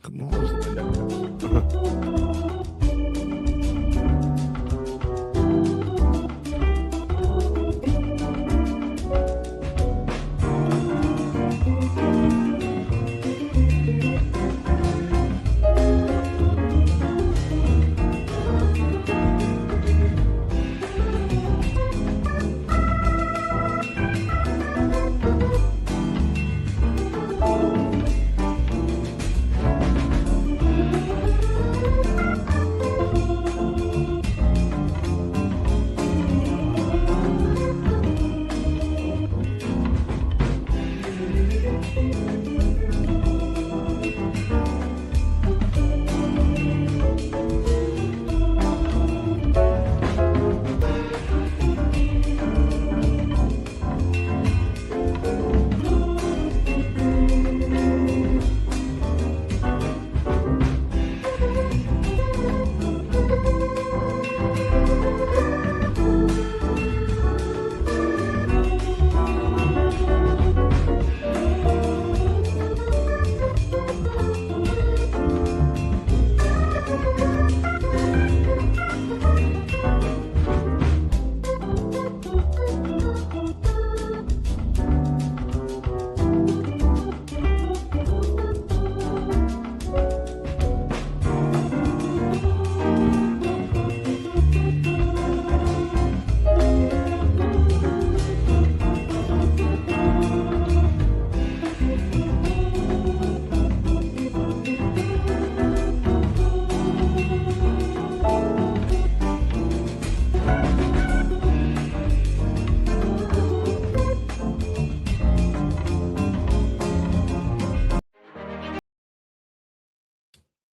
Come on, close the window.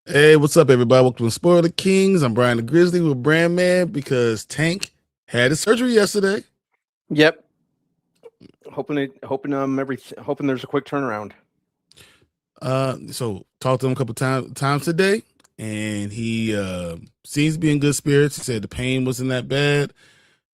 Hey, what's up, everybody? Welcome to Spoiler Kings. I'm Brian the Grizzly with Brand Man because Tank had his surgery yesterday. Yep. Hoping there's a quick turnaround. So talked to him a couple times today, and he seems to be in good spirits. He said the pain wasn't that bad,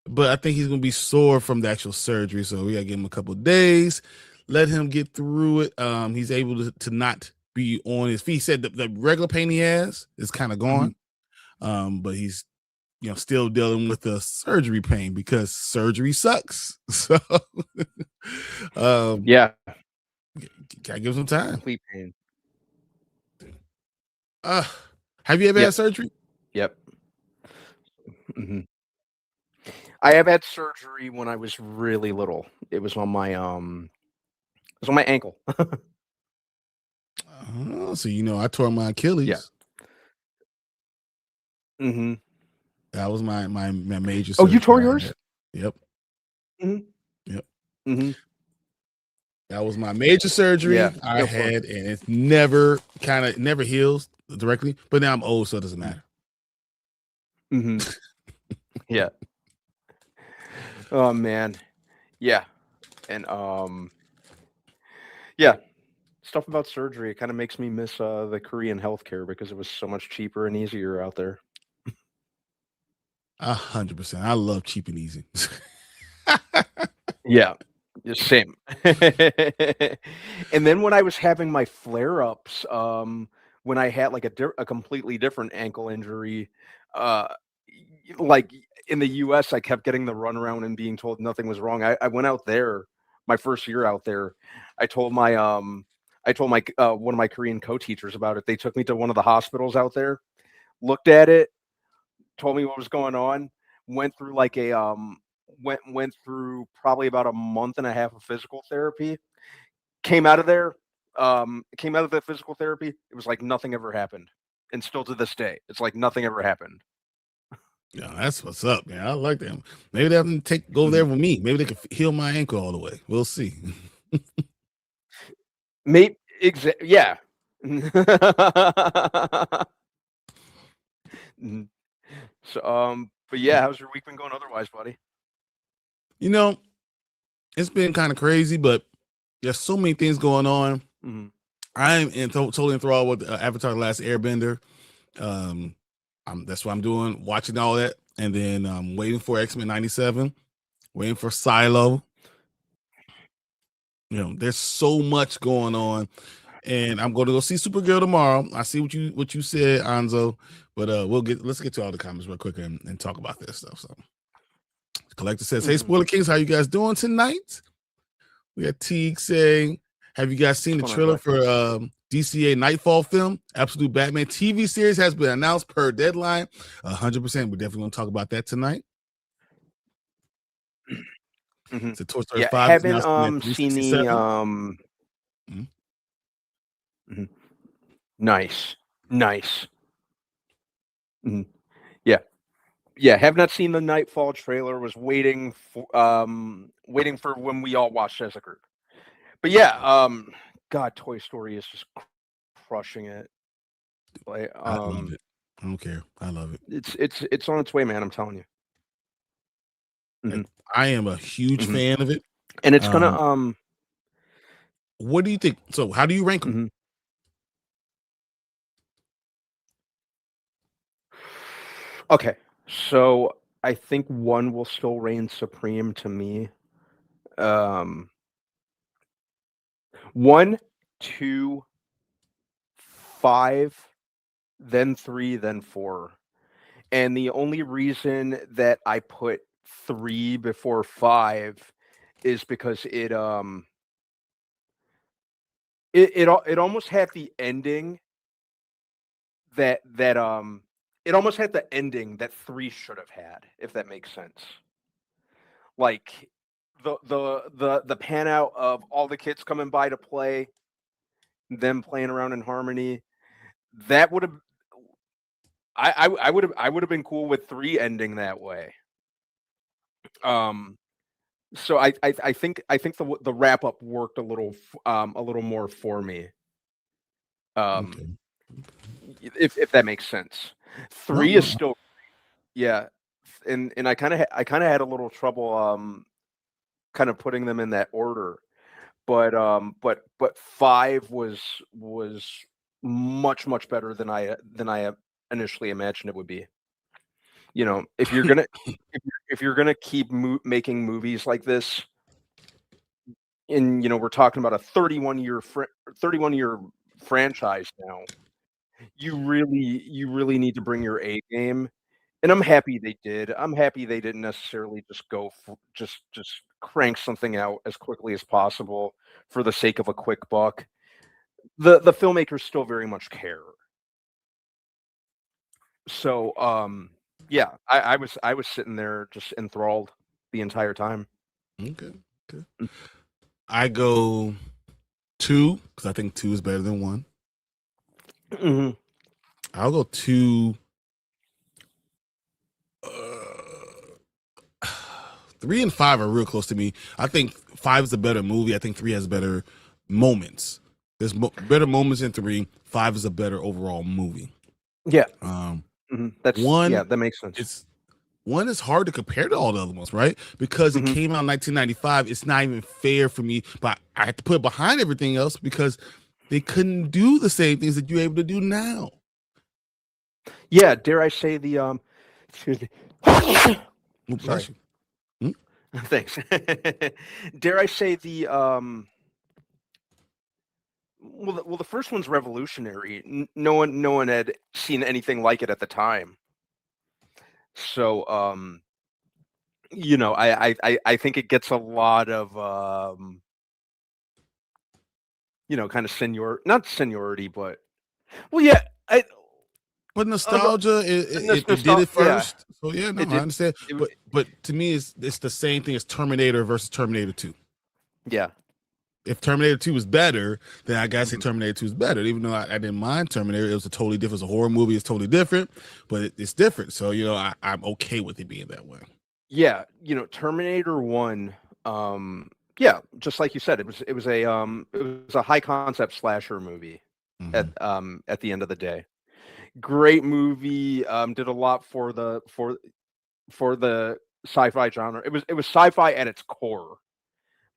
but I think he's gonna be sore from the actual surgery. So we gotta give him a couple of days, let him get through it. He's able to not be on his feet. He said the regular pain he has is kind of gone. But he's still dealing with the surgery pain because surgery sucks. So Yeah. gotta give him some time. Complete pain. Have you ever had surgery? Yep. I have had surgery when I was really little. It was on my ankle. So I tore my Achilles. Yeah. That was my major surgery. Oh, you tore yours? Yep. Yep. That was my major surgery I had, and it's never heals directly. But now I'm old, so it doesn't matter. Yeah. Oh man. Yeah. And yeah. Stuff about surgery, it kind of makes me miss the Korean healthcare because it was so much cheaper and easier out there. 100%. I love cheap and easy. Yeah. Same. And then when I was having my flare-ups, when I had like a completely different ankle injury, like in the US, I kept getting the runaround and being told nothing was wrong. I went out there, my first year out there. I told my one of my Korean co-teachers about it. They took me to one of the hospitals out there, looked at it, told me what was going on, went through like a went through probably about a month and a half of physical therapy. Came out of there, came out of the physical therapy. It was like nothing ever happened, and still to this day, it's like nothing ever happened. Yeah, that's what's up, man. I like that. Maybe they have to go there with me. Maybe they can heal my ankle all the way. We'll see. Maybe yeah. So, but yeah, how's your week been going otherwise, buddy? It's been kind of crazy, but there's so many things going on. I'm totally enthralled with Avatar: The Last Airbender. That's what I'm doing, watching all that, and then I'm waiting for X-Men '97, waiting for Silo. There's so much going on. and I'm going to go see Supergirl tomorrow. I see what you said, Anzo, but let's get to all the comments real quick and talk about this stuff. So, Collector says, "Hey, Spoiler Kings, how you guys doing tonight?" We got Teague saying, "Have you guys seen the trailer for DCA Nightfall film? Absolute Batman TV series has been announced per deadline. 100%. We're definitely going to talk about that tonight." So Toy Story 5 haven't seen the Nice. Yeah, have not seen the Nightfall trailer. Was waiting for when we all watched as a group. But yeah, God, Toy Story is just crushing it. Like, I love it. I don't care. I love it. It's on its way, man. I'm telling you. I am a huge fan of it, and it's gonna. What do you think? So, how do you rank them? Okay, so I think 1 will still reign supreme to me. 1, 2, 5, then 3, then 4. And the only reason that I put 3 before 5 is because it almost had the ending that it almost had the ending that 3 should have had, if that makes sense. Like the pan out of all the kids coming by to play, them playing around in harmony. That would have I would have been cool with 3 ending that way. So I think the wrap up worked a little more for me. If that makes sense. 3 is still, yeah, and I kind of had a little trouble kind of putting them in that order, but 5 was much better than I initially imagined it would be. You know, if you're gonna keep making movies like this, and we're talking about a 31 year franchise now, you really need to bring your A game, and I'm happy they did. I'm happy they didn't necessarily just go for just crank something out as quickly as possible for the sake of a quick buck. The filmmakers still very much care. So yeah, I was sitting there just enthralled the entire time. Okay. I go 2 because I think 2 is better than 1. I'll go 2. 3 and 5 are real close to me. I think 5 is a better movie. I think 3 has better moments. There's better moments in 3. 5 is a better overall movie. Yeah. That's 1. Yeah, that makes sense. 1 is hard to compare to all the other ones, right? Because it came out in 1995. It's not even fair for me, but I have to put it behind everything else because they couldn't do the same things that you're able to do now. Yeah, dare I say the excuse me. Sorry. Thanks. Dare I say the well, the first one's revolutionary. No one had seen anything like it at the time. So I think it gets a lot of kind of not seniority, but yeah, but nostalgia, it did it first. Yeah. So yeah, no, I understand. But to me, it's the same thing as Terminator versus Terminator 2. Yeah. If Terminator 2 was better, then I gotta say Terminator 2 is better. Even though I didn't mind Terminator, it was a totally different. It's a horror movie. It's totally different, but it's different. So I'm okay with it being that way. Yeah, Terminator 1. Yeah, just like you said, it was a high concept slasher movie at the end of the day. Great movie. Did a lot for the sci-fi genre. It was sci-fi at its core,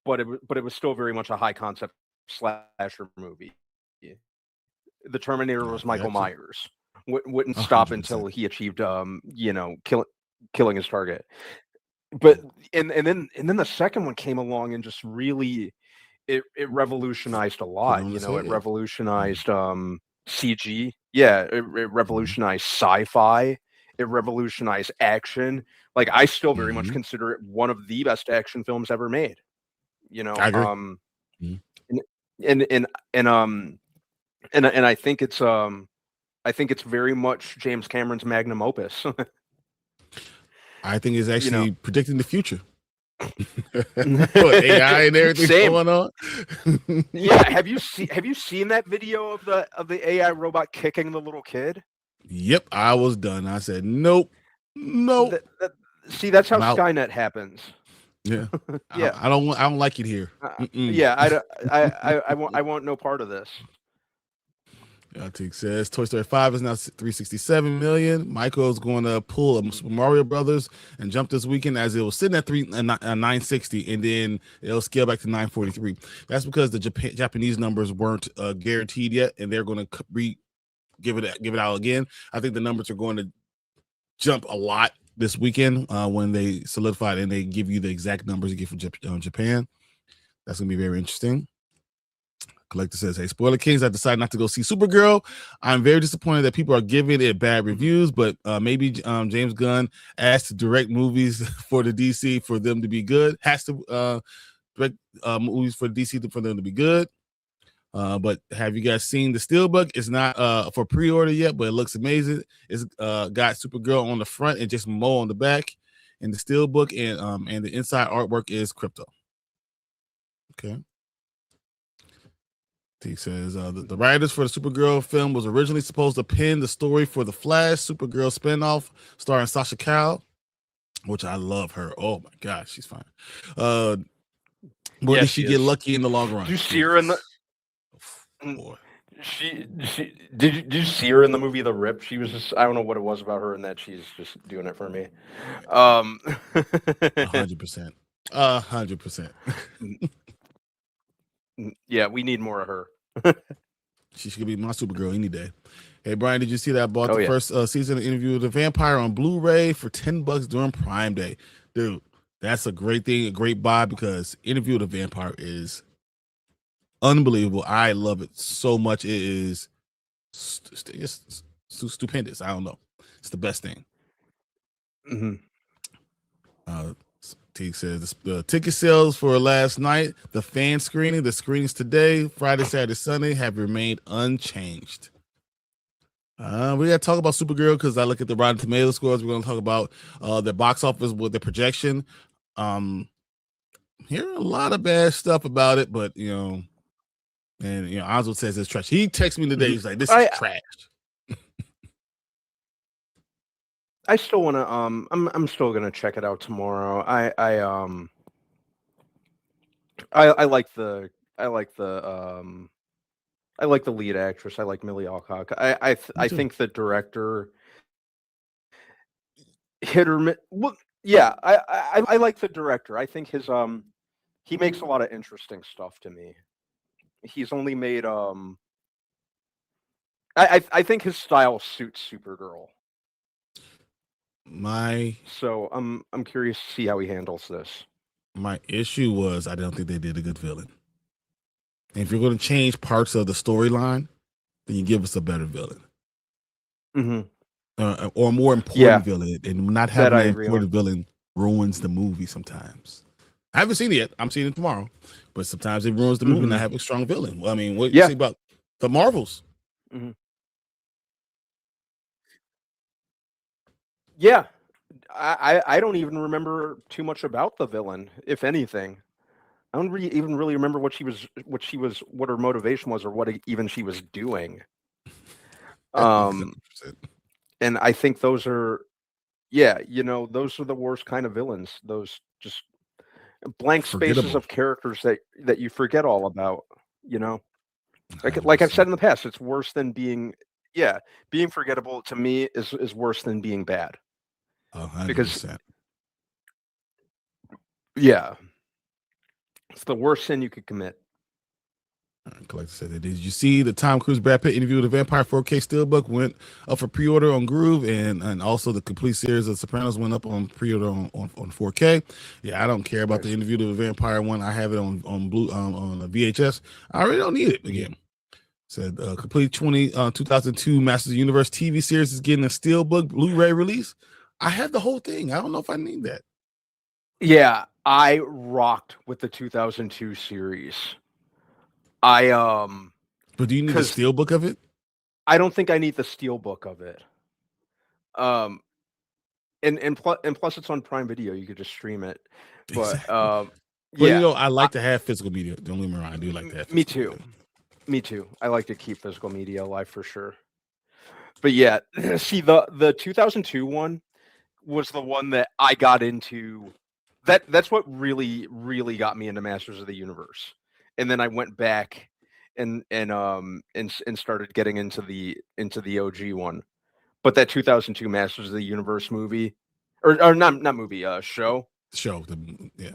but it was still very much a high concept slasher movie. The Terminator was Michael Myers. Wouldn't stop 100%. Until he achieved killing his target. But and then the second one came along and just really it revolutionized a Put it lot. on You his know, it head. revolutionized CG. Yeah, it revolutionized sci-fi. It revolutionized action. Like, I still very much Mm-hmm. consider it one of the best action films ever made. You I know, agree. Mhm. and and and and and I think it's very much James Cameron's magnum opus. I think it's You know, actually predicting the future. What AI and everything's same. going on. Yeah, have you seen that video of the AI robot kicking the little kid? Yep, I was done. I said, nope, nope, See, that's how I'm out. Skynet happens. Yeah, Yeah. I don't like it here. Mm-mm. Yeah, I want no part of this. Tik says Toy Story 5 is now 367 million. Michael's going to pull a Super Mario Brothers and jump this weekend as it was sitting at 960, and then it'll scale back to 943. That's because the Japanese numbers weren't guaranteed yet, and they're going to give it out again. I think the numbers are going to jump a lot this weekend when they solidify it and they give you the exact numbers you get from Japan. That's going to be very interesting. Collector says, hey, Spoiler Kings, I decided not to go see Supergirl. I'm very disappointed that people are giving it bad reviews, but maybe James Gunn asked to direct movies for the DC for them to be good, has to direct movies for DC for them to be good. But have you guys seen the Steelbook? It's not for pre-order yet, but it looks amazing. It's got Supergirl on the front and just Mo on the back in the Steelbook, and the inside artwork is Crypto. Okay. He says the writers for the Supergirl film was originally supposed to pen the story for the Flash Supergirl spinoff starring Sasha Calle, which I love her. Oh my gosh, she's fine. But Yeah, did she get is. lucky in the long run? Did you see her in the? Boy. Did you see her in the movie The Rip? She was just, I don't know what it was about her, and that she's just doing it for me. 100%. 100%. Yeah, we need more of her. She should be my Supergirl any day. Hey Brian, did you see that I bought the yeah. first season of Interview with the Vampire on Blu-ray for $10 during Prime Day? Dude, that's a great thing, a great buy, because Interview with the Vampire is unbelievable. I love it so much. It is just stupendous. I don't know. It's the best thing. Teague says the ticket sales for last night, the fan screening, the screenings today, Friday, Saturday, Sunday have remained unchanged. We got to talk about Supergirl because I look at the Rotten Tomato scores. We're going to talk about the box office with the projection. Hearing a lot of bad stuff about it, but and Oswald says it's trash. He texted me today. He's like, "This is trash." I still want to. I'm still gonna check it out tomorrow. I like the lead actress. I like Millie Alcock. I think the director hit or miss. Well, yeah, I like the director. I think his he makes a lot of interesting stuff to me. He's only made I think his style suits Supergirl. So I'm curious to see how he handles this. My issue was I don't think they did a good villain. And if you're going to change parts of the storyline, then you give us a better villain. Or a more important villain. And not having an important villain ruins the movie sometimes. I haven't seen it yet. I'm seeing it tomorrow. But sometimes it ruins the movie not having a strong villain. Well, I mean, what do you say about the Marvels? Yeah. I don't even remember too much about the villain, if anything. I don't even really remember what her motivation was, or what even she was doing. And I think those are, those are the worst kind of villains. Those just blank spaces of characters that you forget all about. Like I've said in the past, it's worse than being forgettable. To me, is worse than being bad. 100%. Because it's the worst sin you could commit. Collector said, did you see the Tom Cruise Brad Pitt interview with the Vampire 4K Steelbook went up for pre-order on Groove, and also the complete series of Sopranos went up on pre-order on 4K. Yeah, I don't care about the interview with the Vampire one. I have it on blue on a VHS. I already don't need it again. Said complete 2002 Masters of the Universe TV series is getting a Steelbook Blu-ray release. I have the whole thing. I don't know if I need that. Yeah, I rocked with the 2002 series. But do you need the Steelbook of it? I don't think I need the Steelbook of it. And plus it's on Prime Video. You could just stream it. But exactly. But yeah, I like to have physical media. Don't get me wrong, I do like that. Me too. Media. Me too. I like to keep physical media alive for sure. But yeah, see the 2002 one was the one that I got into. That's what really got me into Masters of the Universe. And then I went back and started getting into the OG one. But that 2002 Masters of the Universe movie, or not movie, show. Yeah.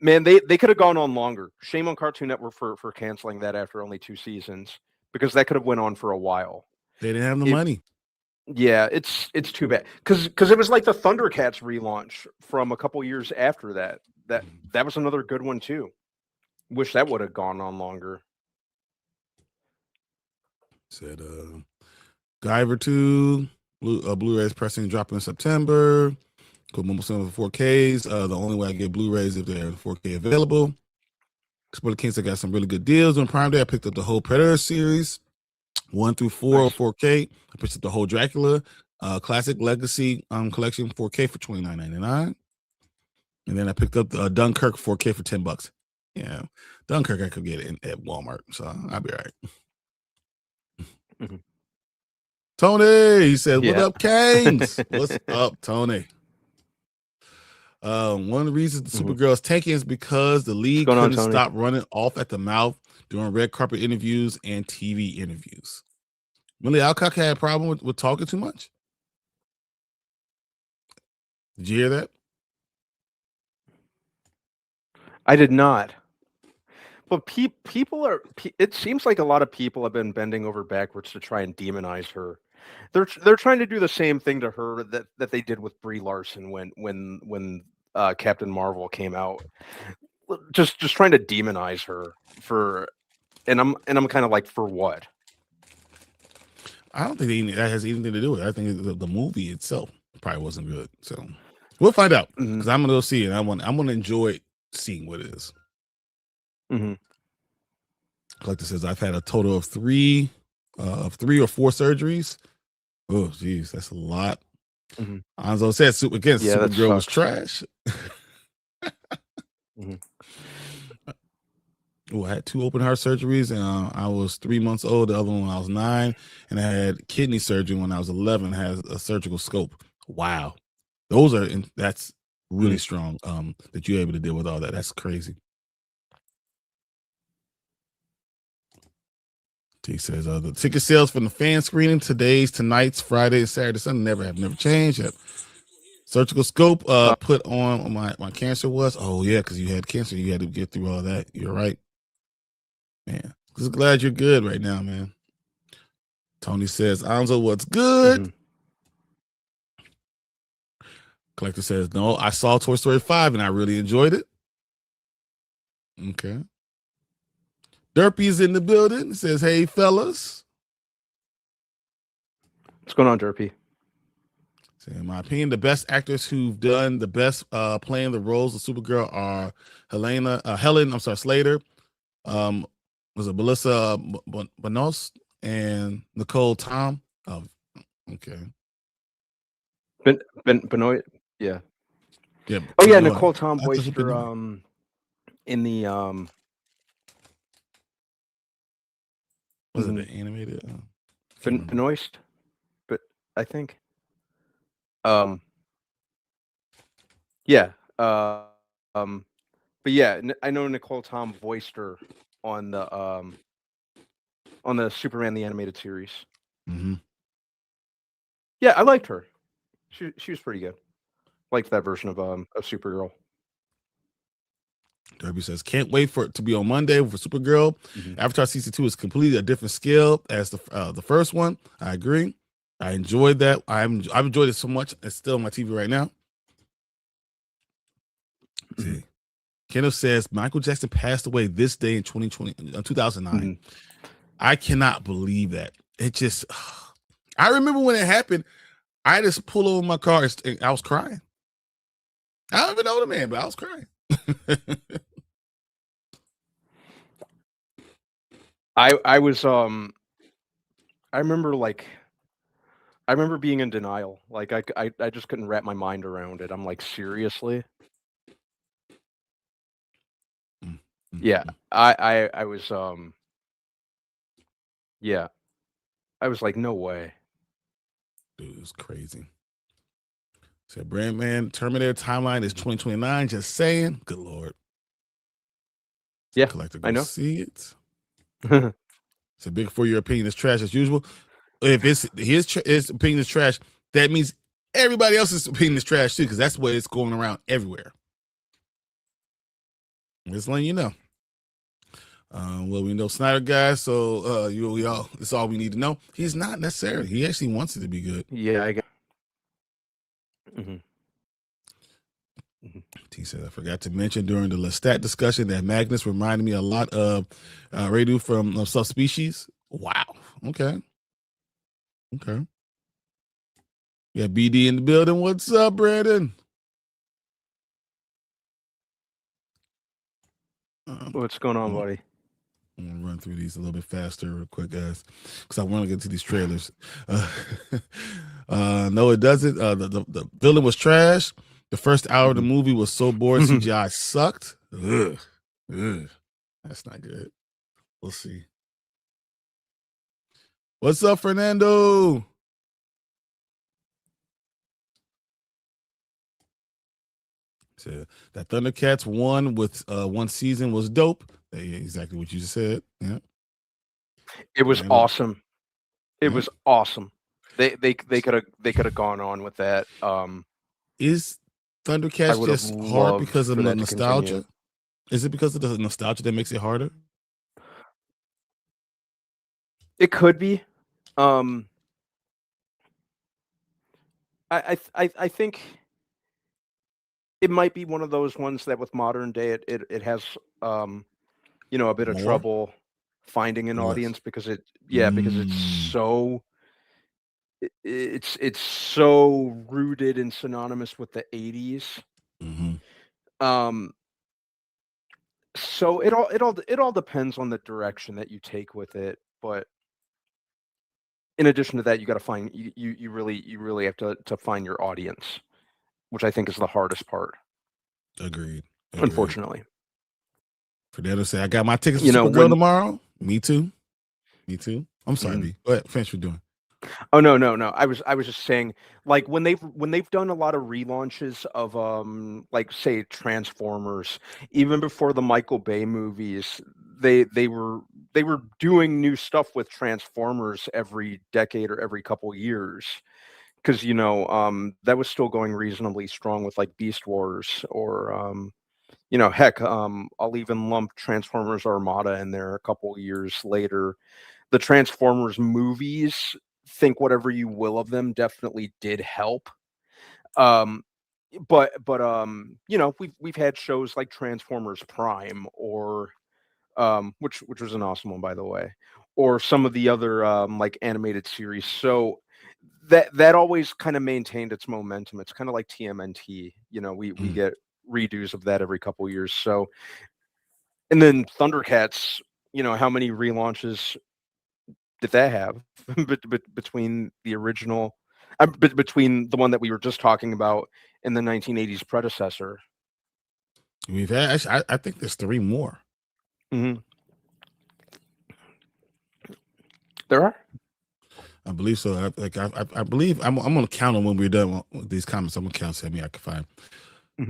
Man, they could have gone on longer. Shame on Cartoon Network for canceling that after only 2 seasons, because that could have went on for a while. They didn't have the money. Yeah, it's too bad, because it was like the Thundercats relaunch from a couple years after that. That was another good one too. Wish that would have gone on longer. Said Guyver 2 Blu-rays pressing dropping in September. Most of the 4Ks. The only way I get Blu-rays if they're 4K available. Exploded Kings, I got some really good deals on Prime Day. I picked up the whole Predator series, 1 through 4 nice. 4K. I picked up the whole Dracula Classic Legacy collection 4K for $29.99. And then I picked up the Dunkirk 4K for $10. Yeah, Dunkirk I could get it at Walmart, so I'll be all right. Mm-hmm. Tony, he said, "What up, Kings? What's up, Tony?" One of the reasons the Supergirl is tanking is because the league couldn't stop running off at the mouth during red carpet interviews and TV interviews. Millie Alcock had a problem with talking too much. Did you hear that? I did not. But people are. It seems like a lot of people have been bending over backwards to try and demonize her. They're trying to do the same thing to her that they did with Brie Larson when Captain Marvel came out. Just trying to demonize her for, and I'm kind of like, for what? I don't think that has anything to do with it. I think the movie itself probably wasn't good. So we'll find out, because I'm gonna go see it. I'm gonna enjoy seeing what it is. Mm-hmm. Collector says I've had a total of 3 or 4 surgeries. Oh, geez, that's a lot. Mm-hmm. Anzo said, Supergirl was trash. Oh, I had 2 open heart surgeries, and I was 3 months old. The other one when I was 9, and I had kidney surgery when I was 11. Has a surgical scope. Wow, that's really strong. That you're able to deal with all that. That's crazy. He says the ticket sales from the fan screening tonight's Friday, Saturday, Sunday have never changed. Surgical scope put on my cancer was. Oh yeah, because you had cancer, you had to get through all that. You're right, man. Just glad you're good right now, man. Tony says, Anzo, what's good? Mm-hmm. Collector says, no, I saw Toy Story 5 and I really enjoyed it. Okay. Derpy's in the building. Says, hey, fellas. What's going on, Derpy? So in my opinion, the best actors who've done the best playing the roles of Supergirl are Helen Slater, was it Melissa Benoist and Nicole Tom? Oh, okay. Benoit, yeah. Yeah. Oh yeah, Nicole Tom voiced her in the was it the animated? Benoist, but I think. Yeah. But yeah, I know Nicole Tom voiced her on the Superman the Animated Series. Mm-hmm. Yeah, I liked her. She was pretty good. Liked that version of Supergirl. Derby says, can't wait for it to be on Monday for Supergirl. Avatar Season 2 is completely a different scale as the first one. I agree. I enjoyed that. I've enjoyed it so much. It's still on my TV right now. See. Kendall says Michael Jackson passed away this day in 2009. I cannot believe that. It just, I remember when it happened, I just pulled over my car and I was crying. I don't even know the man, but I was crying. I was I remember being in denial. Like I just couldn't wrap my mind around it. I'm like, seriously? Yeah. I was yeah. I was like, no way. Dude, it was crazy. So Brandman, Terminator timeline is 2029. Just saying. Good Lord. Yeah, Collector, I know. See it. So big for your opinion is trash as usual. If his opinion is trash, that means everybody else's opinion is trash too, because that's what it's going around everywhere. Just letting you know. Well, we know Snyder guy, so we all it's all we need to know. He's not necessarily. He actually wants it to be good. Yeah, I got. T said, I forgot to mention during the Lestat discussion that Magnus reminded me a lot of Radu from Subspecies. Wow. Okay. Yeah, BD in the building. What's up, Brandon? What's going on, buddy? I'm gonna run through these a little bit faster, real quick, guys, because I want to get to these trailers. No, it doesn't. The villain was trash. The first hour of the movie was so boring. CGI sucked. Ugh. That's not good. We'll see. What's up, Fernando? So that Thundercats one with one season was dope. Exactly what you just said. Yeah. It was awesome. It was awesome. They could have gone on with that. Is Thundercats just hard because of the nostalgia? Is it because of the nostalgia that makes it harder? It could be. I think it might be one of those ones that with modern day it has a bit of trouble finding an audience because it's so it's so rooted and synonymous with the 80s. So it all depends on the direction that you take with it, but in addition to that, you got to find you really have to find your audience, which I think is the hardest part. Agreed. Unfortunately. Fernando said, I got my tickets for Supergirl tomorrow. Me too. I'm sorry, B. Go ahead, finish what you're doing. Oh no. I was just saying, like when they've done a lot of relaunches of like say Transformers, even before the Michael Bay movies, they were doing new stuff with Transformers every decade or every couple years. Because that was still going reasonably strong with like Beast Wars or heck, I'll even lump Transformers Armada in there a couple years later. The Transformers movies, think whatever you will of them, definitely did help. But we've had shows like Transformers Prime or which was an awesome one, by the way, or some of the other like animated series. So that always kind of maintained its momentum. It's kind of like TMNT. We get redos of that every couple years. So, and then Thundercats, how many relaunches did that have between the original, between the one that we were just talking about and the 1980s predecessor? We've had, actually, I think there's 3 more. There are. I believe so. I believe I'm going to count them when we're done with these comments. I'm going to count. See how many I can find.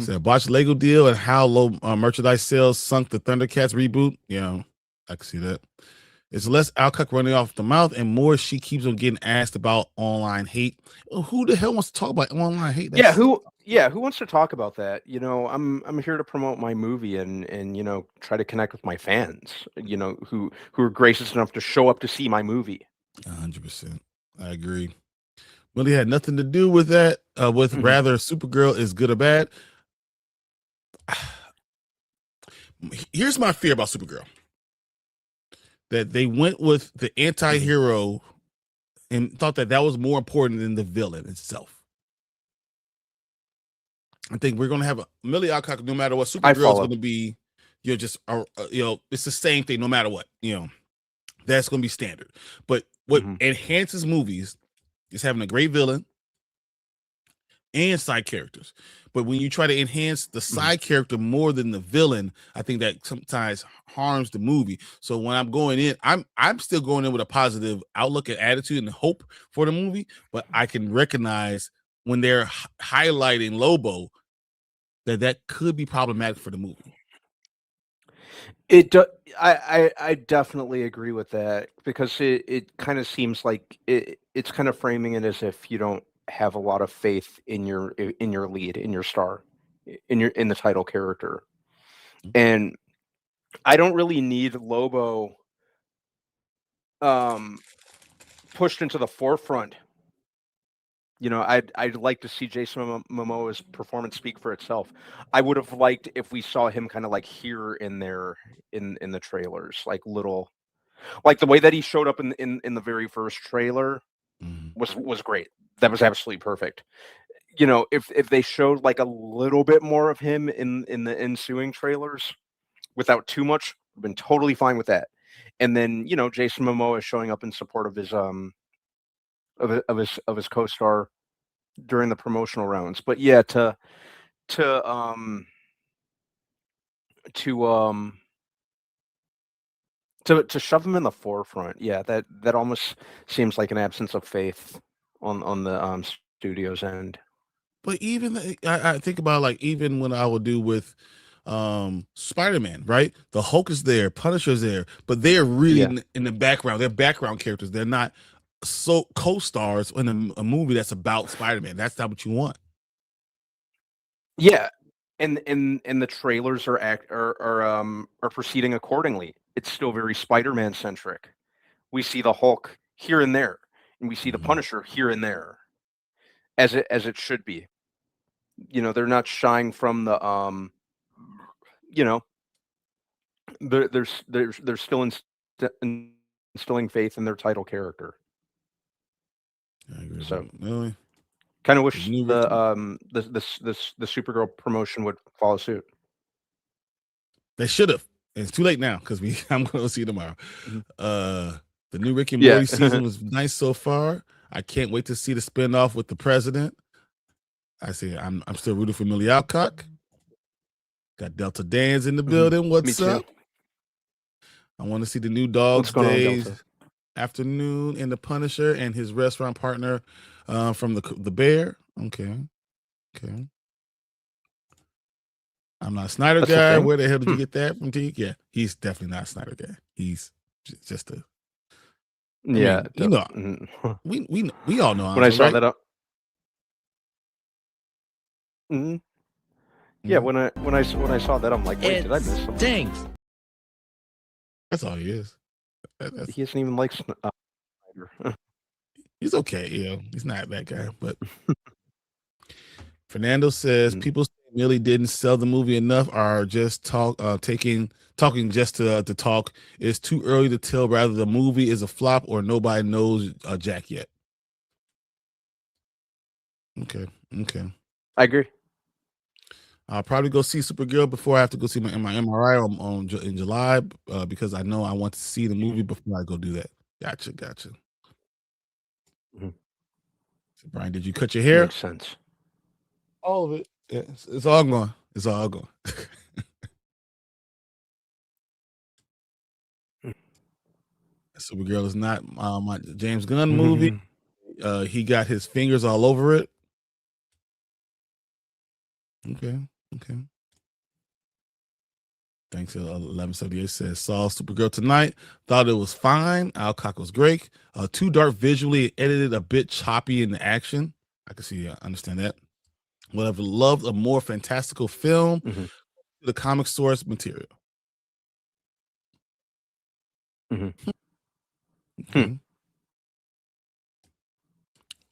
So botched Lego deal and how low merchandise sales sunk the Thundercats reboot. Yeah, I can see that. It's less Alcock running off the mouth and more she keeps on getting asked about online hate. Who the hell wants to talk about online hate? Who Yeah, who wants to talk about that? I'm here to promote my movie and try to connect with my fans. Who are gracious enough to show up to see my movie. 100%. I agree. Really had nothing to do with that. With Mhm. rather Supergirl is good or bad. Here's my fear about Supergirl. That they went with the anti-hero and thought that was more important than the villain itself. I think we're going to have a Millie Alcock no matter what. I Supergirl is follow. going to be, just, it's the same thing no matter what. That's going to be standard. But what enhances movies is having a great villain and side characters. But when you try to enhance the side character more than the villain, I think that sometimes harms the movie. So when I'm going in, I'm still going in with a positive outlook and attitude and hope for the movie, but I can recognize when they're highlighting Lobo that could be problematic for the movie. I definitely agree with that, because it kind of seems like it's kind of framing it as if you don't have a lot of faith in your lead, in your star, in the title character. And I don't really need Lobo pushed into the forefront. I'd like to see Jason Momoa's performance speak for itself. I would have liked if we saw him kind of like here and there in the trailers, like the way that he showed up in the very first trailer was great. That was absolutely perfect. If they showed like a little bit more of him in the ensuing trailers without too much, I've been totally fine with that. And then Jason Momoa showing up in support of his of his co-star during the promotional rounds. But yeah, to shove him in the forefront, yeah, that almost seems like an absence of faith on the studio's end. But even I think about, like, even when I would do with Spider-Man, right? The Hulk is there, Punisher's there, but they're really in the background. They're background characters. They're not so co-stars in a movie that's about Spider-Man. That's not what you want. Yeah, and the trailers are proceeding accordingly. It's still very Spider-Man centric. We see the Hulk here and there, and we see the Punisher here and there, as it should be. They're not shying from the they're still instilling faith in their title character. I agree. So really, kind of wish the Supergirl promotion would follow suit. They should have. It's too late now because I'm going to see it tomorrow. The new Rick and Morty season was nice so far. I can't wait to see the spinoff with the president. I see. I'm still rooting for Millie Alcock. Got Delta Dan's in the building. What's up? I want to see the new Dog's Days Afternoon and the Punisher and his restaurant partner from the Bear. Okay. I'm not a Snyder guy. Where the hell did you get that from? Yeah, he's definitely not a Snyder guy. He's just a. Yeah, we all know. When I saw that up. Yeah, when I saw that, I'm like, wait, did I miss something? That's all he is. He isn't even like Snyder. He's okay, he's not that guy. But Fernando says people really didn't sell the movie enough, are just talking just to talk. It's too early to tell whether the movie is a flop or nobody knows Jack yet. Okay. I agree. I'll probably go see Supergirl before I have to go see my MRI in July because I know I want to see the movie before I go do that. Gotcha. So Brian, did you cut your hair? Makes sense. All of it. Yeah, it's all gone. It's all gone. Supergirl is not my James Gunn movie. He got his fingers all over it. Okay. Thanks. 1178 says saw Supergirl tonight. Thought it was fine. Alcock was great. Too dark visually, edited a bit choppy in the action. I can see. Understand that. would have loved a more fantastical film. Mhm. The comic source material. Mhm. Hmm. Okay.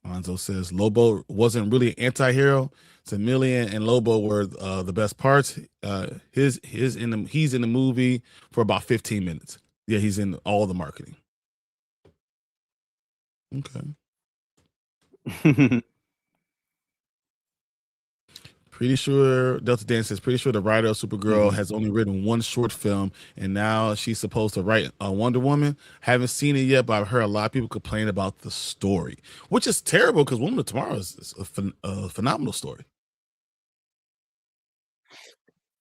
Lonzo says Lobo wasn't really an anti-hero. Chameleon and Lobo were the best parts. He's in the movie for about 15 minutes. Yeah, he's in all the marketing. Okay. Pretty sure Delta Dan says pretty sure the writer of Supergirl has only written one short film, and now she's supposed to write a Wonder Woman. Haven't seen it yet, but I've heard a lot of people complain about the story, which is terrible because Woman of Tomorrow is a phenomenal story.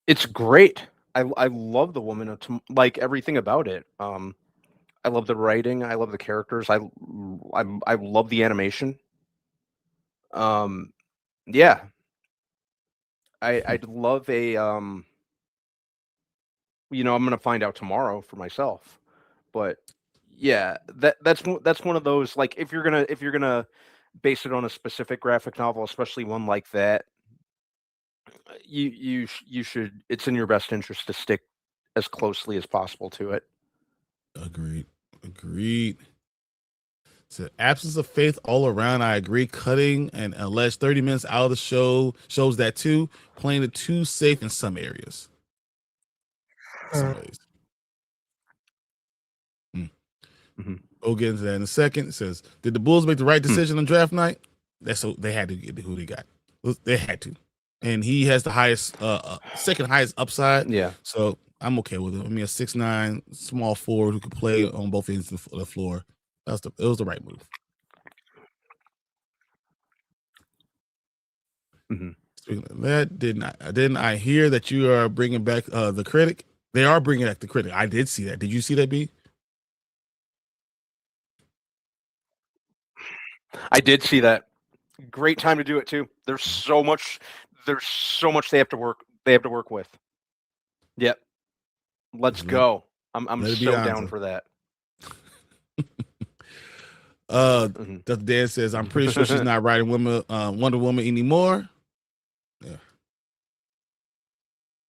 It's great. I love the Woman of like everything about it. I love the writing. I love the characters. I love the animation. Yeah, I'd love a I'm gonna find out tomorrow for myself. But yeah, that's one of those, like, if you're gonna base it on a specific graphic novel, especially one like that, you should. It's in your best interest to stick as closely as possible to it. Agreed. So absence of faith all around. I agree. Cutting and alleged 30 minutes out of the show shows that too. Playing it too safe in some areas. Some ways. We'll get into that in a second. It says, did the Bulls make the right decision on draft night? That's so they had to get who they got. They had to. And he has the highest, second highest upside. Yeah. So I'm okay with it. I mean, a 6'9" small forward who could play on both ends of the floor. It was the right move. Speaking of that, didn't I hear that you are bringing back the Critic? They are bringing back the Critic. I did see that. Did you see that, B? I did see that. Great time to do it too. There's so much they have to work with. Yep. Let's go. I'm so down for that. Dr. Dan says, I'm pretty sure she's not writing Wonder Woman anymore. Yeah.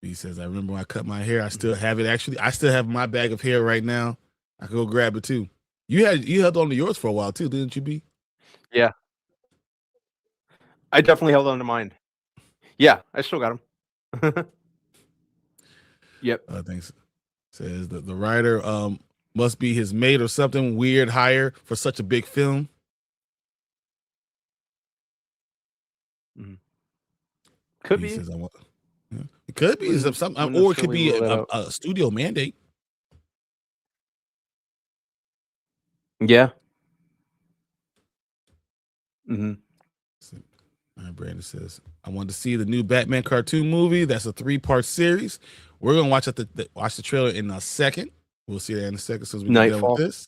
He says, I remember when I cut my hair. I still have it. Actually, I still have my bag of hair right now. I can go grab it too. You held on to yours for a while too, didn't you, B? Yeah. I definitely held on to mine. Yeah, I still got them. Yep. Thanks. Says that the writer must be his mate or something weird hire for such a big film. Could be. Says, it could be something, or it could be a studio mandate. Yeah. Brandon says, I want to see the new Batman cartoon movie. That's a 3-part series. We're gonna watch the trailer in a second. We'll see that in a second since we get done with this.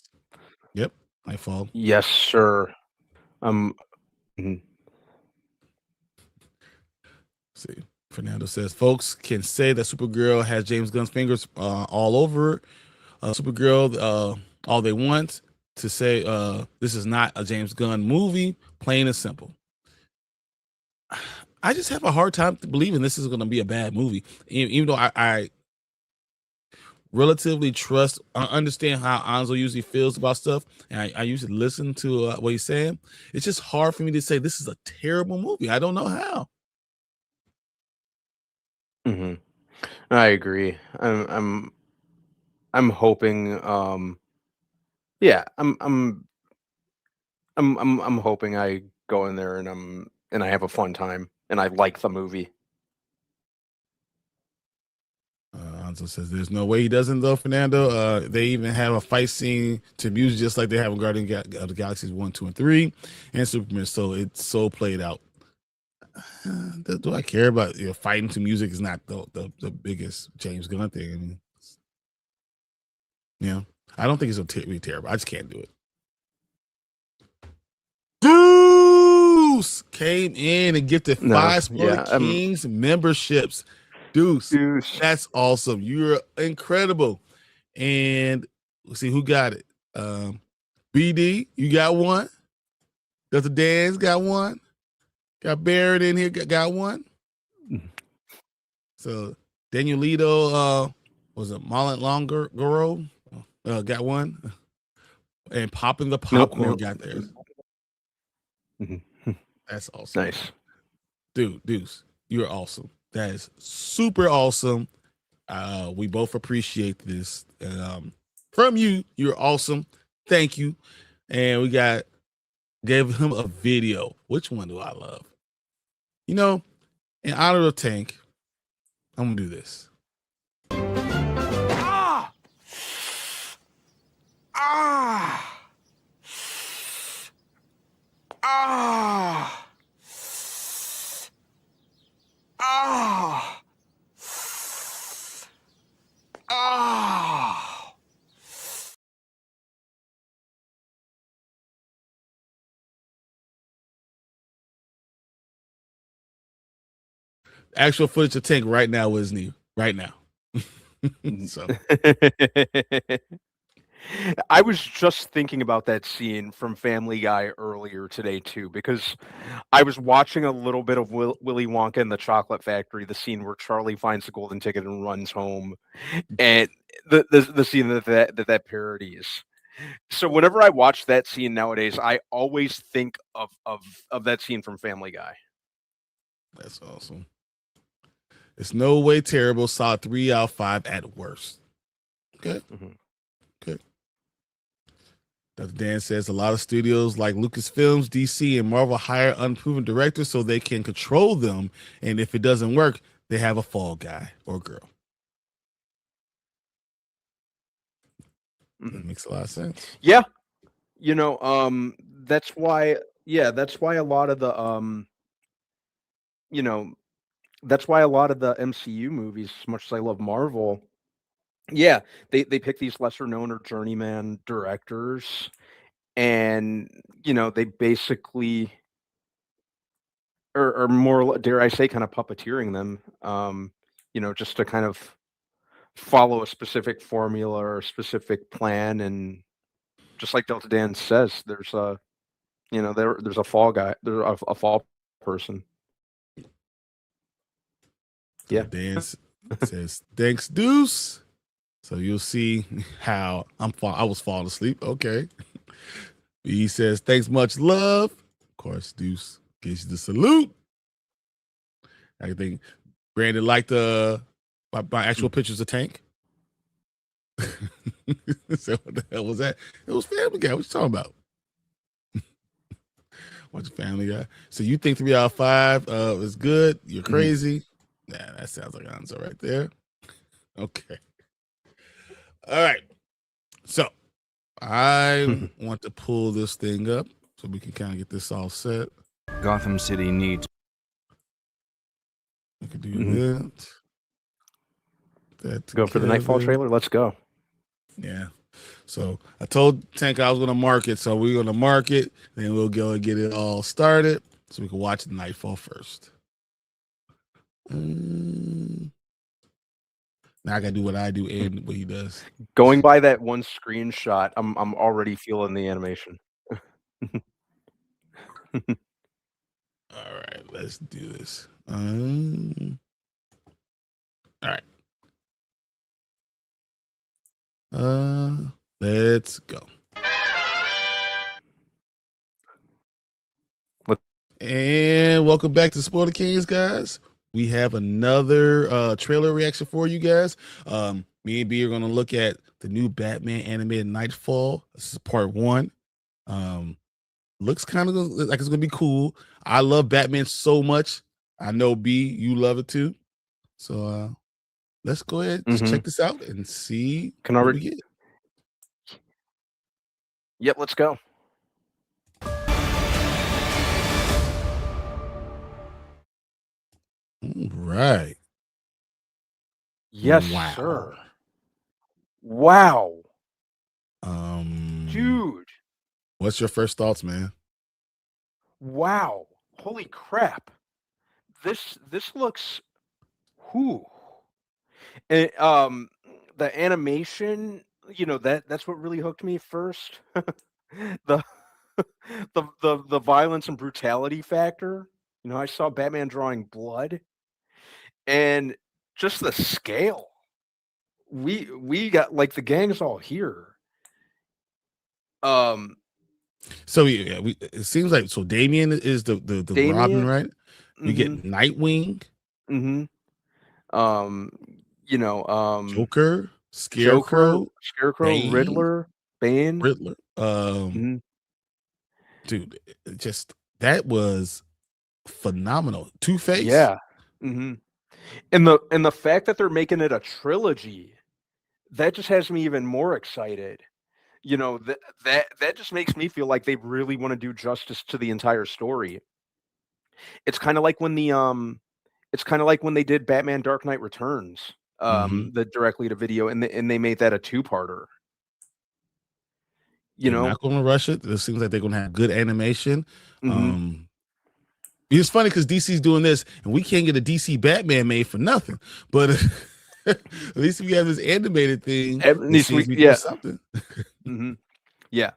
Yep, Nightfall. Yes, sir. See, Fernando says, folks can say that Supergirl has James Gunn's fingers all over it. Supergirl, all they want to say, this is not a James Gunn movie, plain and simple. I just have a hard time believing this is going to be a bad movie, even though I relatively understand how Anzo usually feels about stuff, and I usually listen to what he's saying. It's just hard for me to say this is a terrible movie. I don't know how. I agree. I'm hoping. Yeah, I'm hoping I go in there and I have a fun time and I like the movie. Anzo says there's no way he doesn't though, Fernando. They even have a fight scene to music just like they have in Guardian of the Galaxies 1, 2, and 3 and Superman. So it's so played out. Do I care about fighting to music? Is not the biggest James Gunn thing. I mean, I don't think it's really terrible. I just can't do it. Deuce came in and gifted 5 Sport Kings memberships. Deuce, that's awesome. You're incredible. And let's see who got it. BD, you got one. Dr. Dan's got one. Got Barrett in here. Got one. So Danielito, was it Marlon Longoro? Got one. And Popping the Popcorn got theirs. That's awesome. Nice. Dude, Deuce, you're awesome. That is super awesome. We both appreciate this. From you, you're awesome. Thank you. And we gave him a video. Which one do I love? You know, in honor of Tank, I'm gonna do this. Ah! Ah! Ah! Ah! Ah! Actual footage of Tank right now is new. Right now. So I was just thinking about that scene from Family Guy earlier today too, because I was watching a little bit of Willy Wonka and the Chocolate Factory, the scene where Charlie finds the golden ticket and runs home, and the scene that parodies. So whenever I watch that scene nowadays, I always think of that scene from Family Guy. That's awesome. It's no way terrible. Saw 3 out of 5 at worst. Okay. Okay. Dr. Dan says a lot of studios like Lucasfilms, DC, and Marvel hire unproven directors so they can control them. And if it doesn't work, they have a fall guy or girl. That makes a lot of sense. Yeah. You know, that's why a lot of the that's why a lot of the MCU movies, as much as I love Marvel, they pick these lesser known or journeyman directors, and they basically are more, dare I say, kind of puppeteering them, just to kind of follow a specific formula or a specific plan. And just like Delta Dan says, there's a there's a fall guy, there's a fall person. Yeah. Dan says, thanks, Deuce. So you'll see how I was falling asleep. Okay. He says, thanks, much love. Of course, Deuce gives you the salute. I think Brandon liked my actual pictures of Tank. So what the hell was that? It was Family Guy. What you talking about? Watch Family Guy. So you think 3 out of 5 is good? You're crazy. Nah, that sounds like an answer right there. Okay. All right. So I want to pull this thing up so we can kind of get this all set. Gotham City needs. We can do that. Go for the Nightfall trailer. Let's go. Yeah. So I told Tank I was going to mark it. So we're going to mark it. Then we'll go and get it all started so we can watch the Nightfall first. Now I got to do what I do and what he does. Going by that one screenshot, I'm already feeling the animation. All right, let's do this. All right. Let's go. And welcome back to Spoiler Kings, guys. We have another trailer reaction for you guys. Me and B are going to look at the new Batman animated Nightfall. This is part 1. Looks kind of like it's going to be cool. I love Batman so much. I know, B, you love it too. So let's go ahead, just check this out and see what we get. Yep, let's go. All right. Yes, wow. sir. Wow. Dude. What's your first thoughts, man? Wow. Holy crap. This looks And the animation, that's what really hooked me first. the, the violence and brutality factor. You know, I saw Batman drawing blood, and just the scale. We got like the gang's all here. Um, So yeah, it seems like so Damian is the Robin, Damian. right? We get Nightwing, Mm-hmm. Um, you know, Joker, Joker, Scarecrow, Scarecrow, Bane, Riddler, Bane. Riddler. Mhm. Dude, just that was phenomenal. Two-Face. Yeah. hmm And the fact that they're making it a trilogy, that just has me even more excited. You know, that just makes me feel like they really want to do justice to the entire story. It's kind of like when it's kind of like when they did Batman Dark Knight Returns, Mm-hmm. the directly to video, and they made that a two-parter. You They're know, not going to rush it. It seems like they're going to have good animation. hmm It's funny because DC's doing this, and we can't get a DC Batman made for nothing. But at least we have this animated thing. at It least seems we, to be doing yeah, something. hmm yeah,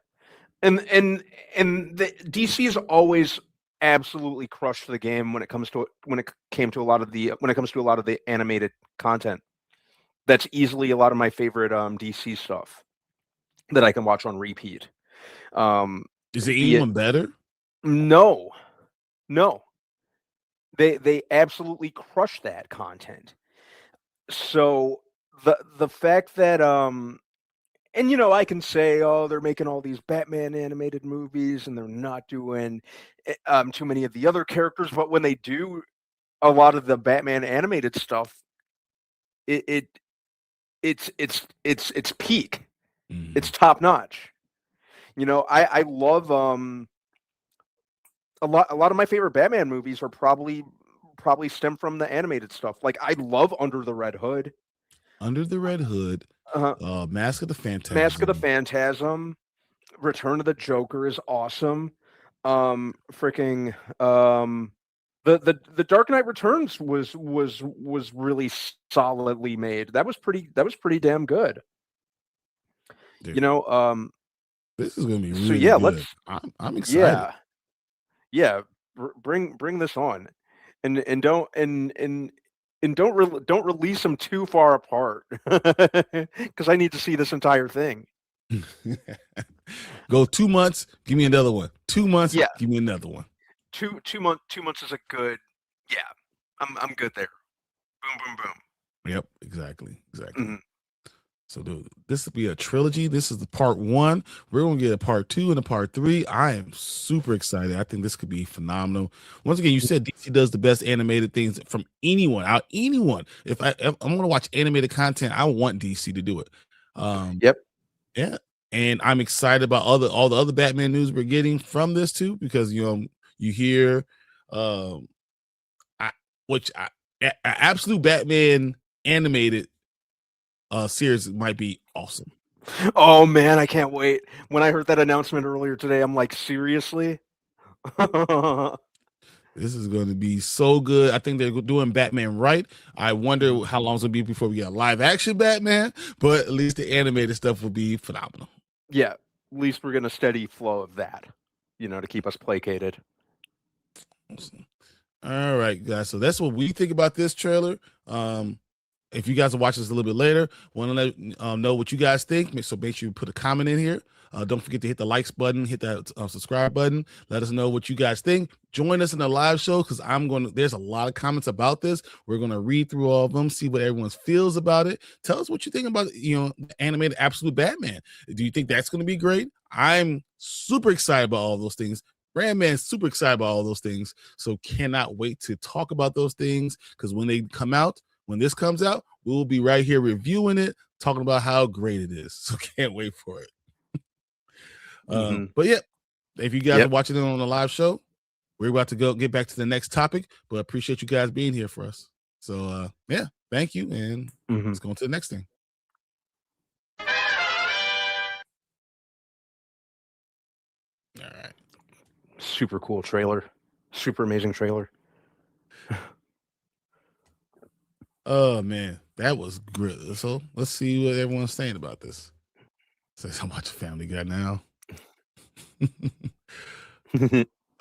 and the DC is always absolutely crushed the game when it comes to when it comes to a lot of the animated content. That's easily a lot of my favorite DC stuff that I can watch on repeat. Is it Be it anyone better? no, no, they absolutely crush that content. So the fact that and you know, I can say, oh, they're making all these Batman animated movies and they're not doing too many of the other characters, but when they do a lot of the Batman animated stuff, it, it it's peak. It's Mhm. top notch. You know, I love a lot of my favorite Batman movies are probably stem from the animated stuff. Like I love Under the Red Hood, Under the Red Hood, uh, Mask of the Mask of the Phantasm. Phantasm, Return of the Joker is awesome. Freaking the Dark Knight Returns was really solidly made. That was pretty damn good. You Dude, know, this is going to be so really yeah, good. let's I'm excited. yeah, yeah, bring this on. And don't release them too far apart because I need to see this entire thing. Go 2 months, give me another one. 2 months, Yeah, give me another one. two months is a good. Yeah, I'm good there. Boom, boom, Yep, exactly. boom. So, dude, this will be a trilogy. This is the part 1. We're going to get a part 2 and a part 3. I am super excited. I think this could be phenomenal. Once again, you said DC does the best animated things from anyone. Anyone. If I'm going to watch animated content, I want DC to do it. Yep. Yeah, and I'm excited about all the other Batman news we're getting from this too, because you hear, um, I, which absolute Batman animated series might be awesome. Oh man, I can't wait. When I heard that announcement earlier today, I'm like, seriously? This is going to be so good. I think they're doing Batman right. I wonder how long it's going to be before we get a live action Batman, but at least the animated stuff will be phenomenal. Yeah, at least we're getting a steady flow of that, to keep us placated. Awesome. All right, guys. So that's what we think about this trailer. If you guys are watching this a little bit later, want to let know what you guys think. So make sure you put a comment in here. Don't forget to hit the likes button, hit that subscribe button. Let us know what you guys think. Join us in the live show because there's a lot of comments about this. We're going to read through all of them, see what everyone feels about it. Tell us what you think about, the animated Absolute Batman. Do you think that's going to be great? I'm super excited about all those things. Brandman's super excited about all those things. So cannot wait to talk about those things because when this comes out, we'll be right here reviewing it, talking about how great it is. So can't wait for it. But yeah, if you guys are watching it on the live show, we're about to get back to the next topic, but appreciate you guys being here for us. So yeah, thank you. And let's go on to the next thing. All right. Super cool trailer. Super amazing trailer. Oh man, that was great. So let's see what everyone's saying about this. Says how much Family Guy now.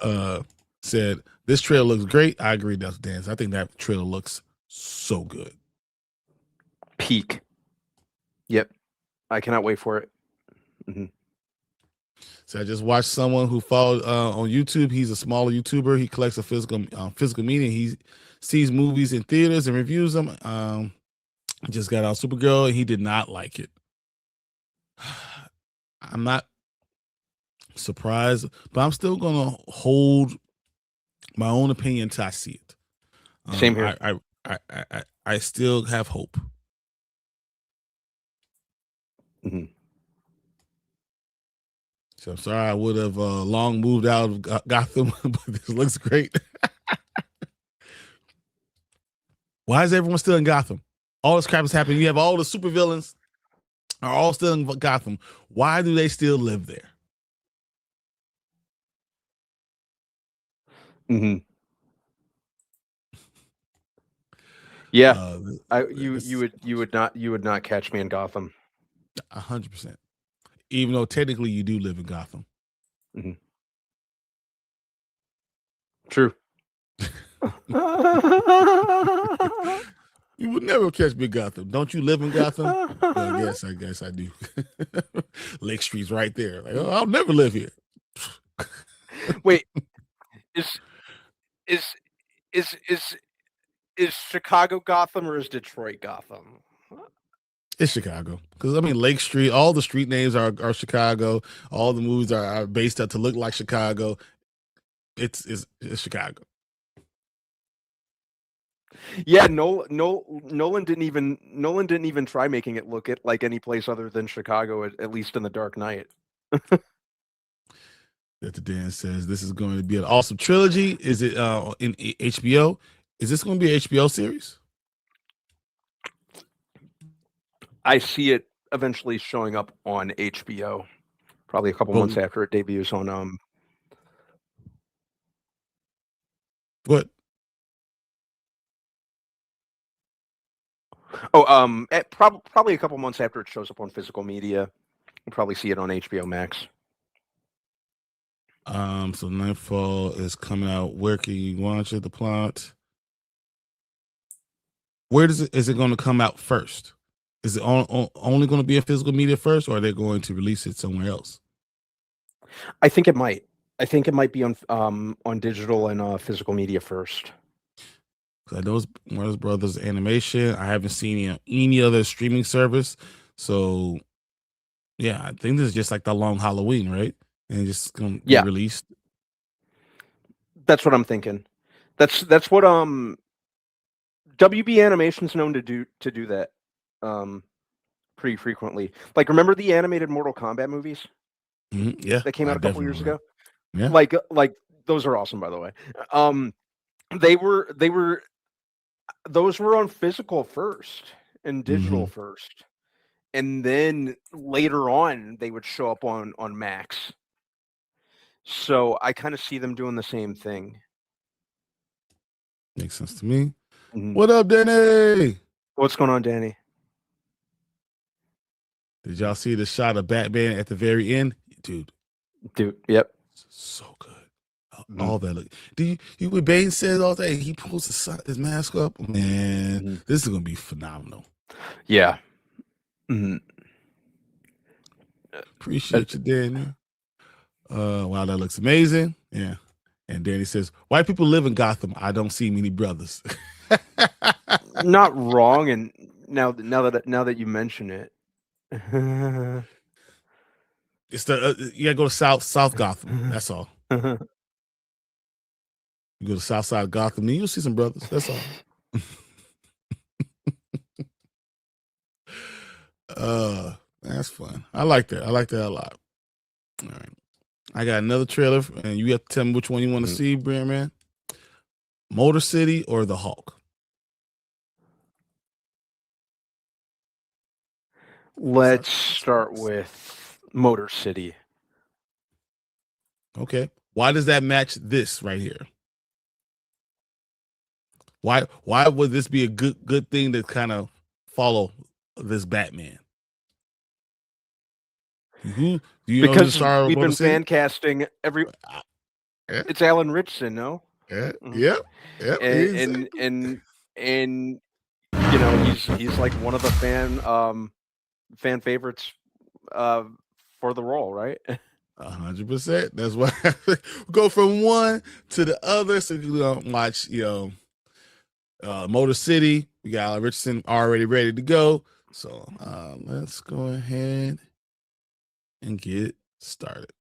So said, this trailer looks great. I agree, that's Dan. I think that trailer looks so good. Peak. Yep. I cannot wait for it. Mm-hmm. So I just watched someone who followed on YouTube. He's a smaller YouTuber. He collects a physical media. He sees movies in theaters and reviews them. Just got out Supergirl, and he did not like it. I'm not surprised, but I'm still gonna hold my own opinion until I see it. Same here. I still have hope. Mm-hmm. So I'm sorry I would have long moved out of Gotham, but this looks great. Why is everyone still in Gotham? All this crap is happening. You have all the supervillains are all still in Gotham. Why do they still live there? Mm-hmm. Yeah, you would not catch me in Gotham. 100%. Even though technically you do live in Gotham. Mm-hmm. True. You would never catch me in Gotham. Don't you live in Gotham? Well, I guess I do. Lake Street's right there. Like, oh, I'll never live here. Wait, is Chicago Gotham or is Detroit Gotham? It's Chicago. Because, I mean, Lake Street, all the street names are Chicago. All the movies are based up to look like Chicago. It's Chicago. Yeah, Nolan didn't even try making it look like any place other than Chicago, at least in The Dark Knight. That the Dan says this is going to be an awesome trilogy. Is it in HBO? Is this going to be an HBO series? I see it eventually showing up on HBO, probably a couple months after it debuts on What? Oh, probably a couple months after it shows up on physical media. You'll probably see it on HBO Max. So Nightfall is coming out. Where can you watch it? The plot. Where is it going to come out first? Is it only going to be in physical media first, or are they going to release it somewhere else? I think it might. I think it might be on digital and physical media first. I know it's Warner Brothers Animation. I haven't seen any other streaming service. So, yeah, I think this is just like the long Halloween, right? And just going to be released. That's what I'm thinking. That's what WB Animation's known to do that pretty frequently. Like, remember the animated Mortal Kombat movies? Mm-hmm. Yeah, that came out a couple years ago. Yeah, like those are awesome, by the way. Those were on physical first and digital first, and then later on they would show up on Max. So I kind of see them doing the same thing. Makes sense to me. Mm-hmm. What up, Danny? What's going on, Danny? Did y'all see the shot of Batman at the very end, dude? Yep. So good. All that look. Do you what Bane says all day? He pulls his mask up. Man, this is gonna be phenomenal. Yeah. Appreciate you, Danny. Wow, that looks amazing. Yeah. And Danny says, white people live in Gotham. I don't see many brothers. Not wrong. And now that you mention it. It's you gotta go to South Gotham. That's all. You go to South Side of Gotham, and you'll see some brothers. That's all. That's fun. I like that. I like that a lot. All right. I got another trailer, and you have to tell me which one you want to see, Brian, man. Motor City or The Hulk? Let's start with Motor City. Okay. Why does that match this right here? Why would this be a good thing to kind of follow this Batman? Because we've been fan casting Yeah. It's Alan Richardson, no? Yeah. Mhm. Yep. Yep. And you know, he's like one of the fan favorites for the role, right? 100%. That's why we go from one to the other. So you watch, Motor City. We got Alan Richardson already ready to go. So let's go ahead and get started.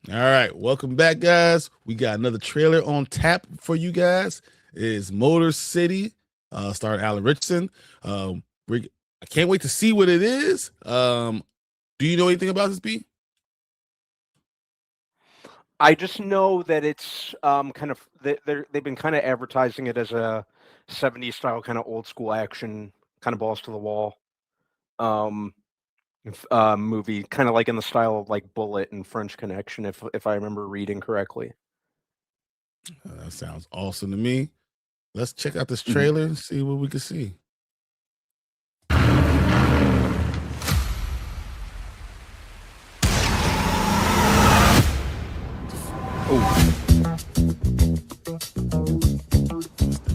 All right, welcome back, guys. We got another trailer on tap for you guys. It is Motor City, starring Alan Richardson. I can't wait to see what it is. Do you know anything about this, B? I just know that it's kind of they've been kind of advertising it as a 70s style kind of old school action, kind of balls to the wall movie, kind of like in the style of like Bullet and French Connection, if I remember reading correctly. That sounds awesome to me. Let's check out this trailer and see what we can see.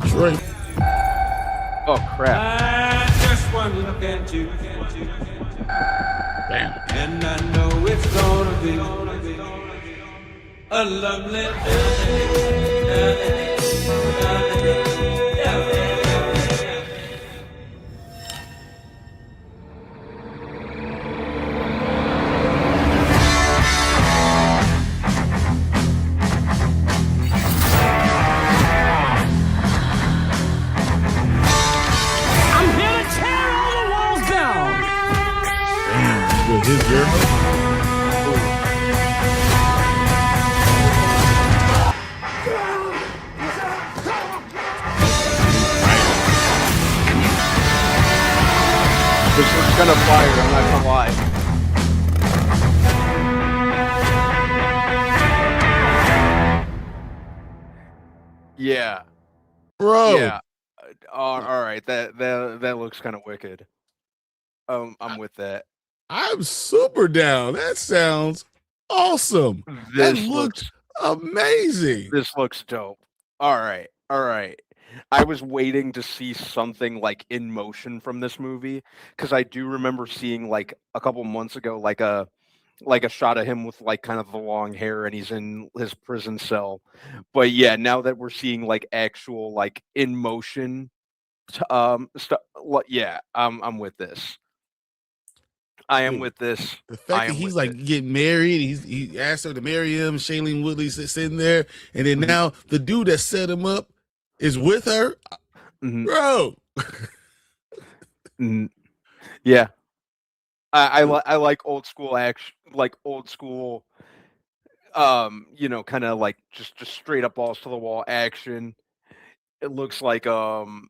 Detroit. Oh crap! Just one look at you, Damn. and I know it's gonna be a lovely day. I'm here to tear all the walls down. Damn, with his girl. This looks kind of fire. I'm not gonna lie. Yeah, Bro, yeah. All right. That looks kind of wicked. I'm with that. I'm super down. That sounds awesome. That This looks amazing. This looks dope. All right. All right. I was waiting to see something like in motion from this movie because I do remember seeing like a couple months ago like a shot of him with like kind of the long hair and he's in his prison cell. But yeah, now that we're seeing like actual like in motion stuff, yeah, I'm with this. I am Dude, with this. The I fact am that he's with like it. getting married, he asked her to marry him. Shailene Woodley sitting there, and then now the dude that set him up is with her, Mhm. bro. Yeah. I like old school action, like old school, kind of like just straight up balls to the wall action. It looks like I'm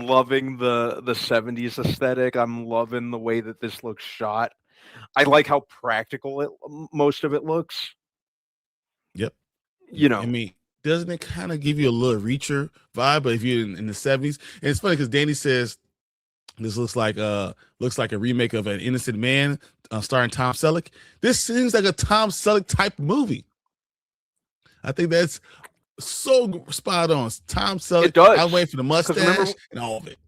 loving the 70s aesthetic. I'm loving the way that this looks shot. I like how practical most of it looks. Yep. You know, I mean, doesn't it kind of give you a little Reacher vibe? But if you're in the 70s, and it's funny because Danny says this looks like a remake of An Innocent Man, starring Tom Selleck. This seems like a Tom Selleck type movie. I think that's so spot on. Tom Selleck. It does. I'm waiting for the mustache remember- and all of it.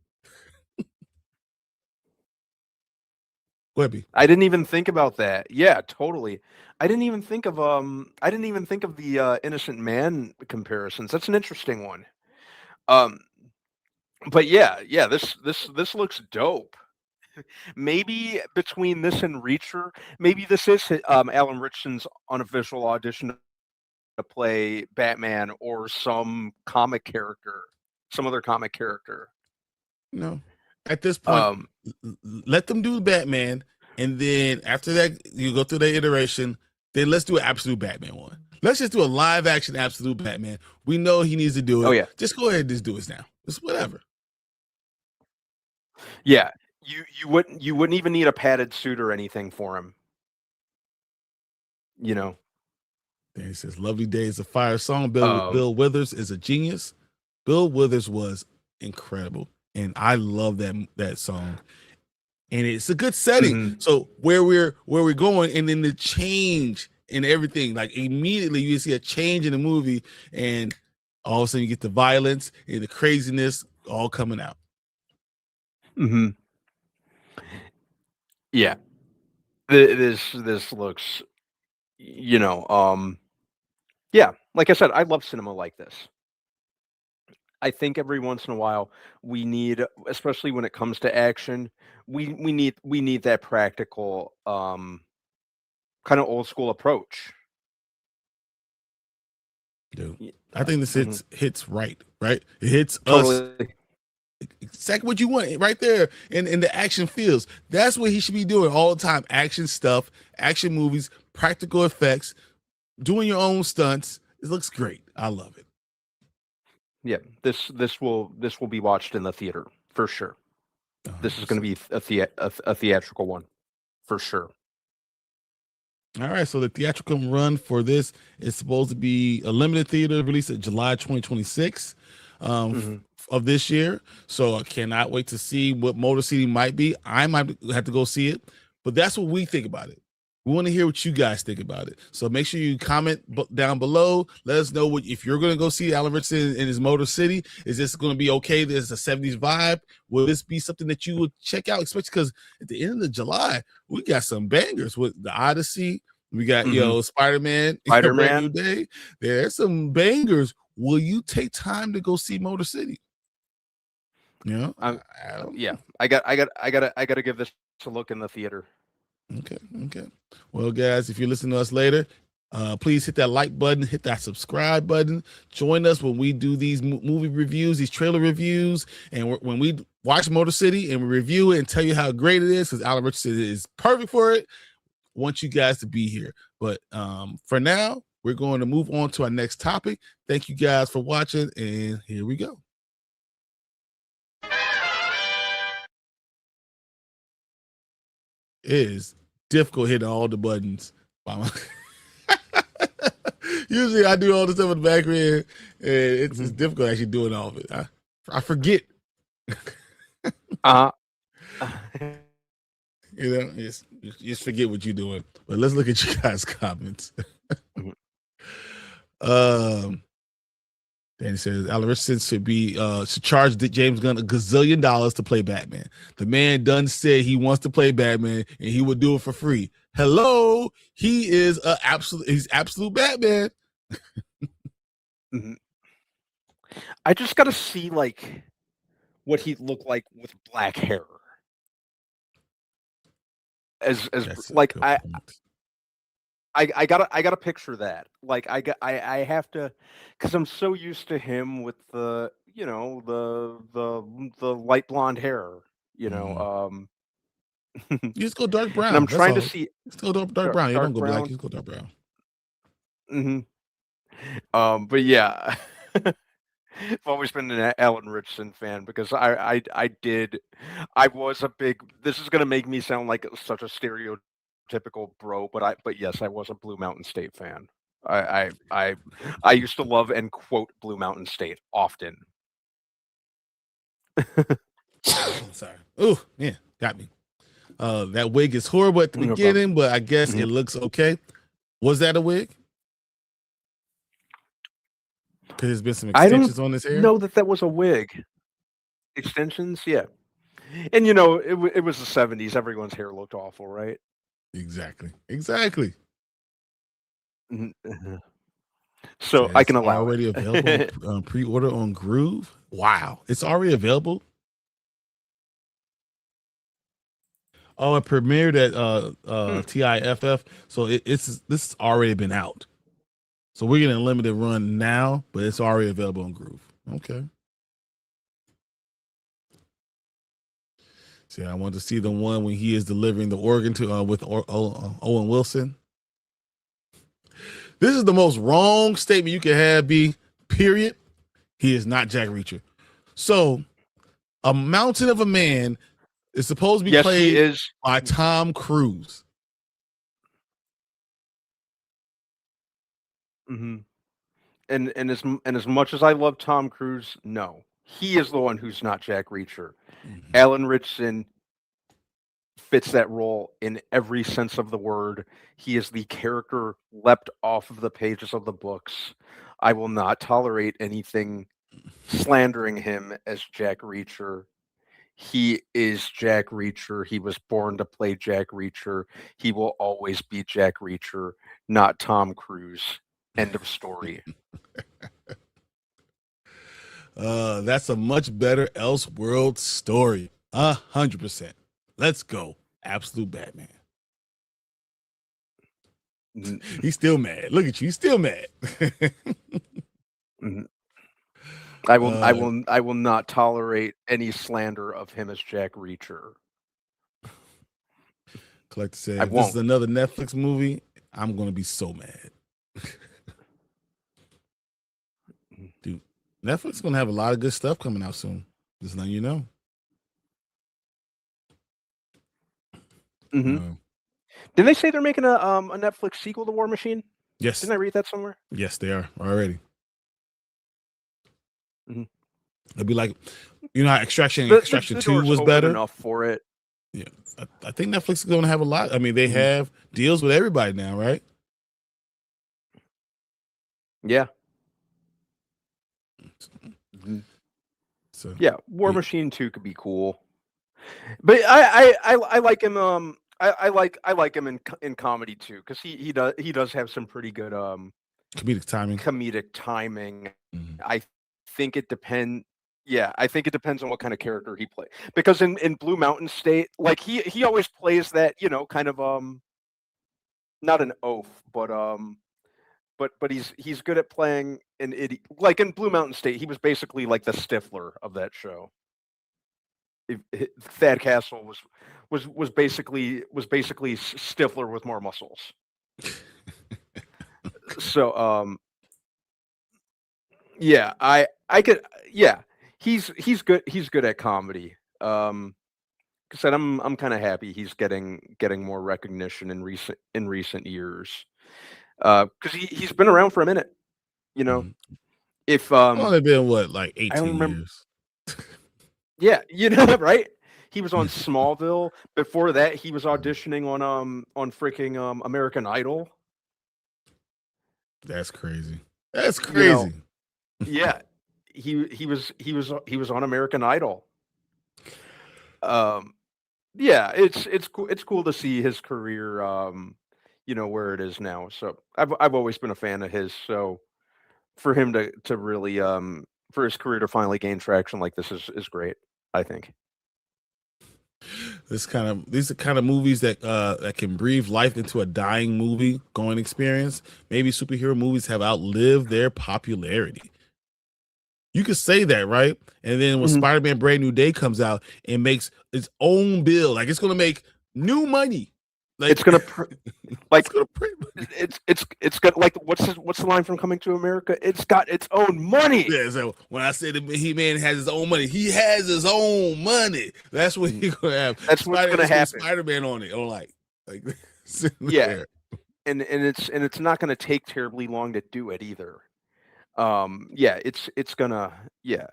Webby. I didn't even think about that. Yeah, totally. I didn't even think of the Innocent Man comparisons. That's an interesting one. But yeah, this looks dope. Maybe between this and Reacher, maybe this is Alan Richardson's unofficial audition to play Batman or some other comic character. No. At this point, let them do Batman, and then after that, you go through the iteration. Then let's do an absolute Batman one. Let's just do a live action absolute Batman. We know he needs to do it. Oh, yeah. Just go ahead and just do it now. It's whatever. Yeah, you wouldn't even need a padded suit or anything for him. You know. Then he says, "Lovely Days of Fire" song. Bill Withers is a genius. Bill Withers was incredible, and I love that song. and it's a good setting. Mhm. So where we're going, and then the change and everything, like immediately you see a change in the movie, and all of a sudden you get the violence and the craziness all coming out. Mhm. Yeah. This looks, you know, yeah, like I said, I love cinema like this. I think every once in a while we need, especially when it comes to action, we need that practical, kind of old school approach. Dude, Y- I think this mhm. hits right. It hits us Totally. exactly what you want right there in the action feels. That's what he should be doing all the time. Action stuff, action movies, practical effects, doing your own stunts. It looks great. I love it. Yeah, this will be watched in the theater for sure. This is going to 100%. be a theatrical one for sure. All right, so the theatrical run for this is supposed to be a limited theater release at July 2026 Mhm. of this year. So I cannot wait to see what Motor City might be. I might have to go see it, but that's what we think about it. We want to hear what you guys think about it. So make sure you comment down below. Let us know if you're going to go see Alan Richardson in his Motor City. Is this going to be okay? There's a 70s vibe. Will this be something that you would check out? Especially because at the end of July, we got some bangers with the Odyssey. We got Mhm. Spider-Man, A Brand New Spider-Man. Day. There's some bangers. Will you take time to go see Motor City? You know, I'm I don't yeah. know. I gotta give this a look in the theater. Okay. Well, guys, if you're listening to us later, please hit that like button, hit that subscribe button. Join us when we do these movie reviews, these trailer reviews, and when we watch Motor City and we review it and tell you how great it is, because Alan Richardson is perfect for it. Want you guys to be here. But for now, we're going to move on to our next topic. Thank you guys for watching, and here we go. It is difficult hitting all the buttons. Usually I do all the stuff in the background, and it's difficult actually doing all of it. I forget. Uh You know, just forget what you're doing. But let's look at you guys' comments. Danny says Alan Richardson should charge James Gunn $1 gazillion to play Batman. The man done said he wants to play Batman and he would do it for free. Hello, he is he's absolute Batman. mhm. I just gotta see like what he'd look like with black hair. As That's a like good I point. I gotta picture that. Like I have to, because I'm so used to him with the the light blonde hair. You know, Mhm. You just go dark and I'm brown. That's trying to all. see Just go dark brown. You don't dark go black. brown. You just go dark brown. hmm But yeah, I've always been an Alan Richardson fan because I was a big. This is gonna make me sound like such a stereotypical bro, but yes, I was a Blue Mountain State fan. I used to love and quote Blue Mountain State often. Sorry. Oh, yeah, got me. That wig is horrible at the No problem. beginning, but I guess Mhm. it looks okay. Was that a wig? Because there's been some I don't extensions on his hair. know that was a wig. Extensions, yeah. And it was the 70s. Everyone's hair looked awful, right? Exactly. Mhm, mhm. So So I it's can allow already available it. on pre-order on Groove. Wow, it's already available. Oh, it premiered at Hmm. TIFF, so this has already been out. So we're getting a limited run now, but it's already available on Groove. Okay. See, I want to see the one when he is delivering the organ to with Owen Wilson. This is the most wrong statement you can have. Period. He is not Jack Reacher. So, a mountain of a man is supposed to be Yes, he played is. by Tom Cruise. Mhm. And as much as I love Tom Cruise, no, he is the one who's not Jack Reacher. Mhm. Alan Richardson fits that role in every sense of the word. He is the character leapt off of the pages of the books. I will not tolerate anything slandering him as Jack Reacher. He is Jack Reacher. He was born to play Jack Reacher. He will always be Jack Reacher, not Tom Cruise. End of story. That's a much better Elseworld story. 100%. Let's go. Absolute Batman. He's still mad. Look at you. He's still mad. I will not tolerate any slander of him as Jack Reacher. Collector said, if this is another Netflix movie, I'm going to be so mad. Dude, Netflix is going to have a lot of good stuff coming out soon. Just letting you know. Didn't they say they're making a Netflix sequel to War Machine? Yes. Didn't I read that somewhere? Yes, they are already. It'll be like, you know how Extraction 2 was better enough for it. Yeah, I think Netflix is going to have a lot. I mean, they have deals with everybody now, right? Yeah. So yeah, War Machine 2 could be cool, but I like him. I like him in comedy too, because he does have some pretty good comedic timing. I think it depends. Yeah, I think it depends on what kind of character he plays. Because in Blue Mountain State, like he always plays that, you know, kind of not an oaf, but he's good at playing an idiot. Like in Blue Mountain State, he was basically like the Stifler of that show. Thad Castle was basically Stifler with more muscles. So yeah, I could, yeah. He's good at comedy. Like I said, I'm kind of happy he's getting more recognition in recent years. Because he's been around for a minute, you know. If only been what, like 18 years. Yeah, you know, right? He was on Smallville. Before that, he was auditioning on freaking American Idol. That's crazy. That's crazy. You know, yeah. He was on American Idol. Yeah, it's cool to see his career you know, where it is now. So I've always been a fan of his. So for him to really for his career to finally gain traction like this is great, I think. These are kind of movies that that can breathe life into a dying movie going experience. Maybe superhero movies have outlived their popularity. You could say that, right? And then when Spider-Man Brand New Day comes out, it makes its own bill. Like it's gonna make new money. Like it's gonna it's got, like, what's the line from Coming to America? It's got its own money. Yeah, so when I say that He-Man has his own money, he has his own money. That's what he's gonna have. That's what's gonna happen. Spider-Man on it, or like yeah, there. and it's not gonna take terribly long to do it either. Yeah, it's gonna, yeah.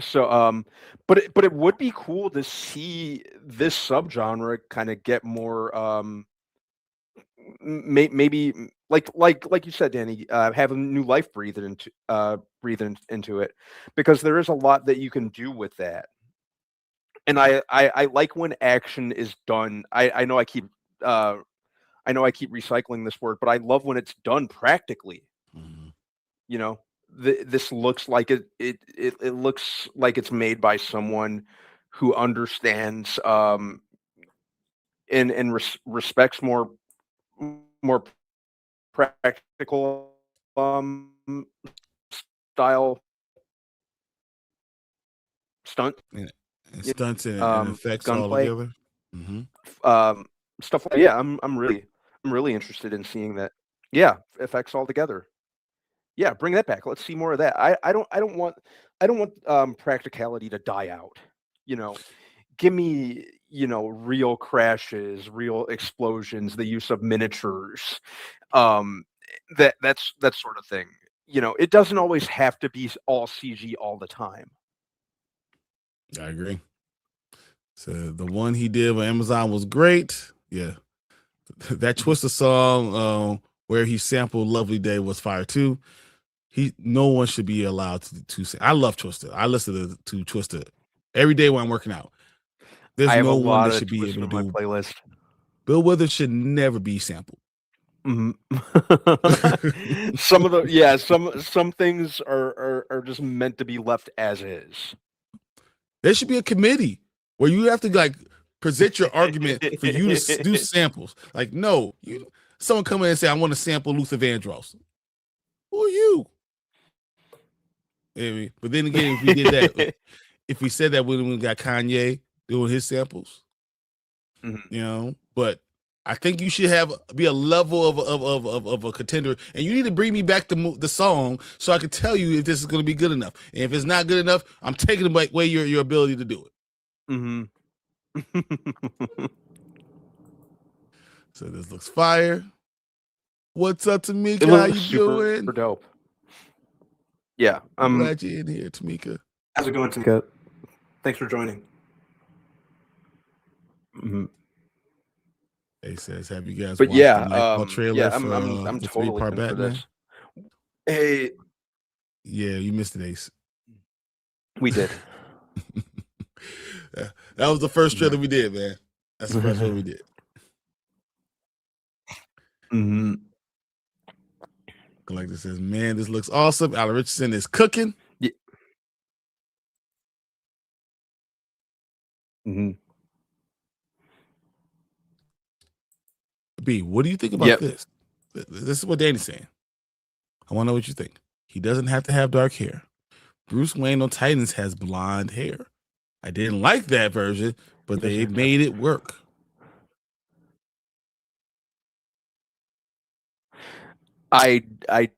So but it would be cool to see this subgenre kind of get more maybe like you said, Danny, have a new life breathed into it, because there is a lot that you can do with that. And I like when action is done. I know I keep recycling this word, but I love when it's done practically. You know, this looks like it looks like it's made by someone who understands and respects more practical style stunt. Stunts and effects all together. Stuff like, yeah, I'm really interested in seeing that. Yeah, effects all together. Yeah, bring that back. Let's see more of that. I don't want practicality to die out. You know, give me, you know, real crashes, real explosions, the use of miniatures, that sort of thing. You know, it doesn't always have to be all CG all the time. I agree. So the one he did on Amazon was great. Yeah. That Twister song where he sampled Lovely Day was fire too. No one should be allowed to say. I love Twister. I listen to Twister every day when I'm working out. There's I have no a one lot that of should be Twister able to on my do. playlist. Bill Withers should never be sampled. Some of some things are just meant to be left as is. There should be a committee where you have to like present your argument for you to do samples. Like, no, someone come in and say, I want to sample Luther Vandross. Who are you? But then again, if we did that, if we said that when we got Kanye doing his samples, but I think you should be a level of a contender, and you need to bring me back the song so I can tell you if this is going to be good enough. And if it's not good enough, I'm taking away your ability to do it. So this looks fire. What's up, Tamika? How you doing? Super dope. Yeah, I'm glad you're in here, Tamika. How's it going, Tamika? Thanks for joining. He says, "Have you guys watched the Nightfall trailer yeah, for I'm the totally 3-part in Batman?" for this. Hey, yeah, you missed it, Ace. We did. That was the first trailer we did, man. That's the first one we did. Like this says, man, this looks awesome. Alan Richardson is cooking. Yeah. B, what do you think about this? This is what Danny's saying. I want to know what you think. He doesn't have to have dark hair. Bruce Wayne on Titans has blonde hair. I didn't like that version, but they made it work. I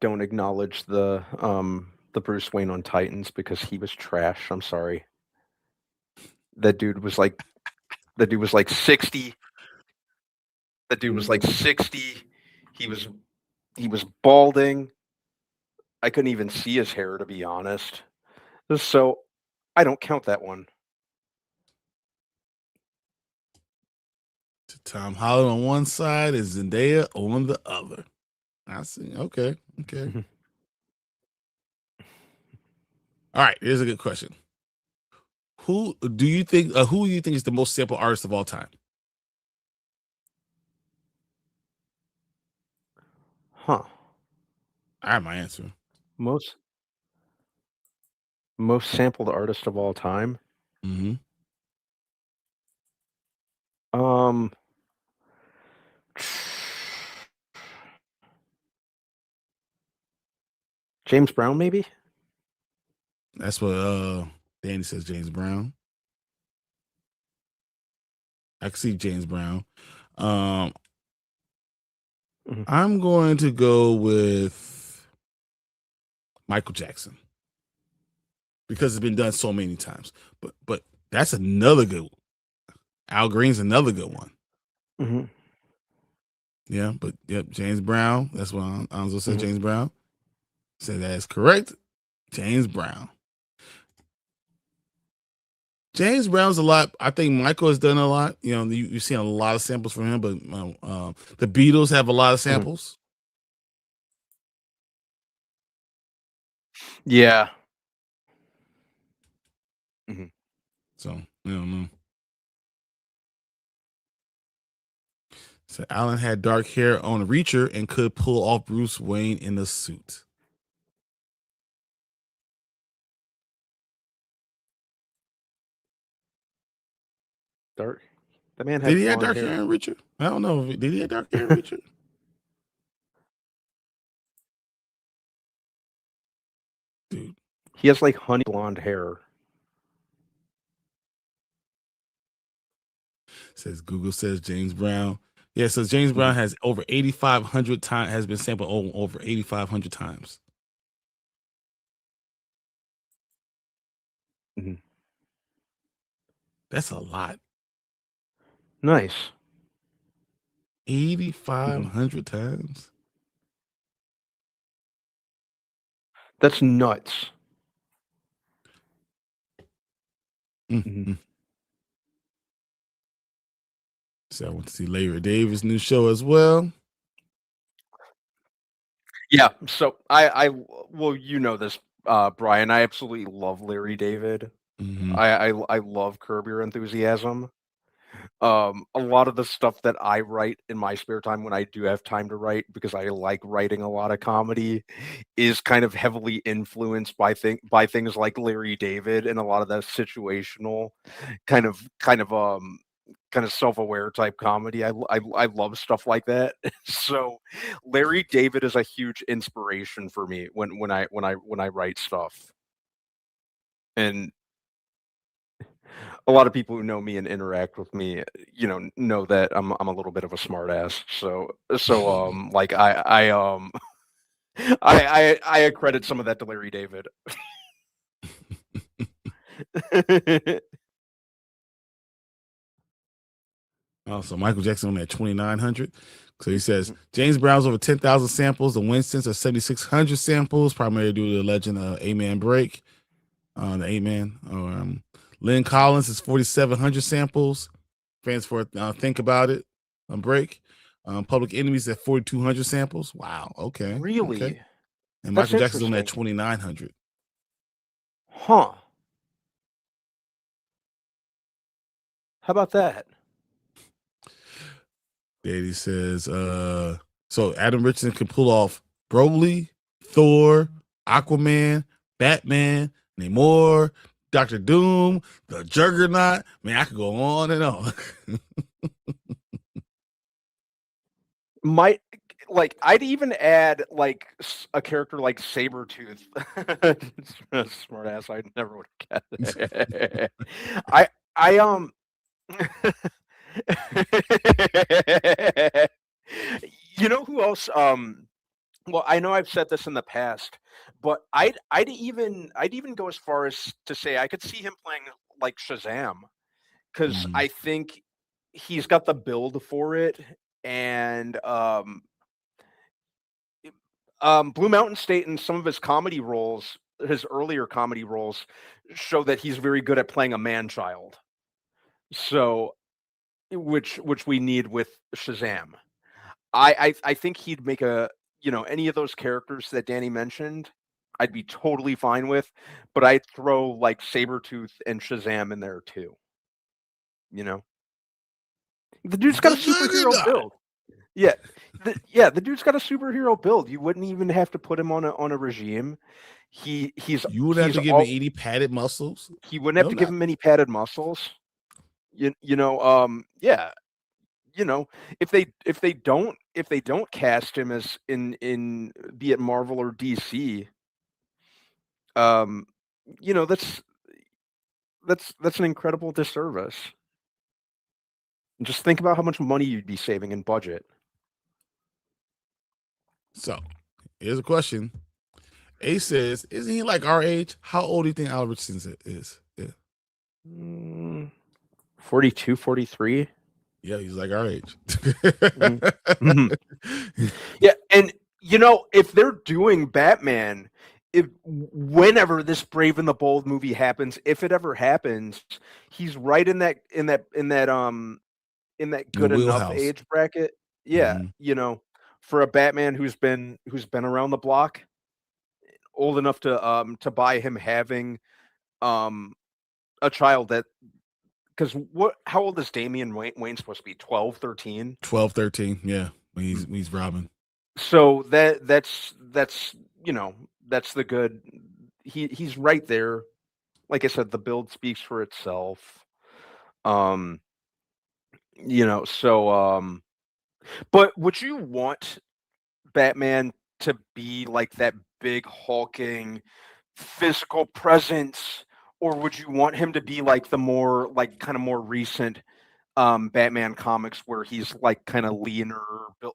don't acknowledge the Bruce Wayne on Titans because he was trash. I'm sorry. That dude was like 60. That dude was like 60. He was balding. I couldn't even see his hair, to be honest. So I don't count that one. Tom Holland on one side and Zendaya on the other. I see. Okay. All right. Here's a good question. Who do you think is the most sampled artist of all time? Huh. I have my answer. Most sampled artist of all time? James Brown, maybe? That's what Danny says, James Brown. I can see James Brown. I'm going to go with Michael Jackson because it's been done so many times. But that's another good one. Al Green's another good one. Yeah, but James Brown. That's what Anzo said. James Brown. Said that is correct. James Brown. James Brown's a lot. I think Michael has done a lot. You've seen a lot of samples from him, but the Beatles have a lot of samples. Yeah. So I don't know. So Alan had dark hair on Reacher and could pull off Bruce Wayne in the suit. Dark. The man had Did he have dark hair in Reacher? I don't know. Did he have dark hair in Reacher? Dude. He has like honey blonde hair. Says Google says James Brown. Yeah, so James Brown has over 8,500 times has been sampled over 8,500 times. That's a lot. Nice. 8,500 times. That's nuts. So I want to see Larry David's new show as well. Yeah. So well, you know this, Brian. I absolutely love Larry David. Mhm. I love Curb Your Enthusiasm. A lot of the stuff that I write in my spare time when I do have time to write, because I like writing a lot of comedy, is kind of heavily influenced by things like Larry David and a lot of the situational kind of self-aware type comedy. I love stuff like that. So Larry David is a huge inspiration for me when I write stuff. And a lot of people who know me and interact with me, know that I'm a little bit of a smart ass. So like I accredit some of that to Larry David. Also, Michael Jackson on at 2,900. So he says James Brown's over 10,000 samples. The Winstons are 7,600 samples, primarily due to the legend of A-Man Break. The A-Man. Lynn Collins is 4,700 samples. Fans for Think About It on Break. Public Enemies at 4,200 samples. Wow. Okay. Really? Okay. And That's Michael Jackson's on at interesting. 2,900. Huh. How about that? Daddy says, so Adam Richardson can pull off Broly, Thor, Aquaman, Batman, Namor, Dr. Doom, the Juggernaut. Man, I could go on and on. I'd even add like a character like Sabretooth. Smart ass, I never would have guessed it. You know who else? Well, I know I've said this in the past, but I'd even go as far as to say I could see him playing like Shazam, because I think he's got the build for it, and Blue Mountain State and some of his comedy roles, his earlier comedy roles, show that he's very good at playing a man-child. So, which we need with Shazam. I think he'd make any of those characters that Danny mentioned, I'd be totally fine with, but I'd throw like Sabretooth and Shazam in there too. The dude's got a superhero build. Yeah. The dude's got a superhero build. You wouldn't even have to put him on a regime. You would have to give him any padded muscles. He wouldn't have to give him any padded muscles. Yeah. If they don't cast him as in be it Marvel or DC, that's an incredible disservice. And just think about how much money you'd be saving in budget. So, here's a question. A says, isn't he like our age? How old do you think Al Richardson is? Yeah. 42, 43. Yeah, he's like our age. Mm-hmm. Yeah, and if they're doing Batman, whenever this Brave and the Bold movie happens, if it ever happens, he's right in that good enough age bracket. Yeah, for a Batman who's been around the block, old enough to buy him having a child that. Because how old is Damian Wayne supposed to be? 12, 13? 12, 13, yeah. When he's Robin. So that's the good. He's right there. Like I said, the build speaks for itself. But would you want Batman to be like that big hulking physical presence? Or would you want him to be like the more kind of more recent Batman comics where he's like kind of leaner,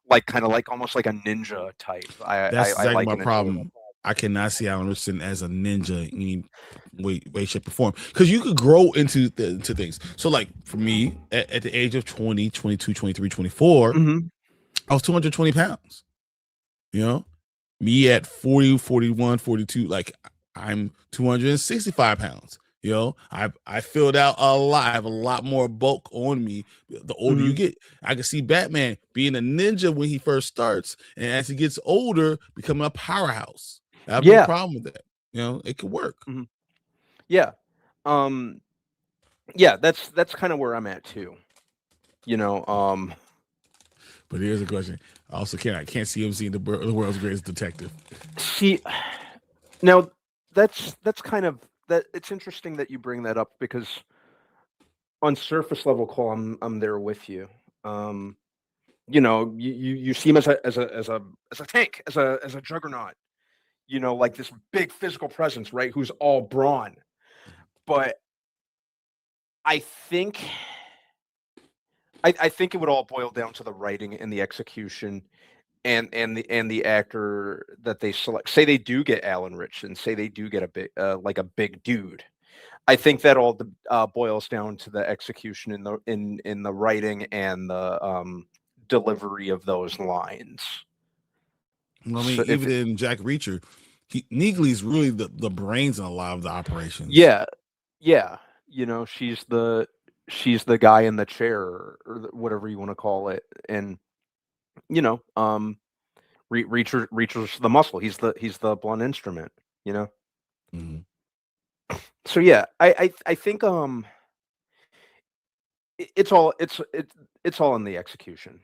like almost like a ninja type? That's exactly my problem. I cannot see Alan Richardson as a ninja in any way, shape, or form. Because you could grow into things. So like for me, at the age of 20, 22, 23, 24, I was 220 pounds. Me at 40, 41, 42, like I'm 265 pounds. You know, I filled out a lot. I have a lot more bulk on me. The older you get, I can see Batman being a ninja when he first starts, and as he gets older, becoming a powerhouse. I have no problem with that. You know, it could work. Yeah. Yeah, that's kind of where I'm at too. You know, But here's a question. I also can't see him seeing the world's greatest detective. see, now that's kind of that. It's interesting that you bring that up because on surface level, Cole, I'm there with you. You know, you see him as a tank, as a juggernaut. You know, like this big physical presence, right? Who's all brawn. But I think I think it would all boil down to the writing and the execution and the actor that they select. Say they do get Alan Rich, and say they do get a big like a big dude. I think that all boils down to the execution in the writing and the delivery of those lines. I mean, So even in Jack Reacher, Neely's really the brains in a lot of the operations. Yeah. You know, she's the guy in the chair or whatever you want to call it, and you know, Reacher's the muscle. He's the blunt instrument. You know. So yeah, I think it's all in the execution.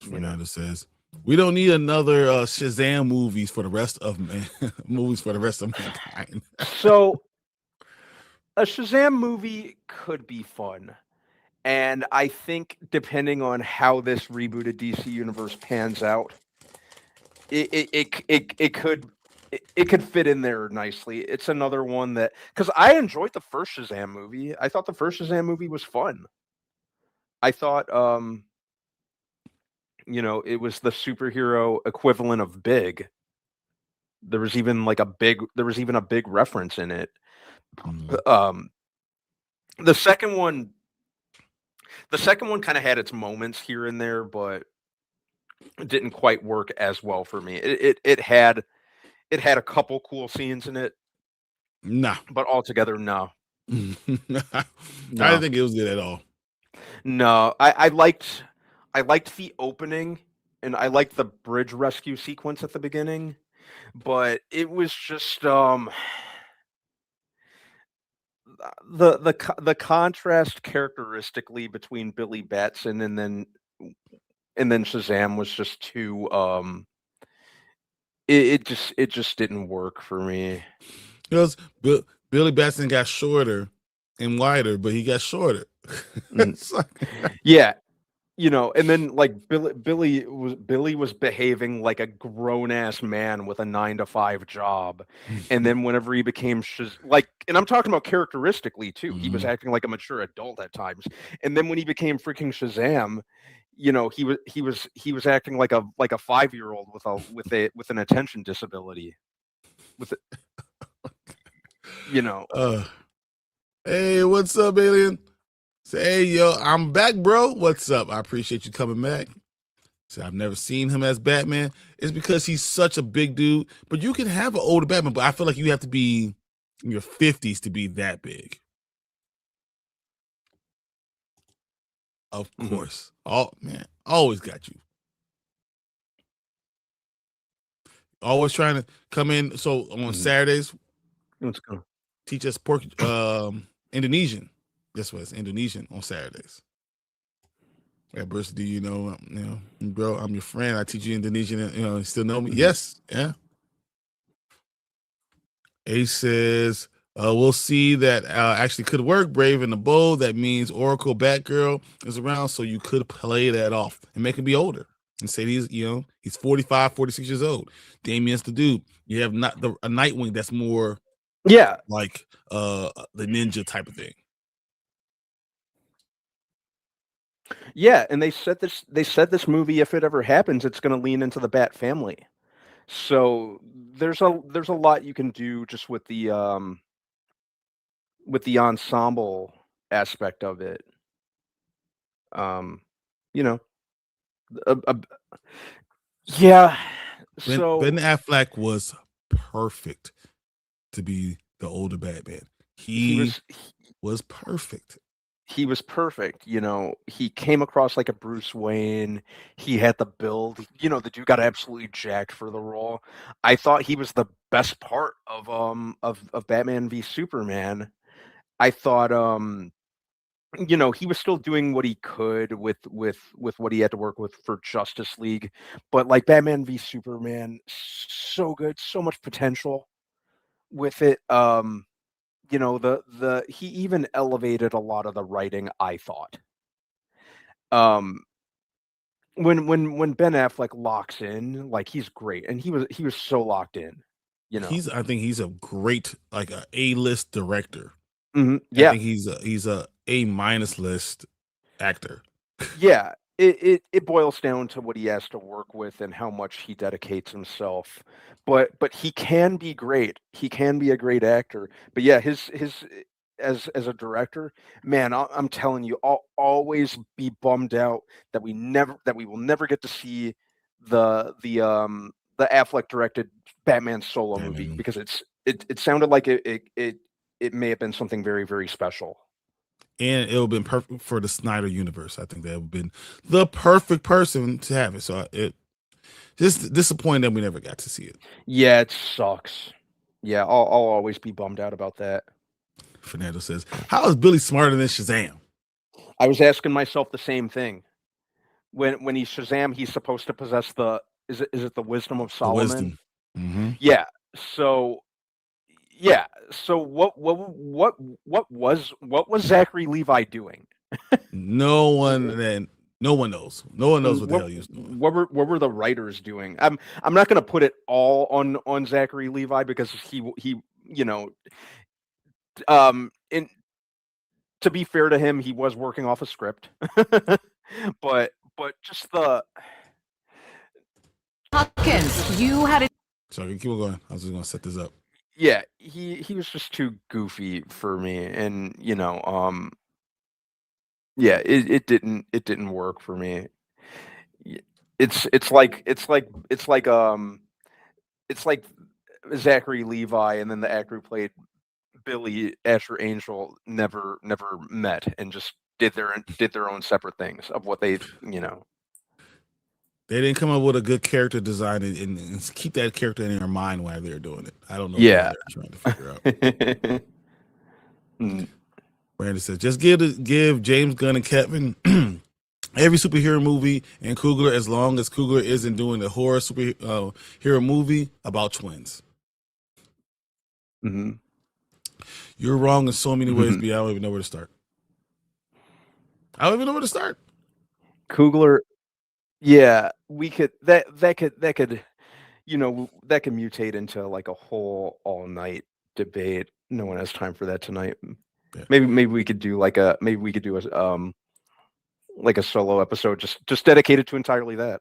Fernando says we don't need another Shazam movies for the rest of mankind. So a Shazam movie could be fun. And I think depending on how this rebooted DC universe pans out, it could fit in there nicely. It's another one that, because I enjoyed the first Shazam movie. I thought the first Shazam movie was fun. I thought you know, it was the superhero equivalent of Big. There was even a big reference in it. The second one kind of had its moments here and there, but it didn't quite work as well for me. It had a couple cool scenes in it. Nah. But altogether, no. I didn't think it was good at all. No, I liked the opening, and I liked the bridge rescue sequence at the beginning, but it was just the contrast characteristically between Billy Batson and then Shazam was just too it just didn't work for me. Because Billy Batson got shorter and wider, but he got shorter. Yeah. You know, and then like Billy was behaving like a grown-ass man with a 9-to-5 job. And then whenever he became and I'm talking about characteristically too, he was acting like a mature adult at times. And then when he became freaking Shazam, you know, he was acting like a 5-year-old with an attention disability. With it, you know. Hey, what's up, alien? Say, hey, yo, I'm back, bro. What's up? I appreciate you coming back. So I've never seen him as Batman. It's because he's such a big dude. But you can have an older Batman, but I feel like you have to be in your 50s to be that big. Of course. Oh, man. Always got you. Always trying to come in. So on Saturdays, let's go. Teach us Indonesian. This was Indonesian on Saturdays. Yeah, Bruce, do you know, bro, I'm your friend. I teach you Indonesian, you still know me? Yes. Yeah. Ace says, we'll see that actually could work. Brave and the Bold. That means Oracle Batgirl is around, so you could play that off and make him be older and say he's 45, 46 years old. Damien's the dude. You have not a Nightwing that's more like the ninja type of thing. Yeah, and they said this movie, if it ever happens, it's going to lean into the Bat family. So there's a lot you can do just with the ensemble aspect of it. Yeah. Ben Affleck was perfect to be the older Batman. He was perfect. he was perfect. You know, he came across like a Bruce Wayne. He had the build. You know, the dude got absolutely jacked for the role. I thought he was the best part of Batman v Superman. I thought you know, he was still doing what he could with what he had to work with for Justice League, but like Batman v Superman, so good, so much potential with it. You know, the he even elevated a lot of the writing, I thought. Um when Ben Affleck locks in, like he's great, and he was so locked in, you know. I think he's a great like a A-list director. I Yeah. think he's a A-minus list actor. Yeah, it boils down to what he has to work with and how much he dedicates himself. But he can be great. He can be a great actor. But yeah, his as a director, man, I'm telling you, I'll always be bummed out that we will never get to see the Affleck directed Batman solo movie, Batman. because it sounded like it may have been something very, very special. And it would have been perfect for the Snyder universe. I think that would have been the perfect person to have it. So it just disappointing that we never got to see it. Yeah, it sucks. Yeah, I'll always be bummed out about that. Fernando says, "How is Billy smarter than Shazam?" I was asking myself the same thing. When he's Shazam, he's supposed to possess is it the wisdom of The Solomon? wisdom. Mm-hmm. Yeah. So what was Zachary Levi doing? No one knows. No one knows what the hell he was doing. What were the writers doing? I'm not going to put it all on Zachary Levi, because he you know, in to be fair to him, he was working off a script. but just the Hopkins, you had a So keep on going. I was just gonna set this up. yeah, he was just too goofy for me, and you know, yeah, it didn't work for me. It's like Zachary Levi and then the actor who played Billy, Asher Angel, never met and just did their own separate things of what they, you know. They didn't come up with a good character design and keep that character in their mind while they're doing it. I don't know Yeah. what they're trying to figure out. Brandon says, just give James Gunn and Kevin every superhero movie and Coogler, as long as Coogler isn't doing the horror superhero movie about twins. Mm-hmm. You're wrong in so many ways, but I don't even know where to start. I don't even know where to start. Coogler, yeah, we could that could, you know, that could mutate into like a whole all night debate. No one has time for that tonight. Yeah. Maybe we could do like a solo episode just dedicated to entirely that.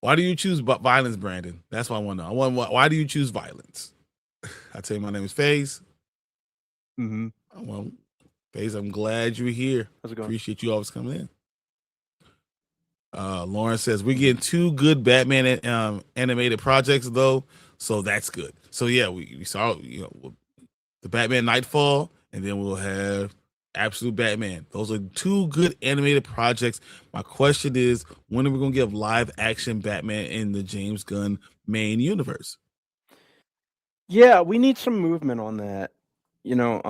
Why do you choose violence, Brandon? That's what I want to know. Why do you choose violence? I tell you, my name is FaZe. Mm-hmm. Well, FaZe, I'm glad you're here. How's it going? Appreciate you always coming in. Lauren says, we're getting 2 good Batman animated projects, though, so that's good. So, yeah, we saw, you know, the Batman Nightfall, and then we'll have Absolute Batman. Those are 2 good animated projects. My question is, when are we going to get live action Batman in the James Gunn main universe? Yeah, we need some movement on that. You know,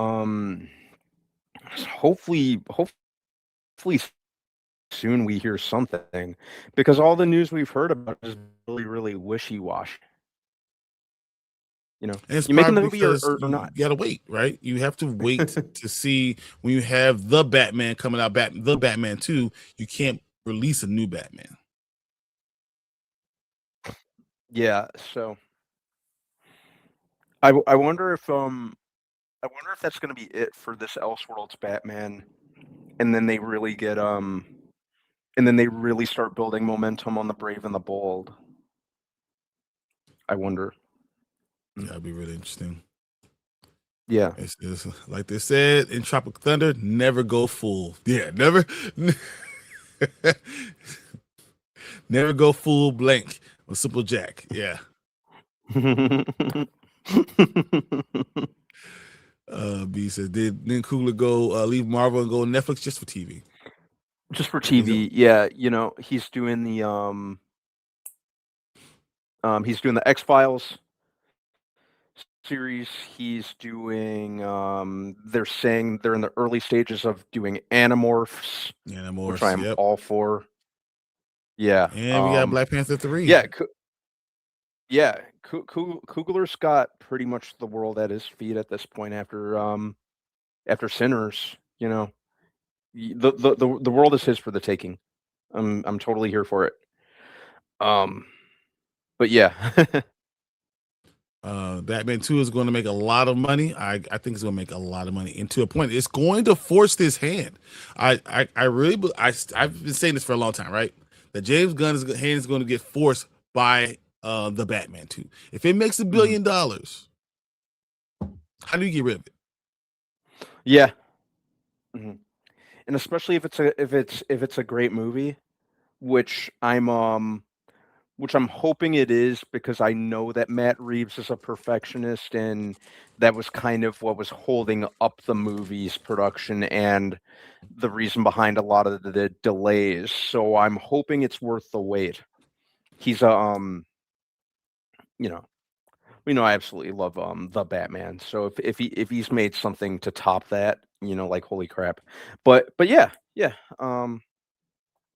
hopefully soon we hear something, because all the news we've heard about is really, really wishy-washy. You know, you making the movie or not? You gotta wait, right? You have to wait to see when you have the Batman coming out, the Batman 2. You can't release a new Batman. Yeah, so I wonder if that's going to be it for this Elseworlds Batman, and then they really get and then they really start building momentum on the Brave and the Bold. I wonder. That'd be really interesting. Yeah. It's like they said in Tropic Thunder, never go full. Yeah, never go full blank with Simple Jack. Yeah. B says, didn't Coogler go leave Marvel and go Netflix just for TV? Just for TV, yeah. He's doing the X-Files series. He's doing they're saying they're in the early stages of doing Animorphs, which I'm all for. Yeah. And we got Black Panther 3. Yeah. Coogler's got pretty much the world at his feet at this point after Sinners, The world is his for the taking. I'm totally here for it. But yeah. Batman 2 is going to make a lot of money. I think it's going to make a lot of money, and to a point, it's going to force this hand. I've been saying this for a long time, right? That James Gunn's hand is going to get forced by the Batman 2. If it makes $1 billion, how do you get rid of it? Yeah. Mm-hmm. And especially if it's a great movie, which I'm hoping it is, because I know that Matt Reeves is a perfectionist, and that was kind of what was holding up the movie's production and the reason behind a lot of the delays. So I'm hoping it's worth the wait. He's I absolutely love the Batman. So if he's made something to top that, like, holy crap. But yeah.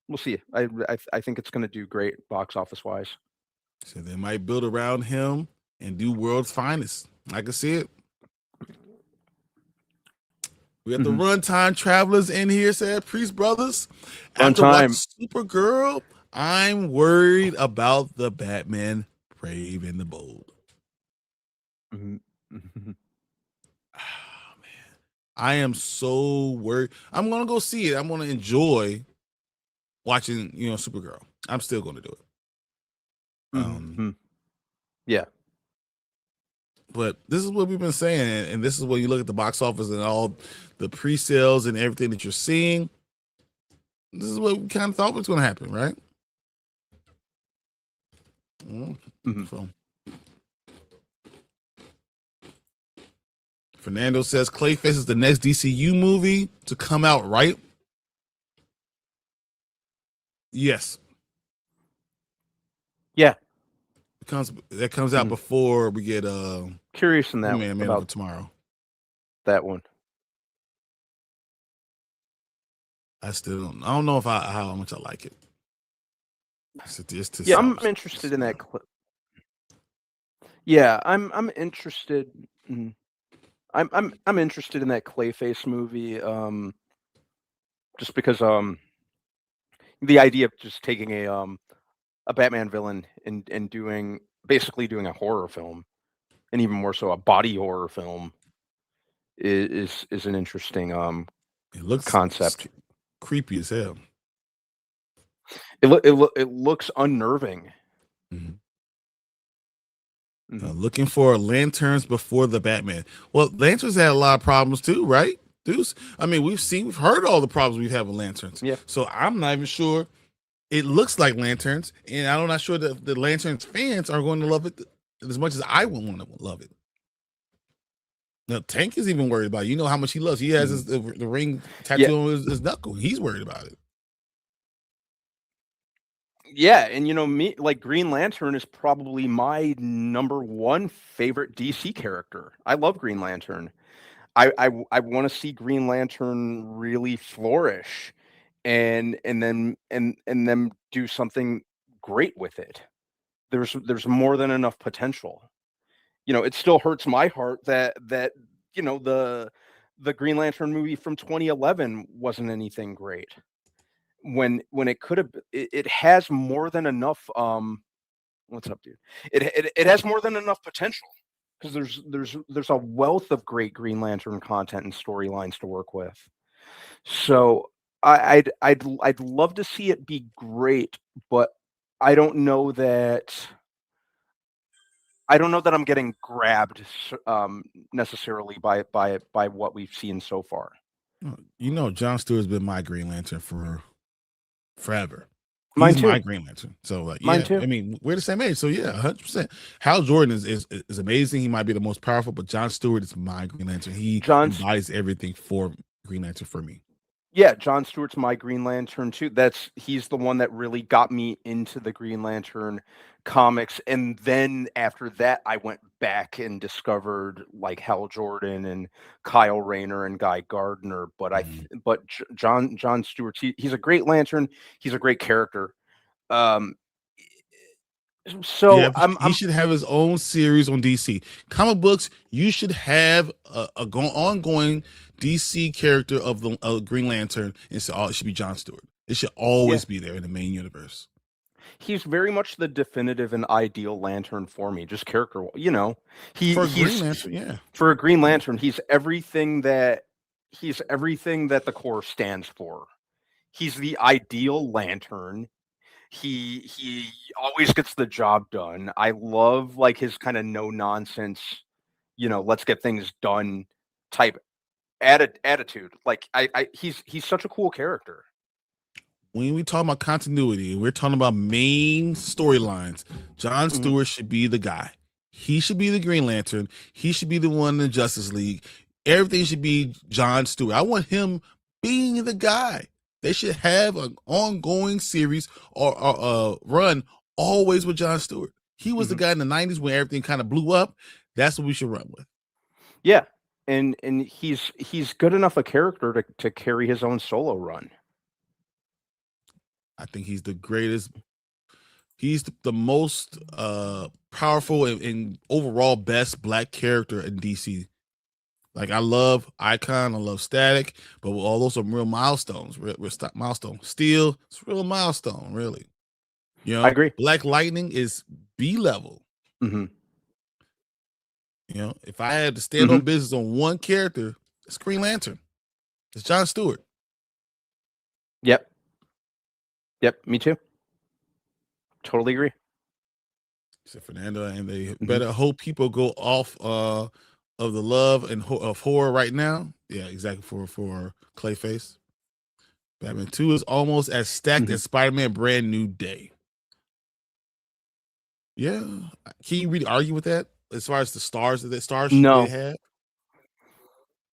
We'll see. I think it's going to do great box office wise. So they might build around him and do World's Finest. I can see it. We got the Runtime Travelers in here, said Priest Brothers. After watching Supergirl, I'm worried about the Batman Brave and the Bold. Oh, man. I am so worried. I'm going to go see it. I'm going to enjoy watching, Supergirl. I'm still going to do it. Yeah. But this is what we've been saying, and this is when you look at the box office and all the pre-sales and everything that you're seeing. This is what we kind of thought was going to happen, right? So. Fernando says Clayface is the next DCU movie to come out, right? Yes. Yeah. That comes out before we get curious in that Man about tomorrow. That one. I don't know if how much I like it. I'm interested in that clip. Yeah, I'm interested. I'm interested in that Clayface movie. Just because the idea of just taking a Batman villain and basically doing a horror film, and even more so a body horror film, is an interesting it looks concept. Creepy as hell. It looks unnerving. Looking for lanterns before the Batman. Well, lanterns had a lot of problems too, right? Deuce. I mean, we've heard all the problems we have with lanterns. Yeah. So I'm not even sure. It looks like lanterns, and I'm not sure that the lanterns fans are going to love it as much as I would want to love it. Now, Tank is even worried about it. You know how much he loves. He has the ring tattoo on his knuckle. He's worried about it. Yeah, and me, like, Green Lantern is probably my number one favorite DC character. I love Green Lantern. I want to see Green Lantern really flourish, and then do something great with it. There's more than enough potential. It still hurts my heart that the Green Lantern movie from 2011 wasn't anything great. When it could have, it has more than enough. What's up, dude? It has more than enough potential, because there's a wealth of great Green Lantern content and storylines to work with. So I'd love to see it be great, but I don't know that I'm getting grabbed necessarily by what we've seen so far. John Stewart's been my Green Lantern for forever. Mine He's too. my Green Lantern. So like, Mine yeah, too. I mean, we're the same age. So yeah, 100%. Hal Jordan is amazing. He might be the most powerful, but John Stewart is my Green Lantern. He John's embodies everything for Green Lantern for me. Yeah, John Stewart's my Green Lantern too. He's the one that really got me into the Green Lantern comics, and then after that, I went back and discovered like Hal Jordan and Kyle Rayner and Guy Gardner. But John Stewart, he's a great Lantern. He's a great character. Um, so Yeah, I'm he should have his own series on DC comic books. You should have a ongoing DC character of the Green Lantern. It should be John Stewart. It should always be there in the main universe. He's very much the definitive and ideal Lantern for me, just character. For a he's Green Lantern, yeah. For a Green Lantern, he's everything that the Corps stands for. He's the ideal Lantern. He always gets the job done. I love like his kind of no nonsense, let's get things done type attitude. Like he's such a cool character. When we talk about continuity, we're talking about main storylines. John Stewart should be the guy. He should be the Green Lantern. He should be the one in the Justice League. Everything should be John Stewart. I want him being the guy. They should have an ongoing series or run always with John Stewart. He was the guy in the 90s when everything kind of blew up. That's what we should run with. Yeah. And he's good enough a character to carry his own solo run. I think he's the greatest. He's the most powerful and overall best black character in DC. Like I love Icon, I love Static, but all those are real milestones. Milestone. Steel, it's a real milestone, really. I agree. Black Lightning is B level. Mm-hmm. If I had to stand on business on one character, it's Green Lantern. It's John Stewart. Yep, me too. Totally agree. Said Fernando, and they better hope people go off of the love and of horror right now. Yeah, exactly, for Clayface. Batman 2 is almost as stacked as Spider-Man Brand New Day. Yeah. Can you really argue with that as far as the stars they had?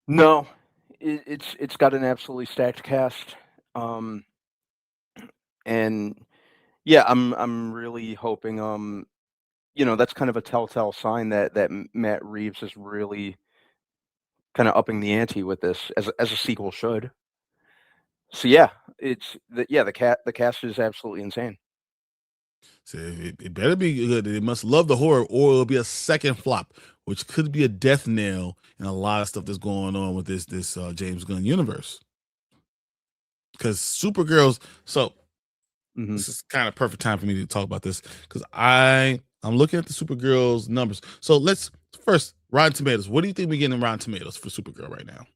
No. It's got an absolutely stacked cast. And yeah, I'm really hoping that's kind of a telltale sign that Matt Reeves is really kind of upping the ante with this as a sequel should. So yeah, the cast is absolutely insane. So it better be good. They must love the horror, or it'll be a second flop, which could be a death knell in a lot of stuff that's going on with this James Gunn universe. Because Supergirl's this is kind of perfect time for me to talk about this because I'm looking at the Supergirl's numbers. So let's first Rotten Tomatoes. What do you think we're getting in Rotten Tomatoes for Supergirl right now?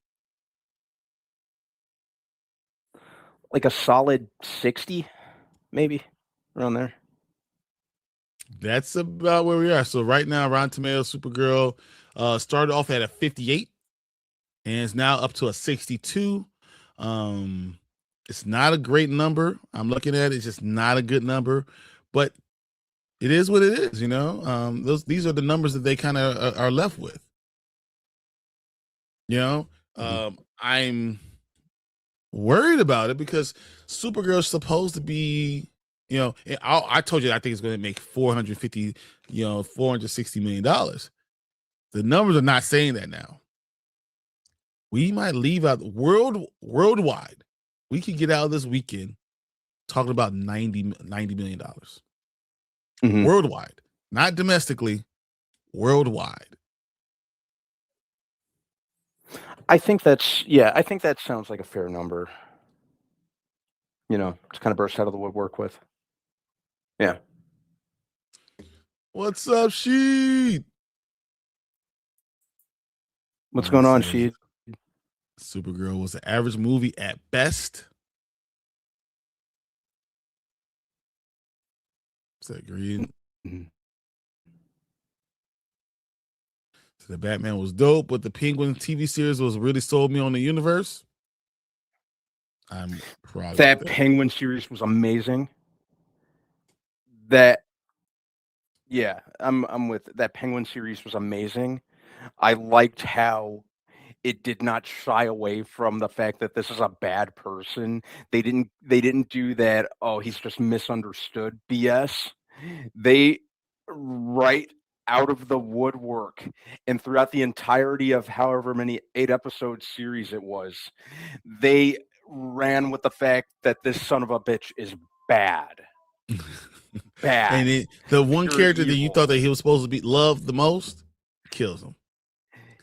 Like a solid 60, maybe around there. That's about where we are. So right now, Rotten Tomatoes, Supergirl started off at a 58 and it's now up to a 62. It's not a great number. I'm looking at it. It's just not a good number, but it is what it is, these are the numbers that they kind of are left with. I'm worried about it because Supergirl is supposed to be, I told you I think it's going to make $460 million. The numbers are not saying that now. We might leave out worldwide. We could get out this weekend talking about $90 million. Worldwide, not domestically, worldwide. I think that sounds like a fair number. To kind of burst out of the woodwork with. Yeah. What's up, Sheed? What's going on, Sheed? Supergirl was an average movie at best. Is that green? So the Batman was dope, but the Penguin TV series was really sold me on the universe. I'm proud that of Penguin series was amazing. That yeah, I'm with that Penguin series was amazing. I liked how it did not shy away from the fact that this is a bad person. They didn't do that, "Oh, he's just misunderstood" BS. They right out of the woodwork and throughout the entirety of however many 8-episode series it was, they ran with the fact that this son of a bitch is bad. Bad. And the one Pure character that you evil. thought that he was supposed to be loved the most kills him.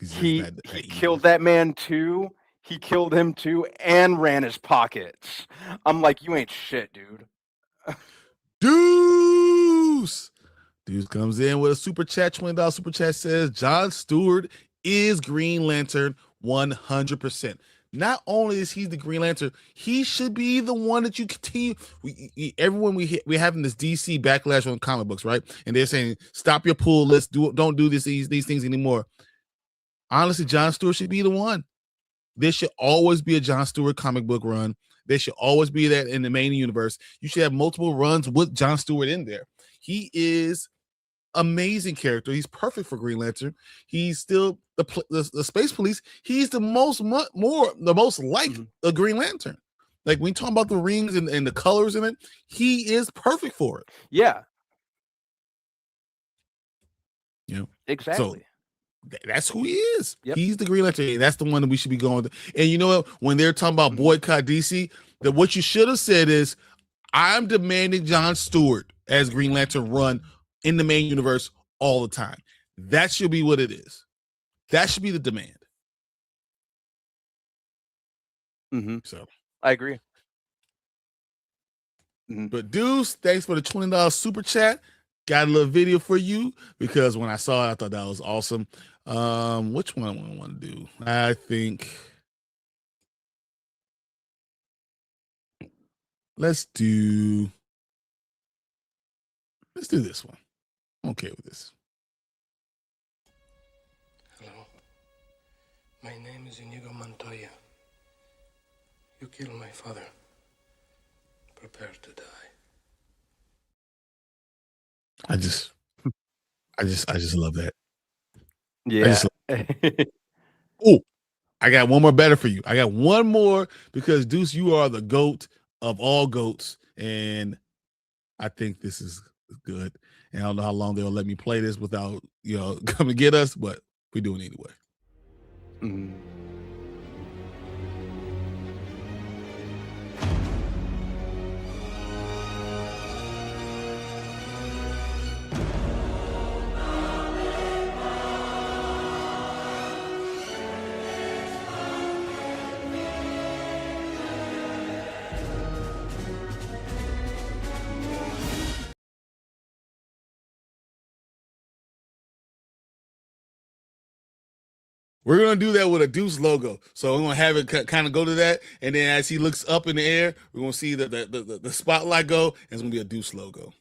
He's just He that evil. killed that man too. He killed him too and ran his pockets. I'm like, you ain't shit, dude. Deuce. Deuce comes in with a super chat, $20 super chat, says John Stewart is Green Lantern 100%. Not only is he the Green Lantern, he should be the one that you continue. Everyone we having this DC backlash on comic books, right? And they're saying stop your pull list, don't do these things anymore. Honestly, John Stewart should be the one. There should always be a John Stewart comic book run. There should always be that in the main universe. You should have multiple runs with John Stewart in there. He is amazing character. He's perfect for Green Lantern. He's still the Space Police. He's the most like a Green Lantern. Like when you talk about the rings and the colors in it, he is perfect for it. Yeah. Yeah, exactly. So that's who he is. Yep. He's the Green Lantern. That's the one that we should be going to. And you know what? When they're talking about boycott DC, that what you should have said is, I'm demanding John Stewart as Green Lantern run in the main universe all the time. That should be what it is. That should be the demand. So I agree. But Deuce, thanks for the $20 super chat. Got a little video for you because when I saw it, I thought that was awesome. Which one I want to do? I think let's do this one. I'm okay with this. Hello. My name is Inigo Montoya. You killed my father. Prepare to die. I just love that. Yeah. Oh, I got one more better for you. I got one more because Deuce, you are the GOAT of all GOATs, and I think this is good. And I don't know how long they'll let me play this without coming to get us, but we do it anyway. We're going to do that with a Deuce logo. So we're going to have it kind of go to that. And then as he looks up in the air, we're going to see the spotlight go. And it's going to be a Deuce logo.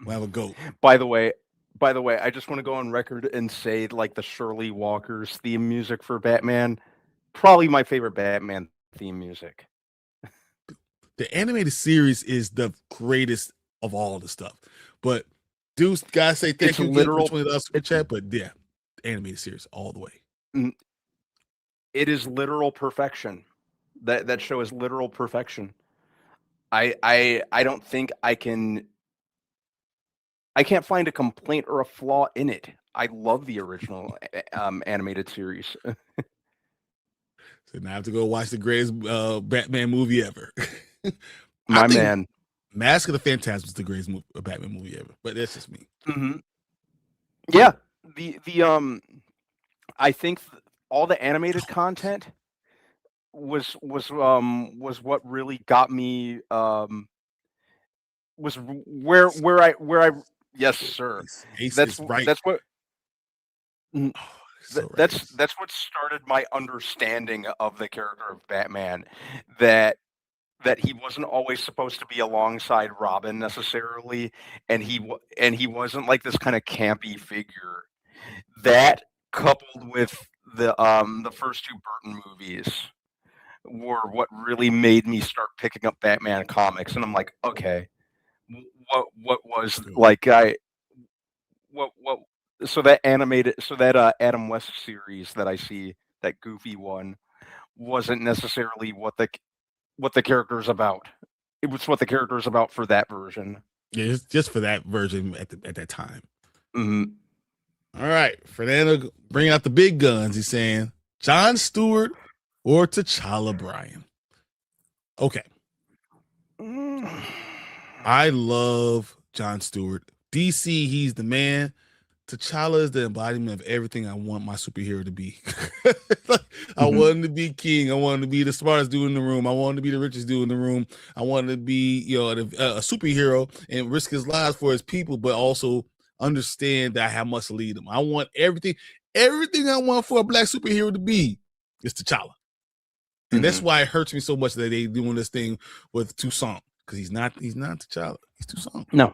We'll have a GOAT. By the way, I just want to go on record and say, like, the Shirley Walker's theme music for Batman, probably my favorite Batman theme music. The animated series is the greatest of all the stuff. But Deuce, guys, say thank you again for $20 super chat. But yeah, animated series all the way. It is literal perfection. That show is literal perfection. I don't think I can't find a complaint or a flaw in it. I love the original animated series. So now I have to go watch the greatest Batman movie ever. My man. Mask of the Phantasm is the greatest Batman movie ever, but that's just me. Yeah, I think all the animated content was what really got me. Was where I yes sir. That's right. That's what. So that's what started my understanding of the character of Batman. That he wasn't always supposed to be alongside Robin necessarily, and he wasn't like this kind of campy figure. That coupled with the first two Burton movies were what really made me start picking up Batman comics, and I'm like, okay, what was like what so that Adam West series that I see, that goofy one, wasn't necessarily what the character is about. It was what the character is about for that version. Yeah, it's just for that version at that time. Mm-hmm. All right, Fernando bringing out the big guns. He's saying Jon Stewart or T'Challa Bryan. Okay. I love Jon Stewart. DC, he's the man. T'Challa is the embodiment of everything I want my superhero to be. I want him to be king. I want him to be the smartest dude in the room. I want him to be the richest dude in the room. I want him to be, a superhero and risk his lives for his people, but also understand that I must lead him. I want everything I want for a black superhero to be is T'Challa. And that's why it hurts me so much that they doing this thing with Toussaint, because he's not T'Challa. He's Toussaint. No.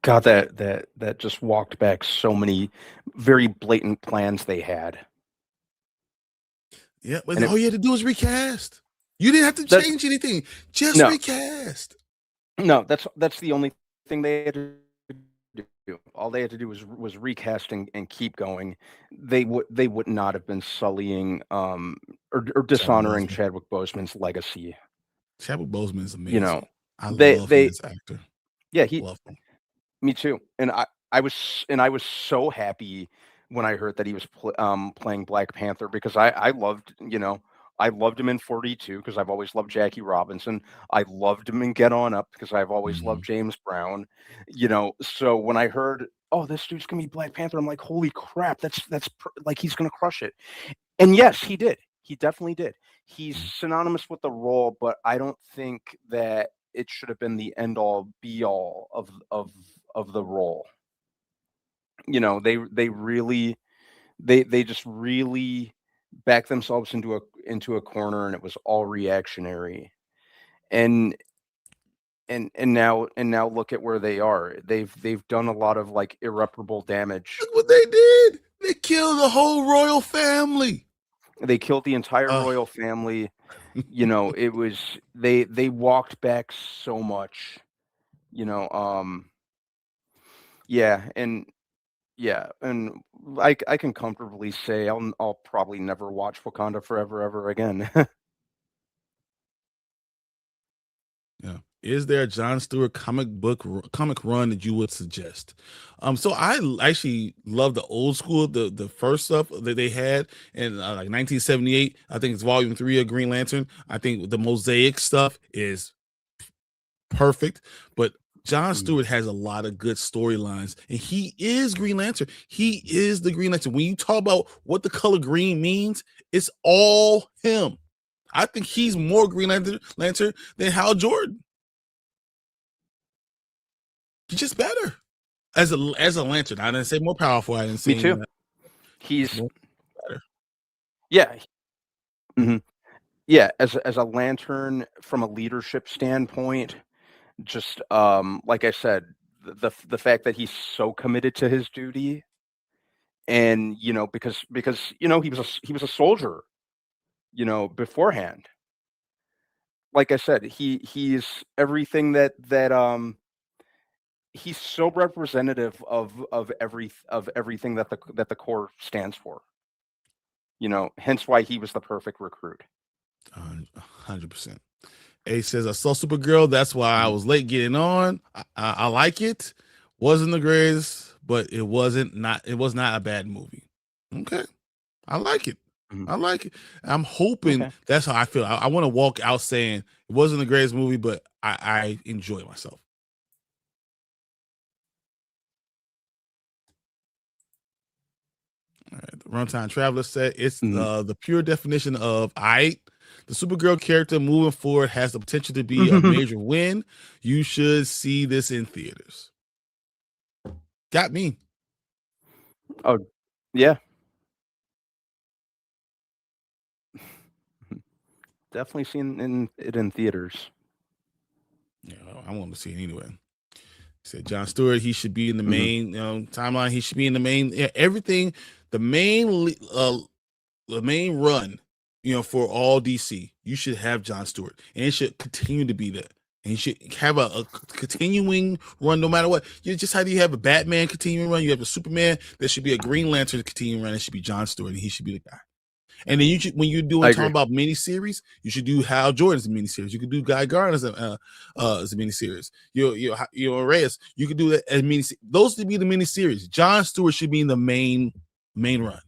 God, that just walked back so many very blatant plans they had. Yeah, but all you had to do was recast. You didn't have to change anything. Just recast. No, that's the only thing they had to do. All they had to do was recasting and keep going. They would not have been sullying or dishonoring Chadwick Boseman's legacy. Chadwick Boseman is amazing. I love him as an actor. Yeah, love him. Me too. And I was so happy when I heard that he was playing Black Panther, because I loved him in 42 because I've always loved Jackie Robinson. I loved him in Get On Up because I've always loved James Brown. So when I heard, oh, this dude's gonna be Black Panther, I'm like, holy crap, that's like, he's gonna crush it. And yes, he did. He definitely did. He's synonymous with the role, but I don't think that it should have been the end all be all of the role. They just really backed themselves into a corner, and it was all reactionary. And now look at where they are. They've done a lot of like irreparable damage. Look what they did. They killed the whole royal family. They killed the entire royal family. It was they walked back so much. And I can comfortably say I'll probably never watch Wakanda Forever ever again. Yeah. Is there a Jon Stewart comic run that you would suggest? So I actually love the old school, the first stuff that they had in like 1978. I think it's volume 3 of Green Lantern. I think the Mosaic stuff is perfect, but Jon Stewart has a lot of good storylines, and he is Green Lantern. He is the Green Lantern. When you talk about what the color green means, it's all him. I think he's more Green Lantern than Hal Jordan. He's just better as a lantern. I didn't say more powerful. I didn't say Me too. That. He's better. Yeah. Mm-hmm. Yeah, as a lantern from a leadership standpoint, just like I said, the fact that he's so committed to his duty, and because he was a soldier, beforehand. Like I said, he's everything that he's so representative of everything that the Corps stands for. Hence why he was the perfect recruit. 100%. A says, I saw Supergirl. That's why I was late getting on. I like it. Wasn't the greatest, but it was not a bad movie. Okay. I like it. I like it. I'm hoping that's how I feel. I want to walk out saying it wasn't the greatest movie, but I enjoy myself. All right. The Runtime Traveler said it's the pure definition of the Supergirl character moving forward has the potential to be a major win. You should see this in theaters. Got me. Oh, yeah. Definitely seen it in theaters. Yeah, I want to see it anyway. He said Jon Stewart, he should be in the main timeline. He should be in the main everything. The main run, for all DC, you should have Jon Stewart, and it should continue to be that. And you should have a continuing run no matter what. You just how do you have a Batman continuing run? You have a Superman. There should be a Green Lantern continuing run. It should be John Stewart, and he should be the guy. And then you should, when you're doing talking about miniseries, you should do Hal Jordan as a miniseries. You could do Guy Gardner as a miniseries. Your Reyes, you could do that as miniseries. Those should be the miniseries. John Stewart should be in the main run.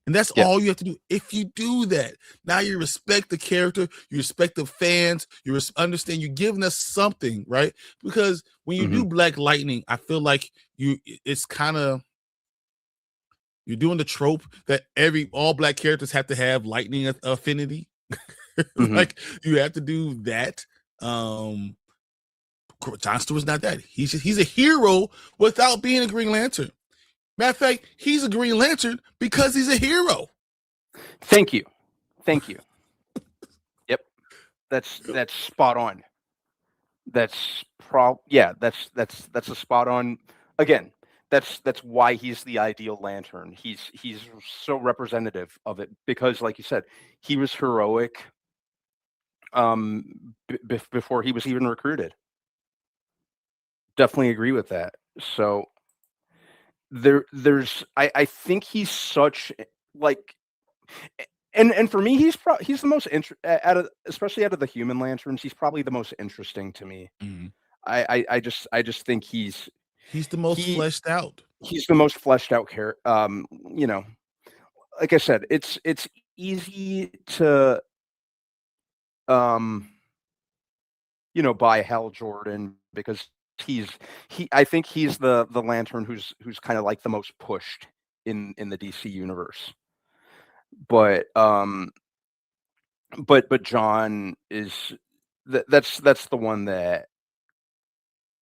And that's all you have to do. If you do that, now you respect the character, you respect the fans, you understand you're giving us something, right? Because when you do Black Lightning, I feel like it's kind of you're doing the trope that all Black characters have to have lightning affinity. Like you have to do that. John Stewart's not that. He's a hero without being a Green Lantern. Matter of fact, he's a Green Lantern because he's a hero. Thank you. Yep, that's spot on. That's a spot on. Again, that's why he's the ideal Lantern. He's so representative of it because, like you said, he was heroic before he was even recruited. Definitely agree with that. So I think he's such like, and for me, he's the most especially out of the Human Lanterns, he's probably the most interesting to me. I just think he's the most fleshed out. He's the most fleshed out character. Like I said, it's easy to buy Hal Jordan because I think he's the Lantern who's kind of like the most pushed in the DC universe. But John is that's the one that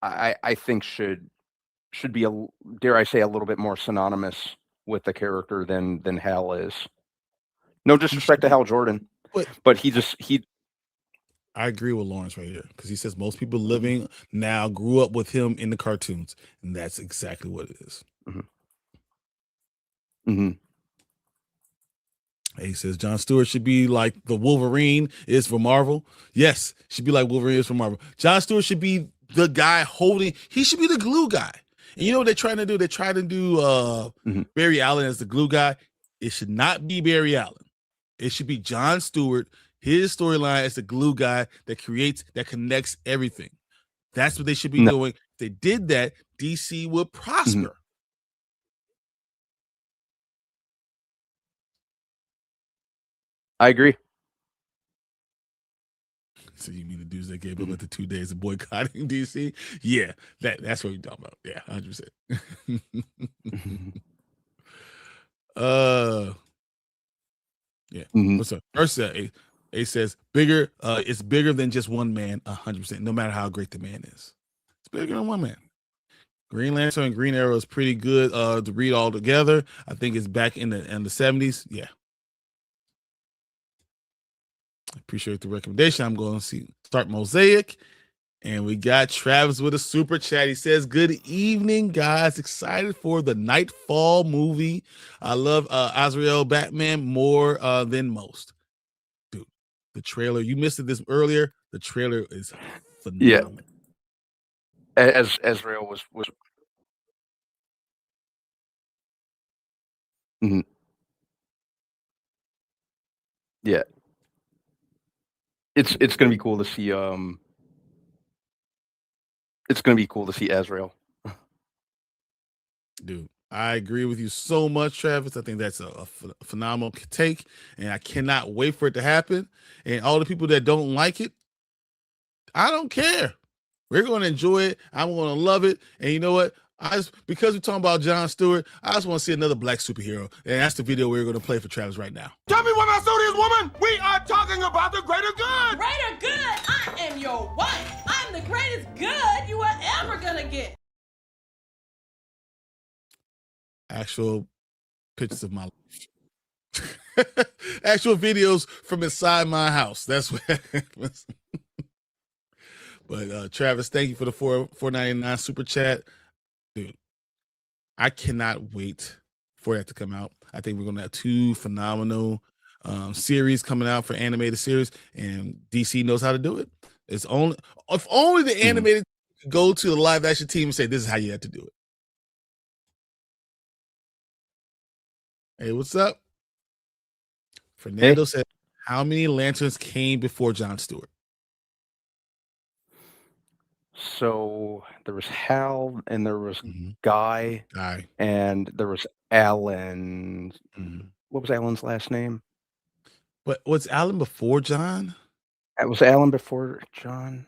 I think should be dare I say a little bit more synonymous with the character than Hal is. No disrespect to Hal Jordan, but he I agree with Lawrence right here because he says most people living now grew up with him in the cartoons, and that's exactly what it is. He says John Stewart should be like the Wolverine is for Marvel. Yes, should be like Wolverine is for Marvel. John Stewart should be the guy he should be the glue guy. And you know what they're trying to do? They try to do Barry Allen as the glue guy. It should not be Barry Allen. It should be John Stewart. His storyline is the glue guy that connects everything. That's what they should be doing. If they did that, DC would prosper. I agree. So you mean the dudes that gave up the 2 days of boycotting DC? Yeah, that's what you're talking about. Yeah, 100%. Yeah. What's up? First, A says bigger. It's bigger than just one man. 100%. No matter how great the man is, it's bigger than one man. Green Lantern and Green Arrow is pretty good to read all together. I think it's back in the 70s. Yeah. Appreciate the recommendation. I'm going to start Mosaic. And we got Travis with a super chat. He says, good evening, guys. Excited for the Nightfall movie. I love Azrael Batman more than most. Dude, the trailer, you missed this earlier. The trailer is phenomenal. Yeah. As Azrael was yeah. It's going to be cool to see it's going to be cool to see Azrael. Dude, I agree with you so much, Travis. I think that's a phenomenal take, and I cannot wait for it to happen. And all the people that don't like it, I don't care. We're going to enjoy it. I'm going to love it. And you know what? Because we're talking about John Stewart, I just want to see another Black superhero. And that's the video we're going to play for Travis right now. Tell me what my suit is, woman. We are talking about the greater good. Greater good? I am your wife. I'm the greatest good you are ever gonna get. Actual pictures of my life. Actual videos from inside my house. That's what But Travis, thank you for the $4.99 super chat. Dude, I cannot wait for that to come out. I think we're going to have two phenomenal series coming out for animated series, and DC knows how to do it. It's only if only the Mhm. animated could go to the live action team and say, "This is how you have to do it." Hey, what's up? Fernando said, "How many lanterns came before Jon Stewart?" So there was Hal, and there was Mhm. Guy, Guy. and there was Alan. Mhm. What was Alan's last name? But was Alan before John? It was Alan before John.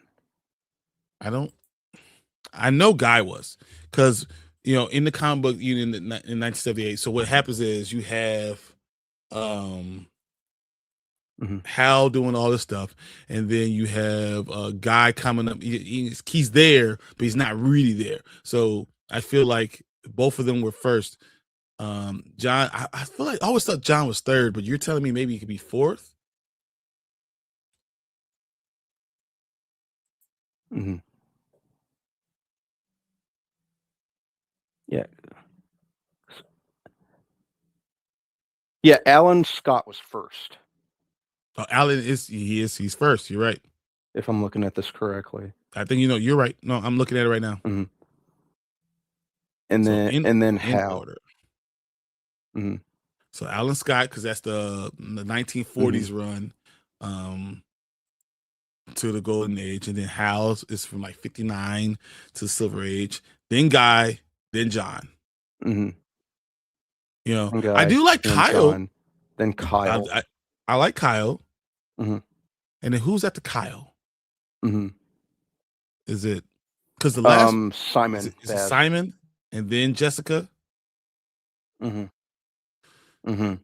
I know Guy was, because in the comic book in 1978. So what happens is you have Mhm. Hal doing all this stuff, and then you have a Guy coming up. He's there, but he's not really there. So I feel like both of them were first. John, I feel like I always thought John was third, but you're telling me maybe he could be fourth. Mhm. Yeah. Yeah, Alan Scott was first, Oh, Alan he's first. You're right. if I'm looking at this correctly. I think you're right. No, I'm looking at it right now. Mhm. And So then in Hal. order. Mhm. So Alan Scott, because that's the 1940s run to the Golden Age, and then Hal's is from like 59 to Silver Age. Then Guy, then John. Mhm. I Guy, do like then Kyle. John, then Kyle. I like Kyle. Mhm. And then who's after Kyle? Mhm. Is it because the last Simon is it Baz. Simon and then Jessica? Mhm. Mhm.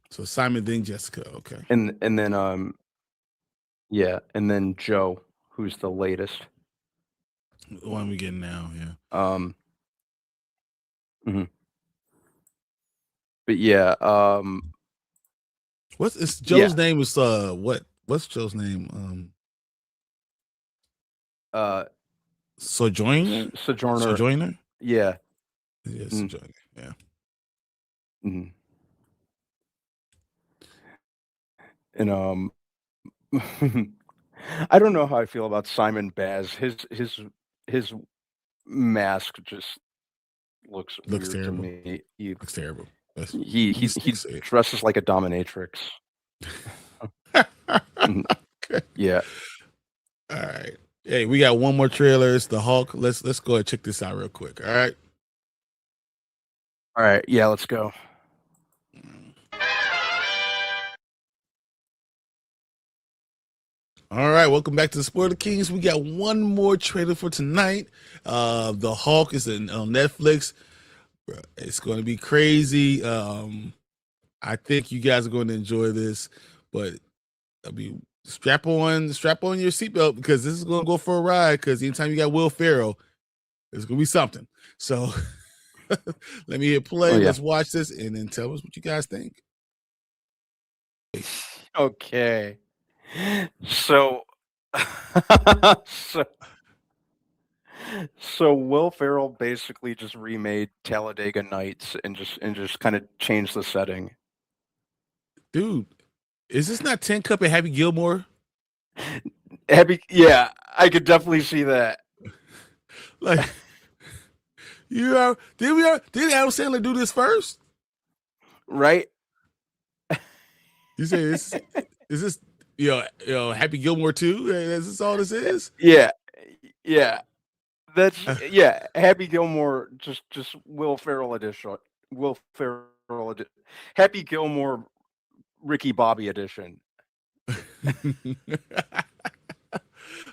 So Simon then Jessica. Okay. And then yeah, and then Joe, who's the latest. The one we getting now, yeah. Mhm. But yeah, What's Joe's name is what's Joe's name? Sojourner? Sojourner. Yeah. Yeah, Mhm. Sojourner. Yeah. Mhm. And I don't know how I feel about Simon Baz. His mask just looks Looks weird to terrible. me. Looks terrible. He dresses like a dominatrix. Mhm. Okay. Yeah. All right. Hey, we got one more trailer. It's the Hulk. Let's go and check this out real quick. All right. All right. Yeah, let's go. All right, welcome back to the Spoiler Kings. We got one more trailer for tonight. The Hulk is on Netflix. It's going to be crazy. I think you guys are going to enjoy this, but strap on your seatbelt, because this is going to go for a ride. Because anytime you got Will Ferrell, it's going to be something. So let me hit play. Oh, yeah. Let's watch this and then tell us what you guys think. Okay. So so Will Ferrell basically just remade Talladega Nights and just kind of changed the setting. Dude, is this not 10 Cup and Happy Gilmore? Yeah, I could definitely see that. Like, did Adam Sandler do this first? Right? You say is this Happy Gilmore 2? Is this all this is? Yeah. That's Happy Gilmore, just Will Ferrell edition. Happy Gilmore, Ricky Bobby edition.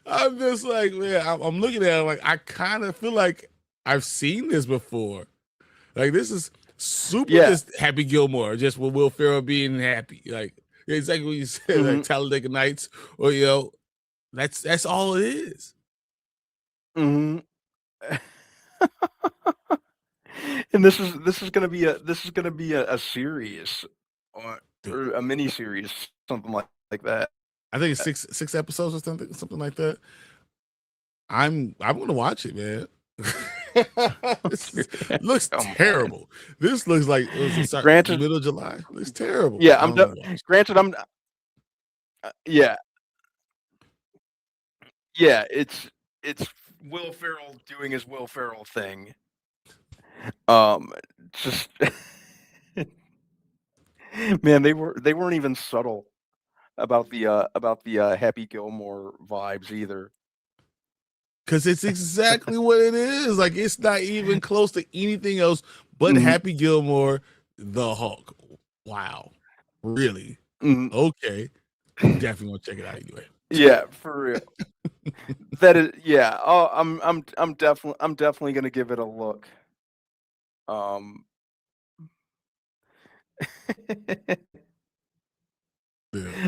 I'm just like, man, I'm looking at it like I kind of feel like I've seen this before. Like, this is super just Happy Gilmore, just with Will Ferrell being happy. Like, exactly what you said, like Talladega Nights, or that's all it is. Mm-hmm. And this is gonna be a series or a mini series, something like that. I think it's six episodes or something like that. I'm gonna watch it, man. Looks terrible. This looks like granted middle of July. It looks terrible. Yeah, granted. Yeah, it's Will Ferrell doing his Will Ferrell thing. Just man, they weren't even subtle about the Happy Gilmore vibes either. Because it's exactly what it is. Like, it's not even close to anything else but Mhm. Happy Gilmore, the Hulk. Wow. Really? Mhm. Okay. I'm definitely gonna check it out anyway. Yeah, for real. That is, yeah. Oh, I'm definitely gonna give it a look. Yeah,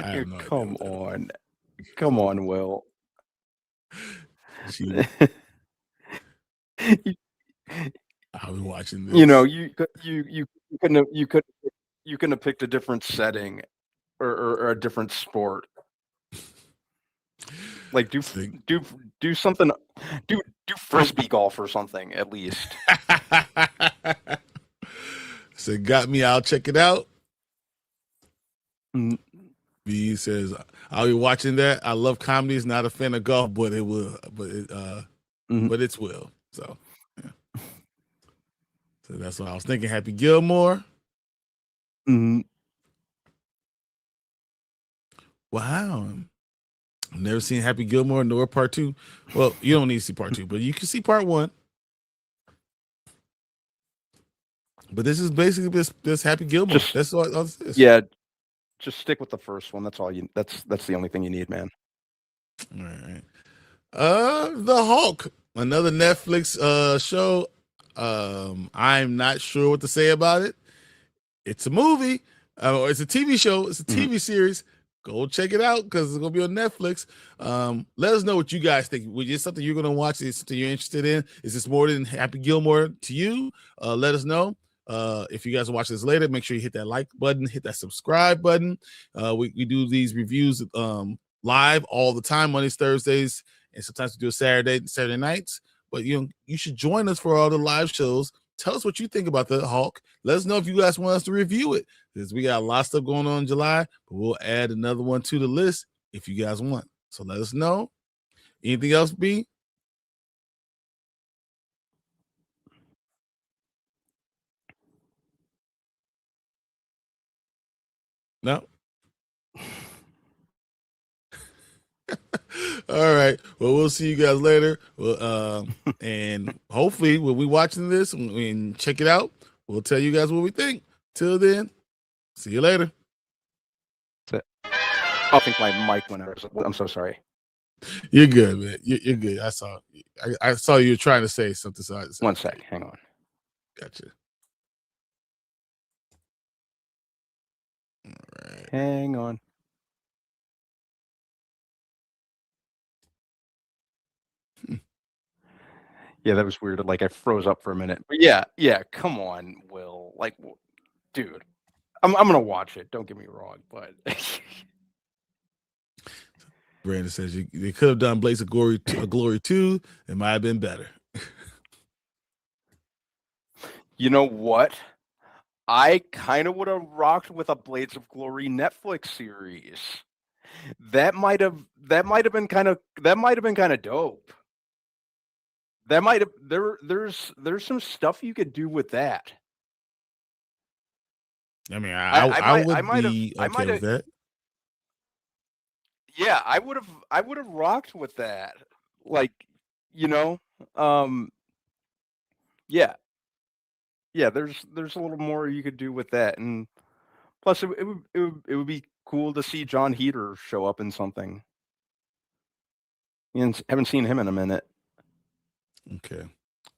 I have no idea Come what that on, come on, Will. is. She, You, I'll be watching you know, this. you couldn't have picked a different setting or a different sport. Like Think- do something, do frisbee golf or something at least. So got me. I'll check it out. Mm, B says I'll be watching that. I love comedies. Not a fan of golf, but it will. mhm, But it's will. So, yeah. So that's what I was thinking. Happy Gilmore. mhm. Wow. I've never seen Happy Gilmore nor part 2. Well, you don't need to see part 2, but you can see part 1. But this is basically this Happy Gilmore. Just- That's all this is. Yeah, just stick with the first one. That's all you. That's the only thing you need, man. All right. The Hulk, another Netflix show. I'm not sure what to say about it. It's a movie, or it's a TV show. It's a TV series. Go check it out because it's gonna be on Netflix. Let us know what you guys think. Was it something you're gonna watch? Is it something you're interested in? Is this more than Happy Gilmore to you? Let us know. If you guys are watching this later, make sure you hit that like button, hit that subscribe button. We do these reviews live all the time, Mondays, Thursdays, and sometimes we do a Saturday nights. But you should join us for all the live shows. Tell us what you think about the Hulk. Let us know if you guys want us to review it, because we got a lot of stuff going on in July, but we'll add another one to the list if you guys want. So let us know. Anything else, B? No? All right. Well, we'll see you guys later. Well, and hopefully when we watching this and check it out, we'll tell you guys what we think. Till then, see you later. I think my mic went out. I'm so sorry. You're good, man. You're good. I saw you were trying to say something. So One sec. Hang on. Gotcha. All right. Hang on. Yeah, that was weird. Like I froze up for a minute. But yeah. Come on, Will. Like, dude, I'm gonna watch it. Don't get me wrong, but Brandon says they could have done Blaze of Glory 2. It might have been better. you know what? I kind of would have rocked with a Blades of Glory Netflix series. That might have been kind of dope. That might have there's some stuff you could do with that. I mean, I would be okay with that. Yeah, I would have rocked with that. Like, yeah. Yeah, there's a little more you could do with that, and plus it would be cool to see John Heater show up in something. Haven't seen him in a minute. Okay.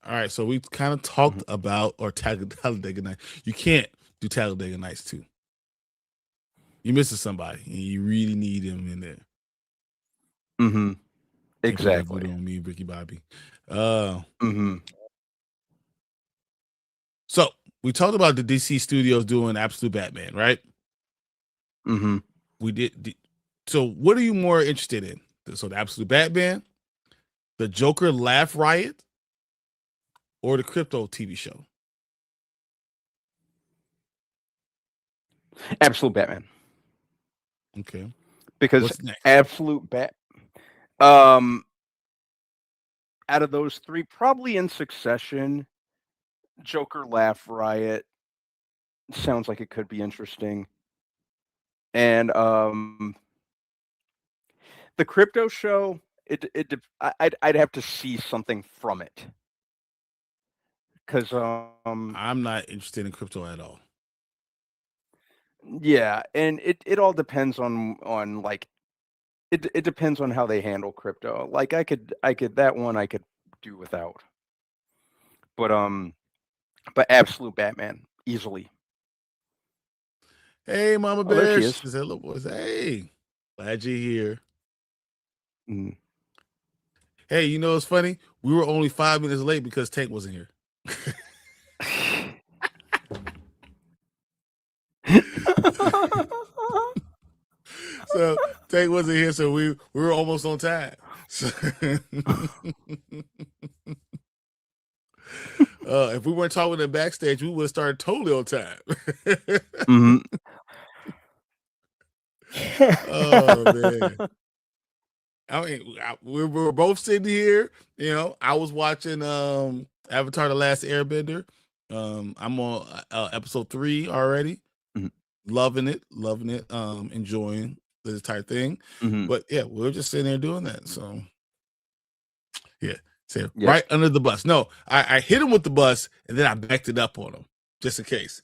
All right. So we kind of talked about Talladega Nights. You can't do Talladega Nights 2. You're missing somebody, and you really need him in there. Mm-hmm. Exactly. On me, Ricky Bobby. Mm-hmm. So we talked about the DC studios doing Absolute Batman, right? Mm-hmm. We did. So what are you more interested in? So the Absolute Batman, the Joker Laugh Riot, or the Crypto TV show? Absolute Batman. Okay. Because What's next? Absolute out of those three, probably in succession, Joker, Laugh Riot sounds like it could be interesting. And the crypto show, I'd have to see something from it. Because I'm not interested in crypto at all. yeah, and it all depends on like it depends on how they handle crypto. Like I could that one I could do without. But Absolute Batman easily. Hey, Mama Oh, there Bear. she She is. said, "Look, boys, hey, glad you're here." Mm. Hey, you know what's funny? We were only 5 minutes late because Tank wasn't here. So Tank wasn't here, so we were almost on time. So, if we weren't talking in the backstage, we would have started totally on time. Mhm. Oh man. I mean, we were both sitting here. You know, I was watching Avatar: The Last Airbender. I'm on episode 3 already. Mhm. Loving it, enjoying the entire thing. Mhm. But yeah, we were just sitting there doing that. So yeah, so Yep. right under the bus. No, I hit him with the bus and then I backed it up on him just in case.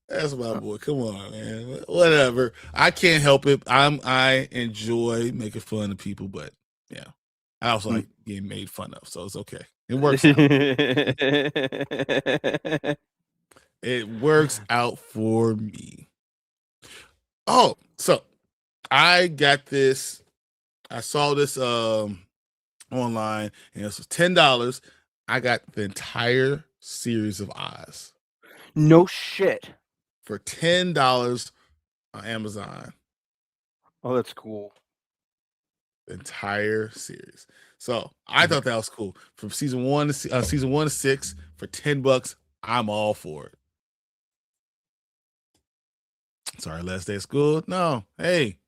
That's my boy. Come on, man. Whatever. I can't help it. I enjoy making fun of people, but yeah, I also like getting made fun of, so it's okay. It works out. It works out for me. Oh, so I got this. I saw this online, and it was $10. I got the entire series of Oz No shit. for $10 on Amazon. Oh, that's cool. The entire series. So I thought that was cool. From season 1 to 6 for $10, I'm all for it. Sorry, last day of school. No, hey,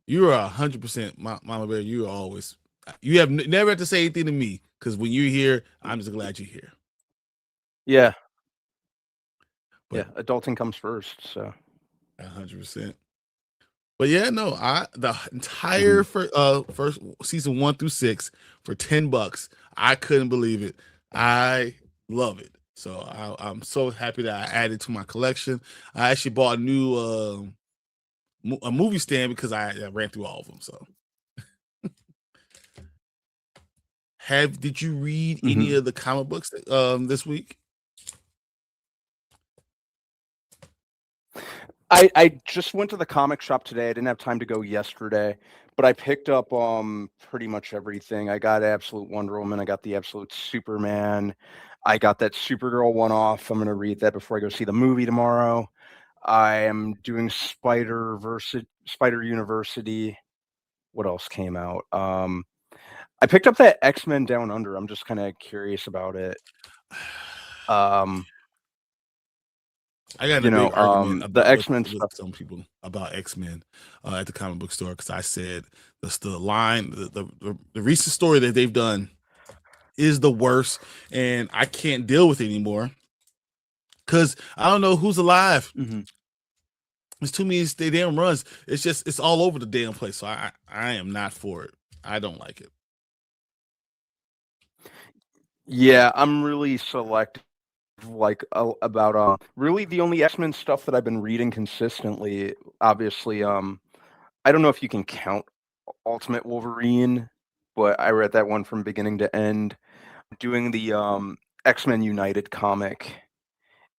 you are 100%, Mama Bear. You are always. You have never had to say anything to me because when you're here, I'm just glad you're here. Yeah. But, yeah, adulting comes first. So 100%. But yeah, no, the entire first season 1 through 6 for $10. I couldn't believe it. I love it. So I'm so happy that I added to my collection. I actually bought a new a movie stand because I ran through all of them. So, did you read any of the comic books this week? I just went to the comic shop today. I didn't have time to go yesterday, but I picked up pretty much everything. I got Absolute Wonder Woman. I got the Absolute Superman. I got that Supergirl one-off. I'm going to read that before I go see the movie tomorrow. I am doing Spider University. What else came out? I picked up that X-Men Down Under. I'm just kind of curious about it. I got a big argument about the X-Men with stuff. some people about X-Men at the comic book store because I said the line, the recent story that they've done is the worst, and I can't deal with it anymore because I don't know who's alive. It's too many damn runs. It's all over the damn place. So I am not for it. I don't like it. Yeah, I'm really selective. Like about really the only X-Men stuff that I've been reading consistently. Obviously, I don't know if you can count Ultimate Wolverine, but I read that one from beginning to end. Doing the X-Men United comic,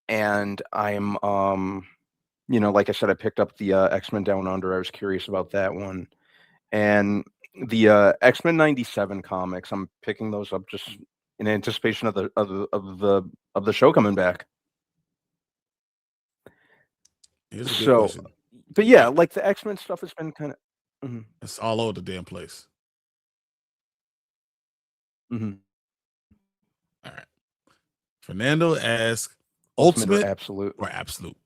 and I'm like I said, I picked up the X-Men Down Under. I was curious about that one, and the X-Men 97 comics. I'm picking those up just in anticipation of the show coming back. Here's a good question. But yeah, like the X-Men stuff has been kind of it's all over the damn place. All right. Fernando asks, Ultimate or Absolute? Or Absolute?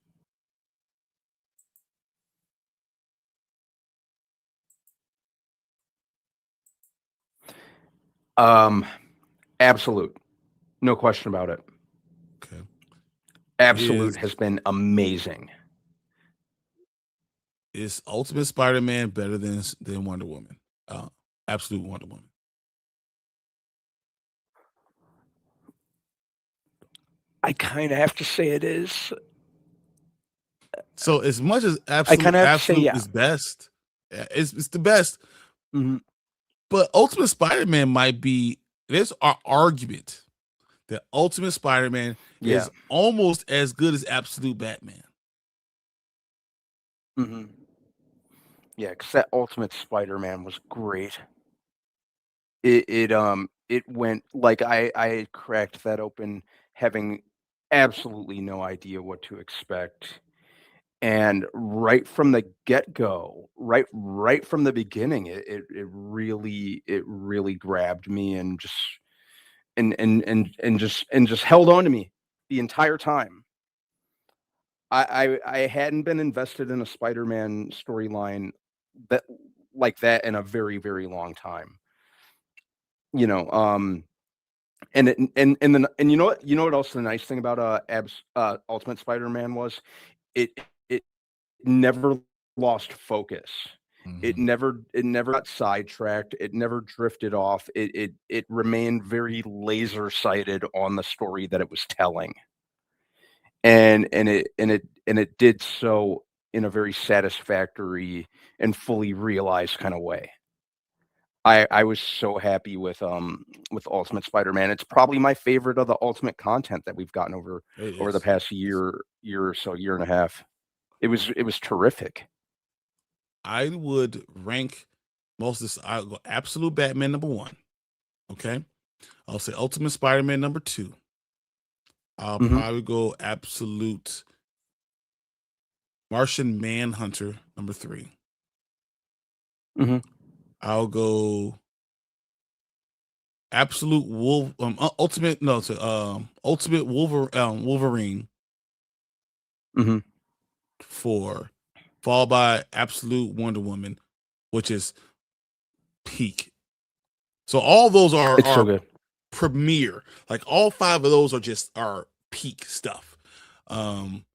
Absolute, no question about it. Okay. Absolute has been amazing. Is Ultimate Spider-Man better than Wonder Woman? Absolute Wonder Woman. I kind of have to say it is. So as much as I kinda have to say, Absolute yeah. is best, it's the best. Mhm. But Ultimate Spider-Man might be. There's an argument that Ultimate Spider-Man Yeah. is almost as good as Absolute Batman. Mhm. Yeah, because that Ultimate Spider-Man was great. It went like I cracked that open having absolutely no idea what to expect. And right from the get-go, right from the beginning, it really grabbed me and just and just held on to me the entire time. I hadn't been invested in a Spider-Man storyline that like that in a very, very long time. You know, and it and then and you know what else the nice thing about Ultimate Spider-Man was? It never lost focus. It Mhm. never got sidetracked. It never drifted off. It remained very laser sighted on the story that it was telling. And it did so in a very satisfactory and fully realized kind of way. I was so happy with Ultimate Spider-Man. It's probably my favorite of the Ultimate content that we've gotten over It the is. past year or so, year and a half. It was terrific. I would rank most of this. I'll go Absolute Batman number 1. Okay. I'll say Ultimate Spider-Man number 2. I'll Mhm. probably go Absolute Martian Manhunter number 3. Mhm. I'll go Absolute Ultimate no to Ultimate Wolverine Mhm. 4, followed by Absolute Wonder Woman, which is peak. So all those are It's so good. premiere. Like all 5 of those are peak stuff.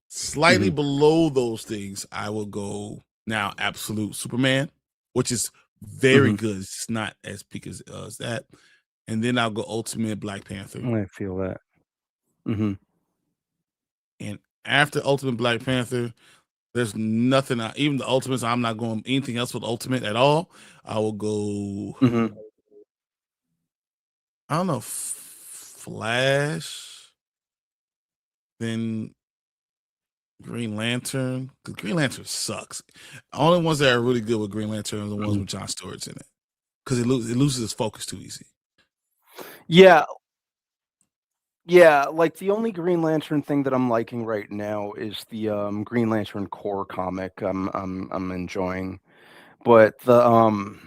Slightly Mhm. below those things, I will go now Absolute Superman, which is very Mhm. good. It's not as peak as that. And then I'll go Ultimate Black Panther. I feel that. Mhm. And after Ultimate Black Panther, there's nothing. Even the Ultimates, I'm not going anything else with Ultimate at all. I will go. Mhm. I don't know, Flash, then Green Lantern. Because Green Lantern sucks. Only ones that are really good with Green Lantern are the ones Mhm. with John Stewart's in it. Because it loses its focus too easy. Yeah. Yeah, like, the only Green Lantern thing that I'm liking right now is the, Green Lantern Corps comic I'm enjoying. But the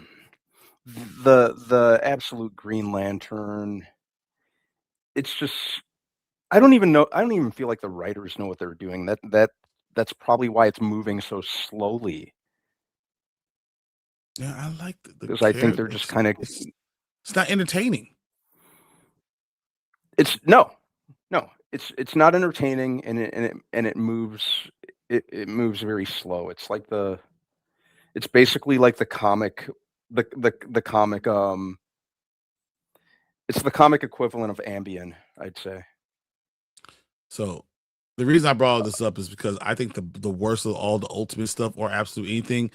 absolute Green Lantern, it's just I don't even feel like the writers know what they're doing. That's probably why it's moving so slowly, Yeah, I like the because I think they're character. just kinda It's not entertaining. it's no. No, it's not entertaining, and it moves it moves very slow. It's basically like the comic the comic, it's the comic equivalent of Ambien, I'd say. So the reason I brought all this up is because I think the worst of all the Ultimate stuff or absolute anything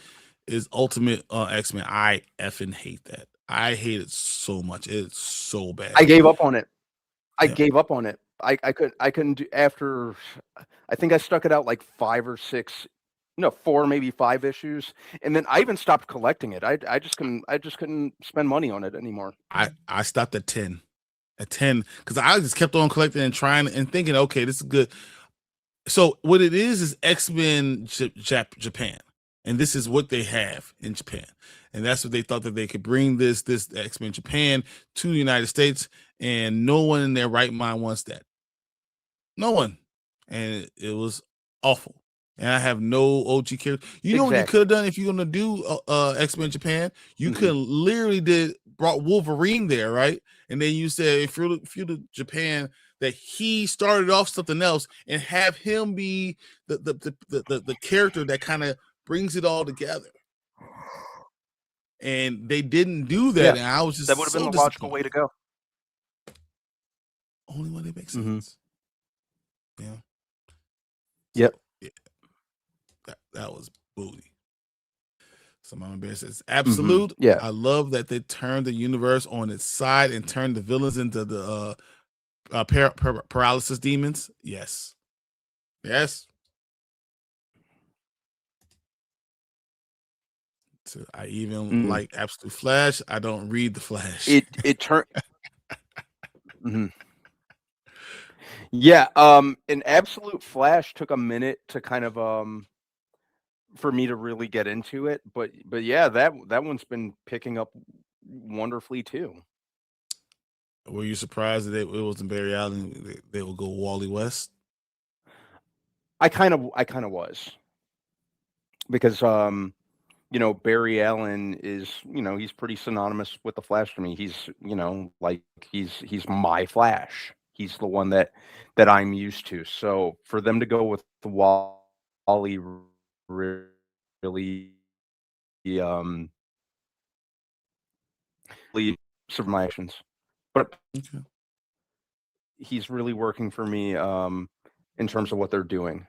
is Ultimate X-Men. I effing hate that. I hate it so much. It's so I bad. gave up on it. I Yeah. gave up on it. I couldn't do after I think I stuck it out like 5 or 6 no, 4, maybe 5 issues, and then I even stopped collecting it. I just couldn't spend money on it anymore. I stopped at 10. At 10, because I just kept on collecting and trying and thinking, okay, this is good. So what it is X-Men Japan, and this is what they have in Japan, and that's what they thought that they could bring this X-Men Japan to the United States, and no one in their right mind wants that. No one, and it was awful. And I have no OG character. You know what you could Exactly. have done if you're gonna do X-Men Japan? You Mhm. could literally did brought Wolverine there, right? And then you said if you're to Japan, that he started off something else and have him be the character that kind of brings it all together. And they didn't do that, and I was just that would have been the logical way to go. Only one that makes sense. Yeah. Yep. Yeah. That was booty. So Mama Bear says, absolute. Yeah. I love that they turned the universe on its side and turned the villains into the paralysis demons. Yes. Yes. So I even like Absolute Flash. I don't read the Flash. It turned. Yeah. An Absolute Flash took a minute to kind of for me to really get into it, but yeah, that one's been picking up wonderfully too. Were you surprised that it wasn't Barry Allen? They will go Wally West. I kind of was, because Barry Allen is, he's pretty synonymous with the Flash to me. He's, like he's my Flash. He's the one that I'm used to. So for them to go with the Wally, really some my actions, but he's really working for me in terms of what they're doing.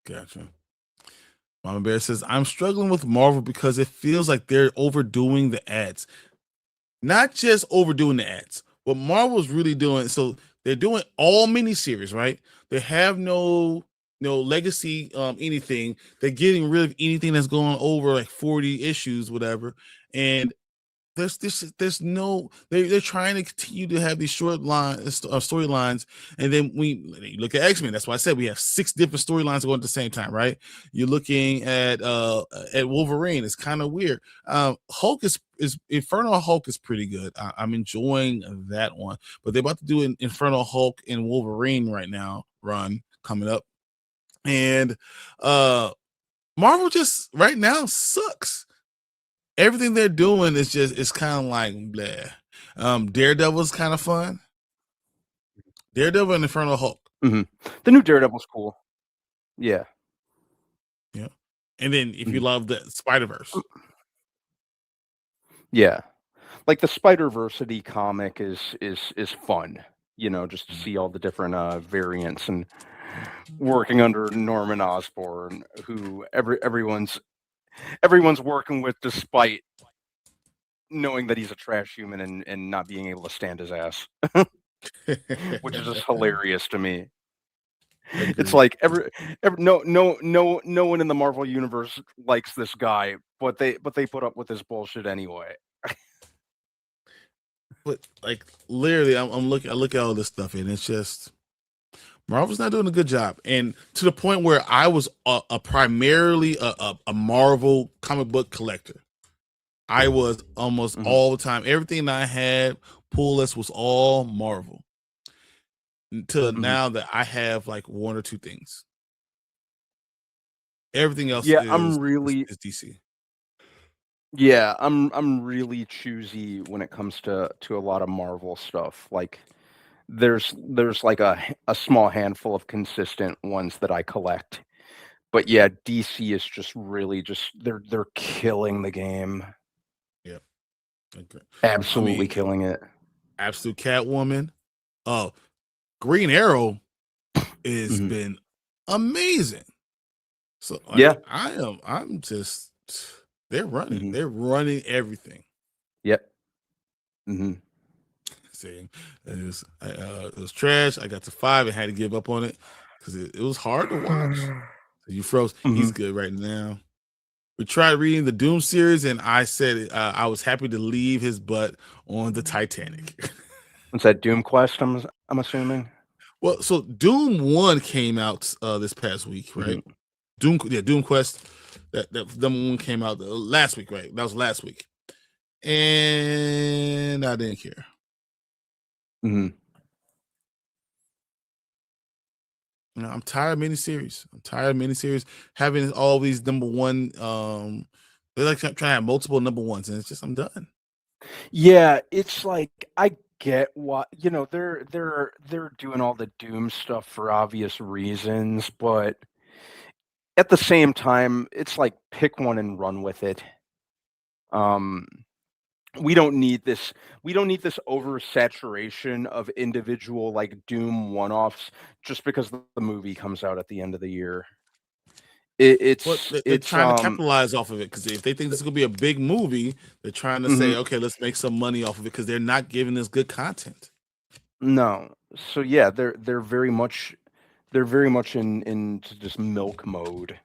Gotcha. Mama Bear says, I'm struggling with Marvel because it feels like they're overdoing the ads. Not just overdoing the ads. What Marvel's really doing, so they're doing all miniseries, right? They have no legacy anything. They're getting rid of anything that's going over like 40 issues, whatever. And there's no, they're trying to continue to have these short storylines, and then you look at X-Men. That's why I said we have 6 different storylines going at the same time, right? You're looking at Wolverine. It's kind of weird. Hulk is Infernal Hulk is pretty good. I'm enjoying that one, but they're about to do an Infernal Hulk and Wolverine right now run coming up, and Marvel just right now sucks. Everything they're doing is it's kind of like blah. Daredevil's kind of fun. Daredevil and Infernal Hulk. The new Daredevil's cool. Yeah. Yeah. And then if you love the Spider-Verse. Yeah. Like the Spider-Versity comic is fun, just to see all the different variants and working under Norman Osborn, who everyone's working with, despite knowing that he's a trash human and not being able to stand his ass, which is just hilarious to me. It's like no one in the Marvel universe likes this guy, but they put up with this bullshit anyway. But like literally, I look at all this stuff, and it's just Marvel's not doing a good job, and to the point where I was primarily a Marvel comic book collector. I was almost all the time. Everything I had pull list was all Marvel. Until now that I have like 1 or 2 things. Everything else, is DC. Yeah, I'm really choosy when it comes to a lot of Marvel stuff. Like there's like a small handful of consistent ones that I collect. But yeah, DC is just really they're killing the game. Yeah. Okay. Absolutely killing it. Absolute Catwoman. Oh, Green Arrow has been amazing. So yeah, I'm just they're running. They're running everything. Yep. Same. It was trash. I got to 5 and had to give up on it because it was hard to watch. So you froze. He's good right now. We tried reading the Doom series, and I said I was happy to leave his butt on the Titanic. What's that, Doom Quest? I'm assuming. Well, so Doom 1 came out this past week, right? Doom Quest. That one came out last week, right? That was last week, and I didn't care. I'm tired of miniseries. Having all these number 1 They're like trying to have multiple number ones, and it's just I'm done. Yeah, it's like I get what they're doing all the Doom stuff for obvious reasons, but at the same time, it's like pick one and run with it. Um, we don't need this. We don't need this oversaturation of individual like Doom one-offs just because the movie comes out at the end of the year. They're trying to capitalize off of it because if they think this is gonna be a big movie, they're trying to say, okay, let's make some money off of it because they're not giving us good content. No, so yeah, they're very much in just milk mode.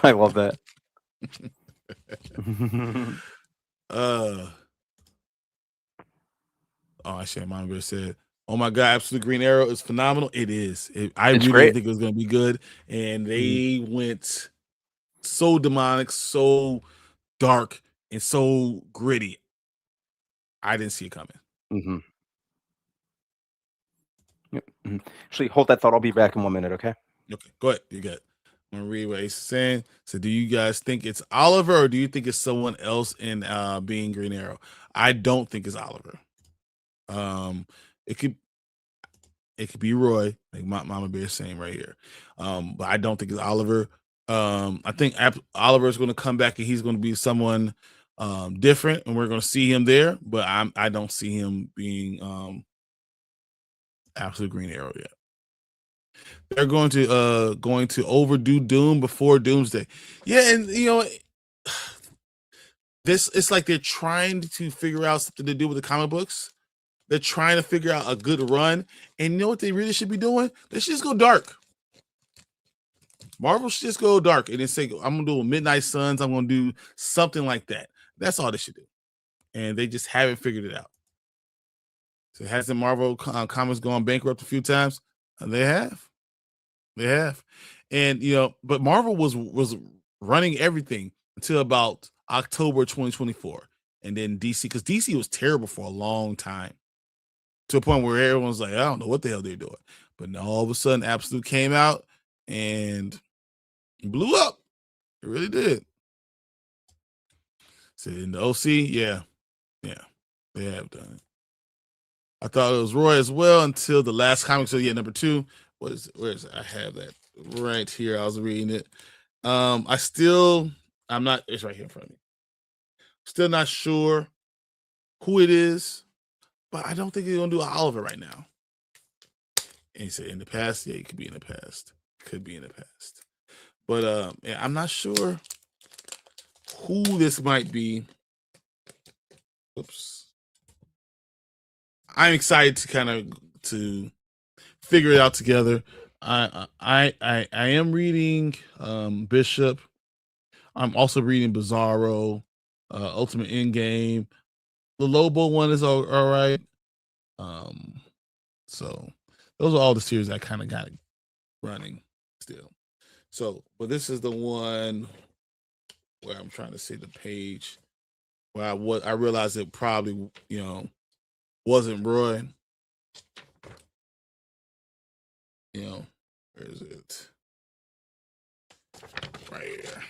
I love that. Actually, Mama Bear said, "Oh my God, Absolute Green Arrow is phenomenal. It is. I It's really great. didn't think it was gonna be good, and they went so demonic, so dark, and so gritty. I didn't see it coming." Yep. Actually, hold that thought. I'll be back in 1 minute. Okay. Okay, go ahead. You got it. I'm gonna read what he's saying. So, do you guys think it's Oliver, or do you think it's someone else in being Green Arrow? I don't think it's Oliver. It could be Roy, like Mama Bear is saying right here. But I don't think it's Oliver. I think Oliver is going to come back and he's going to be someone different, and we're going to see him there. But I don't see him being Absolute Green Arrow yet. They're going to overdo Doom before Doomsday. Yeah, and it's like they're trying to figure out something to do with the comic books. They're trying to figure out a good run, and you know what they really should be doing? They should just go dark. Marvel should just go dark and then say, "I'm gonna do Midnight Suns. I'm gonna do something like that." That's all they should do, and they just haven't figured it out. So hasn't Marvel Comics gone bankrupt a few times? They have. And but Marvel was running everything until about October 2024, and then DC, because DC was terrible for a long time, to a point where everyone's like, I don't know what the hell they're doing. But then all of a sudden, Absolute came out and blew up. It really did. So in the OC, yeah, they have done it. I thought it was Roy as well until the last comic. So yeah, number 2. Where is it? I have that right here. I was reading it. I'm not, it's right here in front of me. Still not sure who it is, but I don't think he's gonna do Oliver right now. And he said in the past, yeah, it could be in the past. Could be in the past. But yeah, I'm not sure who this might be. Oops. I'm excited to figure it out together. I am reading Bishop. I'm also reading Bizarro, Ultimate Endgame. The Lobo one is all right. So those are all the series I kind of got running still. So, but this is the one where I'm trying to see the page where I realized it probably wasn't Roy. Where is it? Right here.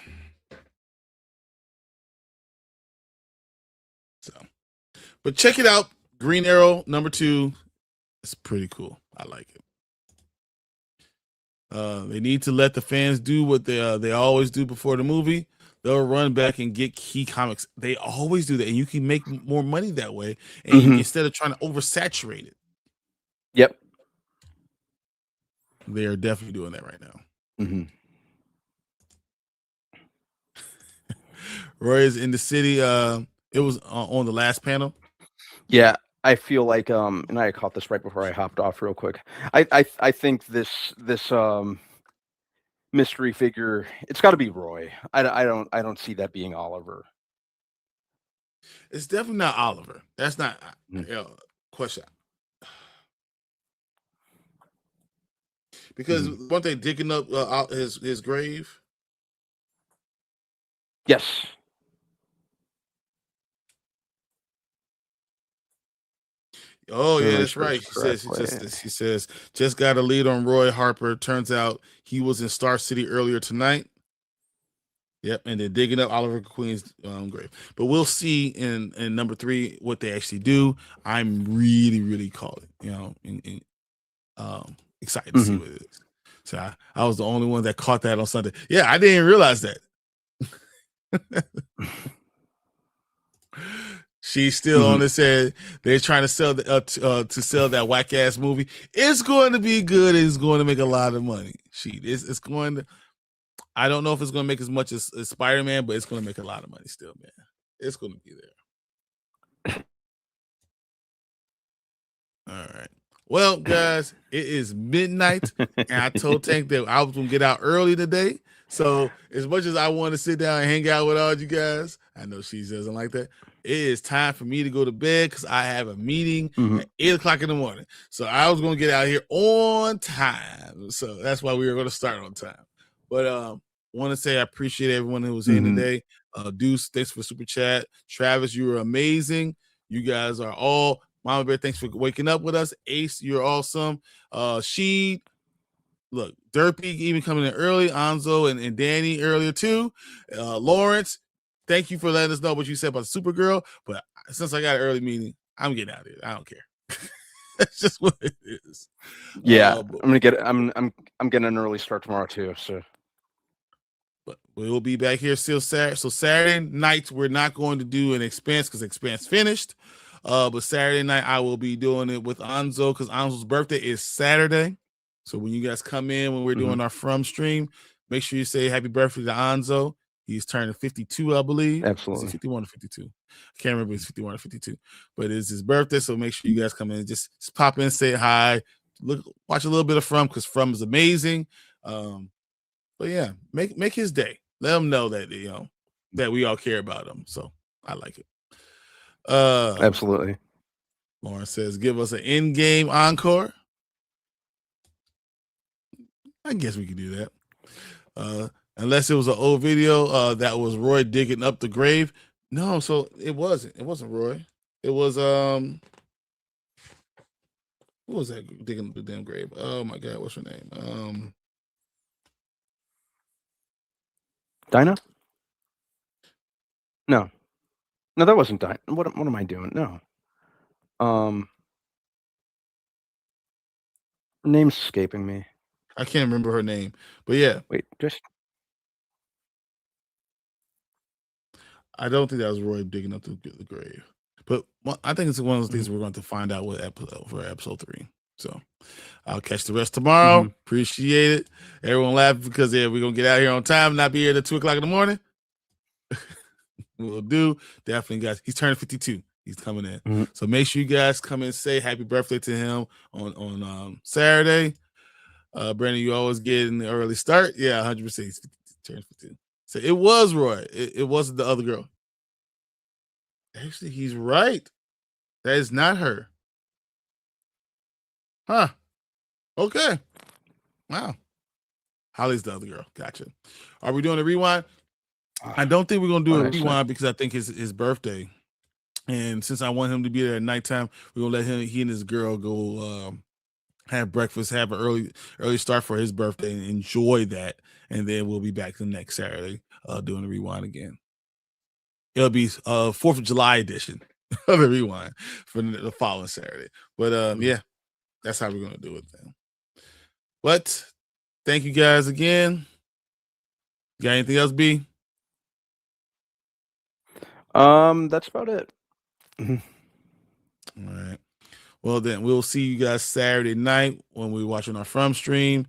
So, but check it out. Green Arrow number 2. It's pretty cool. I like it. They need to let the fans do what they always do before the movie. They'll run back and get key comics. They always do that, and you can make more money that way. And instead of trying to oversaturate it. Yep. They are definitely doing that right now. Roy is in the city. It was on the last panel. Yeah, I feel like and I caught this right before I hopped off real quick. I think this mystery figure, it's got to be Roy. I don't see that being Oliver. It's definitely not Oliver. That's not question. Because weren't they digging up his grave? Yes. Oh yeah, that's right. He says just got a lead on Roy Harper. Turns out he was in Star City earlier tonight. Yep, and then digging up Oliver Queen's grave. But we'll see in number 3 what they actually do. I'm really calling, excited to see what it is. So I was the only one that caught that on Sunday. Yeah, I didn't realize that. She's still on it. Said they're trying to sell to sell that whack ass movie. It's going to be good. It's going to make a lot of money. It's going to. I don't know if it's going to make as much as Spider-Man, but it's going to make a lot of money still, man. It's going to be there. All right. Well, guys, it is midnight, and I told Tank that I was going to get out early today. So as much as I want to sit down and hang out with all you guys, I know she doesn't like that. It is time for me to go to bed because I have a meeting at 8 o'clock in the morning. So I was going to get out here on time. So that's why we were going to start on time. But want to say I appreciate everyone who was in today. Deuce, thanks for super chat. Travis, you were amazing. You guys are all Mama Bear. Thanks for waking up with us. Ace, you're awesome. She, look, Derpy even coming in early. Anzo and Danny earlier too. Lawrence, thank you for letting us know what you said about Supergirl. But since I got an early meeting, I'm getting out of here. I don't care. That's just what it is. Yeah, I'm getting an early start tomorrow too. So. But we'll be back here still Saturday. So Saturday nights we're not going to do an Expanse because Expanse finished. But Saturday night I will be doing it with Anzo because Anzo's birthday is Saturday. So when you guys come in when we're doing our From stream, make sure you say happy birthday to Anzo. He's turning 52, I believe. Absolutely. Is he 51 or 52? I can't remember if it's 51 or 52. But it's his birthday, so make sure you guys come in. Just pop in, say hi, watch a little bit of From because From is amazing. But yeah, make his day. Let him know that that we all care about him. So I like it. Absolutely. Lauren says, give us an in-game encore. I guess we could do that. Unless it was an old video that was Roy digging up the grave. No, so it wasn't. It wasn't Roy. It was who was that digging up the damn grave? Oh my god, what's her name? Dinah? No, that wasn't Dinah. What am I doing? No. Name's escaping me. I can't remember her name, but yeah. Wait, I don't think that was Roy digging up the grave, but I think it's one of those things we're going to find out with episode 3. So I'll catch the rest tomorrow. Appreciate it. Everyone laughing because we're gonna get out here on time, not be here at 2 o'clock in the morning. We'll do definitely, guys. He's turning 52. He's coming in, so make sure you guys come and say happy birthday to him on Saturday. Brandon, you always get an early start. Yeah, 100%. He's turning 52. So it was Roy. It wasn't the other girl. Actually, he's right. That is not her. Huh. Okay. Wow. Holly's the other girl. Gotcha. Are we doing a rewind? I don't think we're going to do a rewind because I think his birthday. And since I want him to be there at nighttime, we're going to let he and his girl go have breakfast, have an early start for his birthday and enjoy that. And then we'll be back the next Saturday doing the rewind again. It'll be 4th of July edition of the rewind for the following Saturday. But yeah, that's how we're going to do it then. But thank you guys again. Got anything else, B? That's about it. All right. Well, then we'll see you guys Saturday night when we're watching our From stream.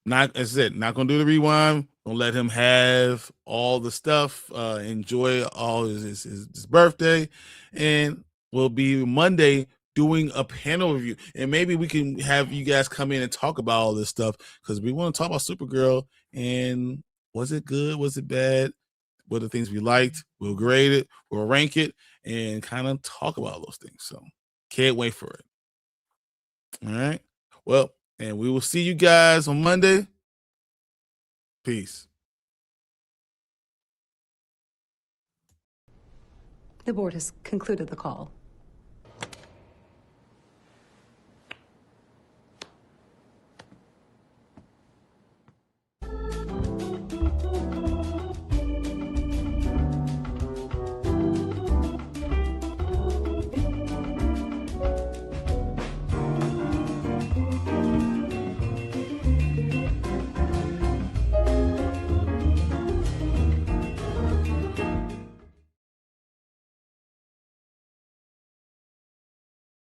Not, as I said, not gonna do the rewind. Gonna let him have all the stuff. Enjoy all his birthday, and we'll be Monday doing a panel review. And maybe we can have you guys come in and talk about all this stuff because we want to talk about Supergirl. And was it good? Was it bad? What are the things we liked? We'll grade it. We'll rank it and kind of talk about those things. So can't wait for it. All right. Well, and we will see you guys on Monday. Peace. The board has concluded the call.